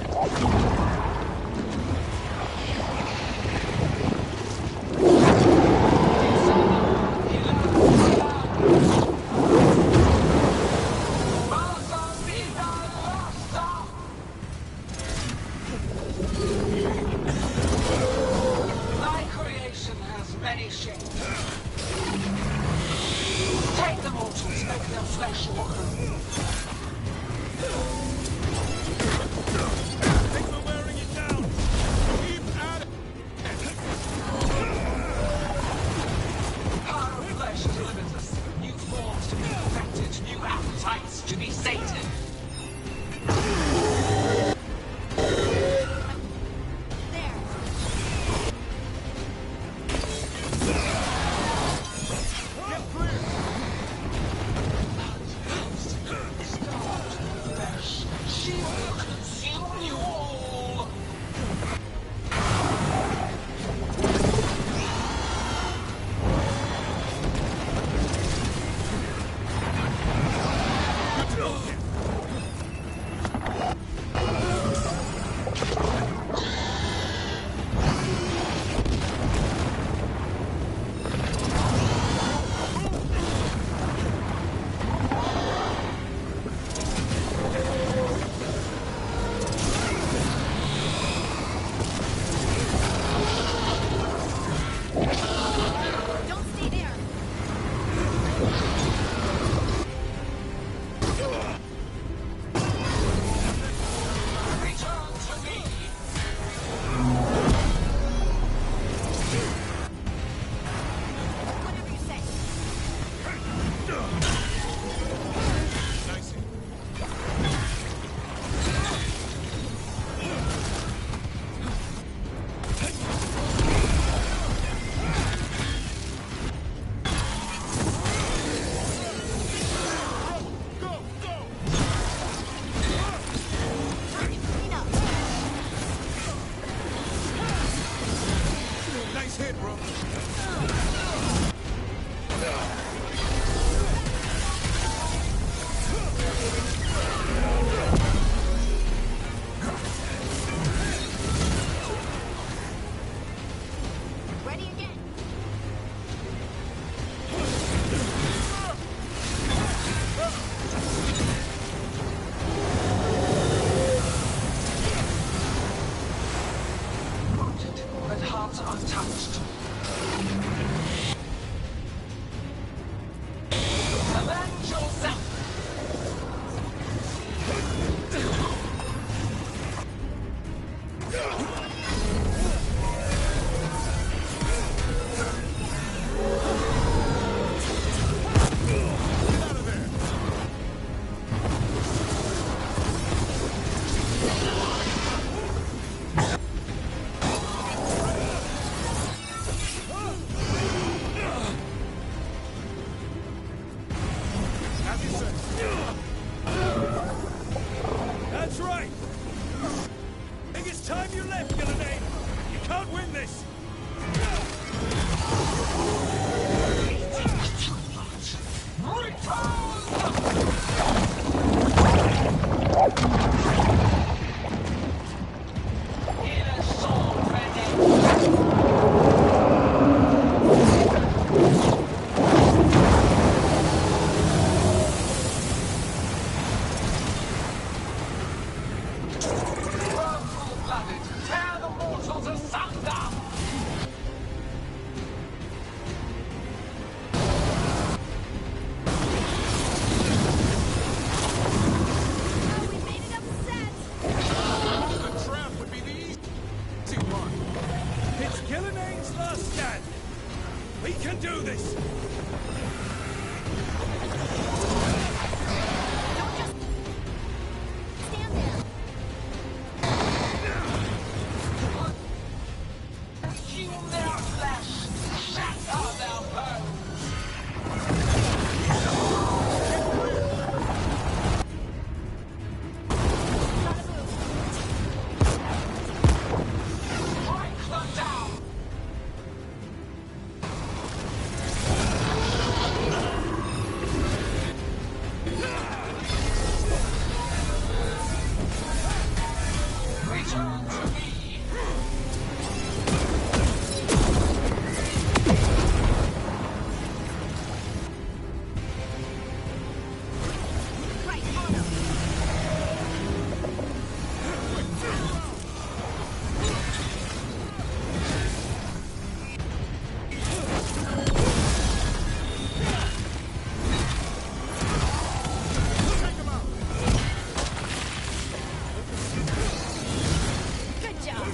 S8: Thy creation has many shapes. Take the mortals, make their flesh your home.
S9: Thanks for wearing it down. Keep at it.
S8: Power of flesh delivers us. New forms to be perfected, new appetites to be sated.
S17: There.
S9: Get clear.
S8: Starved flesh, she will consume you all.
S17: Don't stay there.
S8: Return to me.
S17: Whatever you say.
S9: Nice. Go, go!
S17: Clean up.
S9: Nice hit, bro.
S17: Ready again.
S8: Rooted, but hearts untouched. Avenge yourself! Prepare the mortals asunder!
S11: The trap would be the easy one.
S18: It's Gilliman's last stand. We can do this.
S8: Consume their flesh! Shatter their bones! Strike them down! Return to me!
S5: Good job.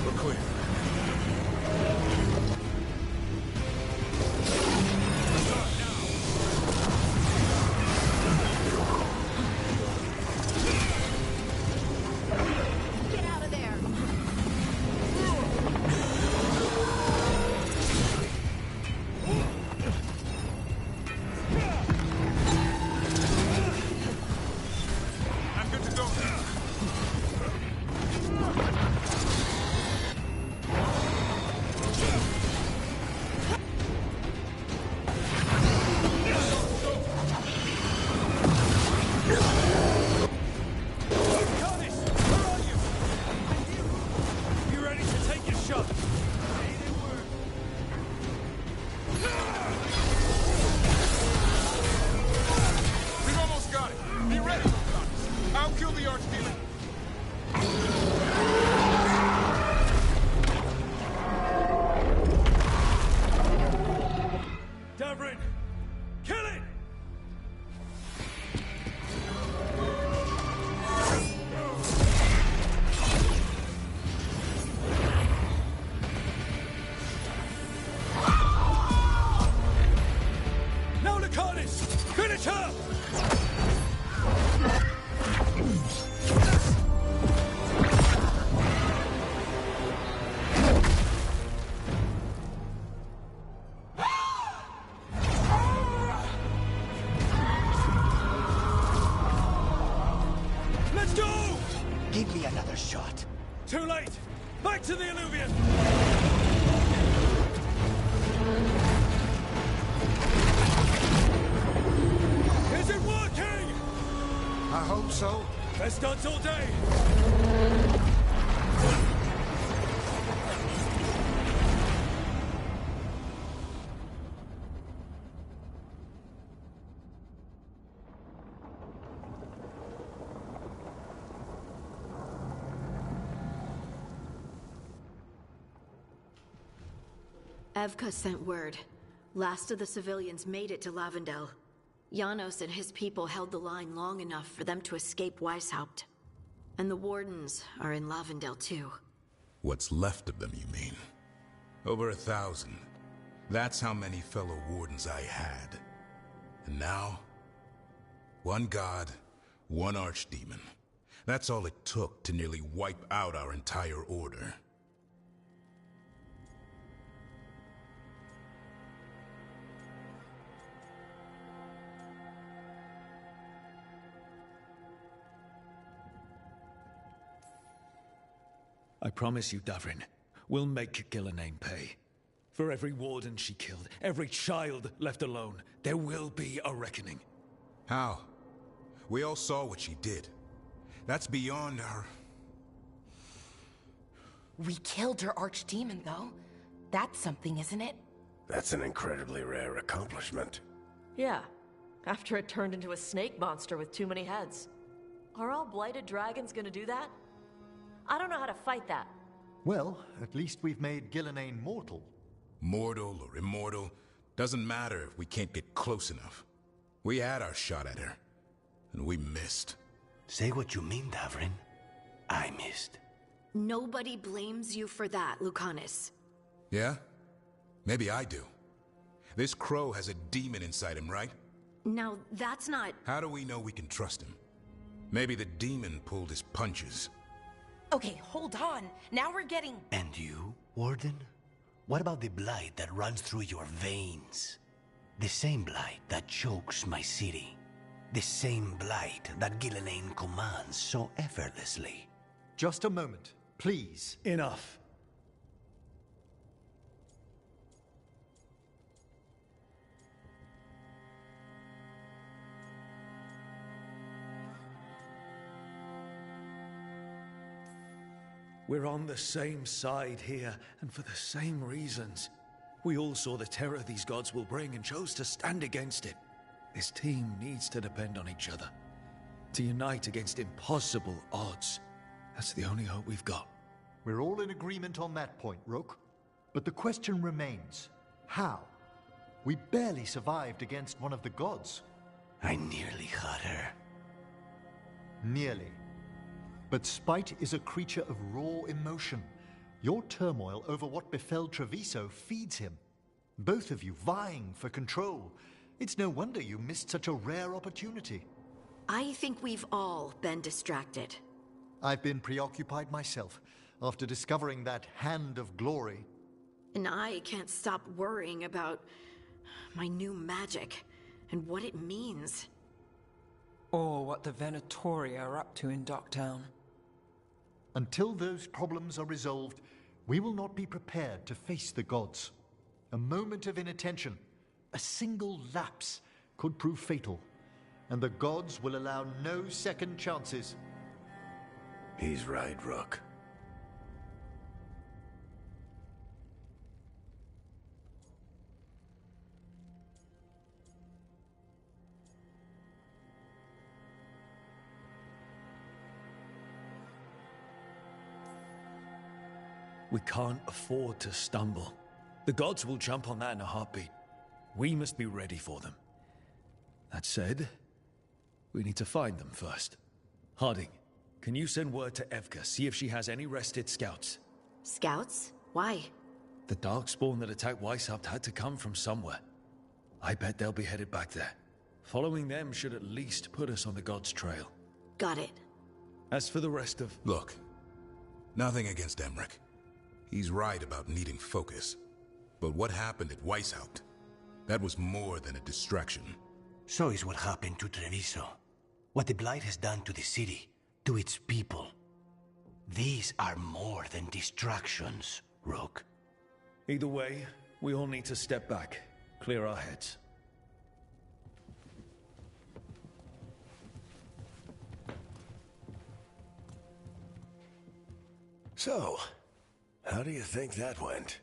S18: We're clear.
S5: Get out of there.
S11: I'm good to go.
S18: Curtis, where are you? You ready to take your shot?
S11: We've almost got it. Be ready, Lucanus. I'll kill the Archdemon.
S18: Davrin, kill it! Now, Lucanus, finish her! Let's go!
S15: Give me another shot.
S18: Too late! Back to the Illuvian! Is it working?
S19: I hope so.
S18: Best odds all day!
S5: Evka sent word. Last of the civilians made it to Lavendel. Janos and his people held the line long enough for them to escape Weishaupt. And the Wardens are in Lavendale too.
S1: What's left of them, you mean? Over 1,000. That's how many fellow Wardens I had. And now, one god, one archdemon. That's all it took to nearly wipe out our entire order.
S6: I promise you, Davrin, we'll make Gillenane pay. For every warden she killed, every child left alone, there will be a reckoning.
S1: How? We all saw what she did. That's beyond our...
S22: We killed her archdemon, though. That's something, isn't it?
S9: That's an incredibly rare accomplishment.
S3: Yeah, after it turned into a snake monster with too many heads. Are all blighted dragons gonna do that? I don't know how to fight that.
S2: Well, at least we've made Gillenane mortal.
S1: Mortal or immortal, doesn't matter if we can't get close enough. We had our shot at her, and we missed.
S12: Say what you mean, Davrin. I missed.
S5: Nobody blames you for that, Lucanus.
S1: Yeah? Maybe I do. This crow has a demon inside him, right?
S5: Now, that's not...
S1: How do we know we can trust him? Maybe the demon pulled his punches.
S22: Okay, hold on. Now we're getting...
S12: And you, Warden? What about the blight that runs through your veins? The same blight that chokes my city. The same blight that Gillenane commands so effortlessly.
S2: Just a moment, please.
S6: Enough. We're on the same side here, and for the same reasons. We all saw the terror these gods will bring and chose to stand against it. This team needs to depend on each other. To unite against impossible odds. That's the only hope we've got.
S2: We're all in agreement on that point, Rook. But the question remains, how? We barely survived against one of the gods.
S12: I nearly had her.
S2: Nearly. But spite is a creature of raw emotion. Your turmoil over what befell Treviso feeds him. Both of you vying for control. It's no wonder you missed such a rare opportunity.
S5: I think we've all been distracted.
S2: I've been preoccupied myself after discovering that hand of glory.
S5: And I can't stop worrying about my new magic and what it means.
S21: Or what the Venatori are up to in Docktown.
S2: Until those problems are resolved, we will not be prepared to face the gods. A moment of inattention, a single lapse, could prove fatal, and the gods will allow no second chances.
S9: He's right, Rook.
S6: We can't afford to stumble. The gods will jump on that in a heartbeat. We must be ready for them. That said, we need to find them first. Harding, can you send word to Evka, see if she has any rested scouts?
S5: Scouts? Why?
S6: The Darkspawn that attacked Weishaupt had to come from somewhere. I bet they'll be headed back there. Following them should at least put us on the gods' trail.
S5: Got it.
S6: As for the rest of...
S1: Look, nothing against Emmerich. He's right about needing focus. But what happened at Weishaupt? That was more than a distraction.
S12: So is what happened to Treviso. What the Blight has done to the city, to its people. These are more than distractions, Rook.
S6: Either way, we all need to step back, clear our heads.
S9: So, how do you think that went?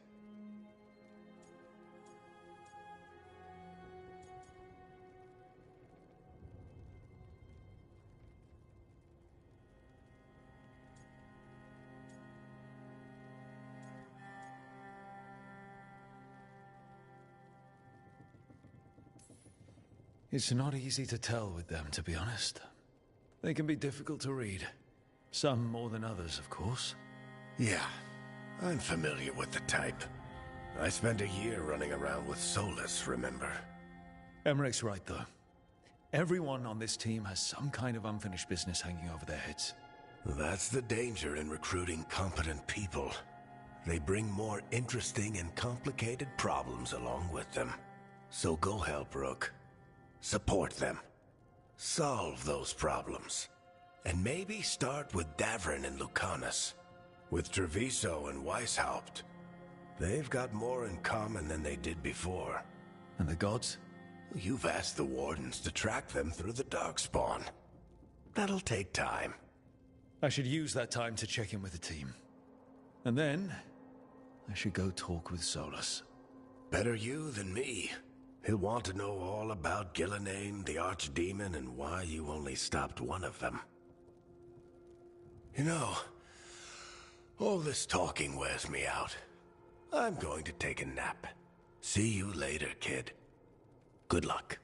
S6: It's not easy to tell with them, to be honest. They can be difficult to read. Some more than others, of course.
S14: Yeah, I'm familiar with the type. I spent a year running around with Solus, remember?
S6: Emmerich's right, though. Everyone on this team has some kind of unfinished business hanging over their heads.
S14: That's the danger in recruiting competent people. They bring more interesting and complicated problems along with them. So go help Rook. Support them. Solve those problems. And maybe start with Davrin and Lucanus. With Treviso and Weishaupt. They've got more in common than they did before.
S6: And the gods?
S14: You've asked the Wardens to track them through the Darkspawn. That'll take time.
S6: I should use that time to check in with the team. And then, I should go talk with Solus.
S14: Better you than me. He'll want to know all about Gillenane, the Archdemon, and why you only stopped one of them. You know, all this talking wears me out. I'm going to take a nap. See you later, kid. Good luck.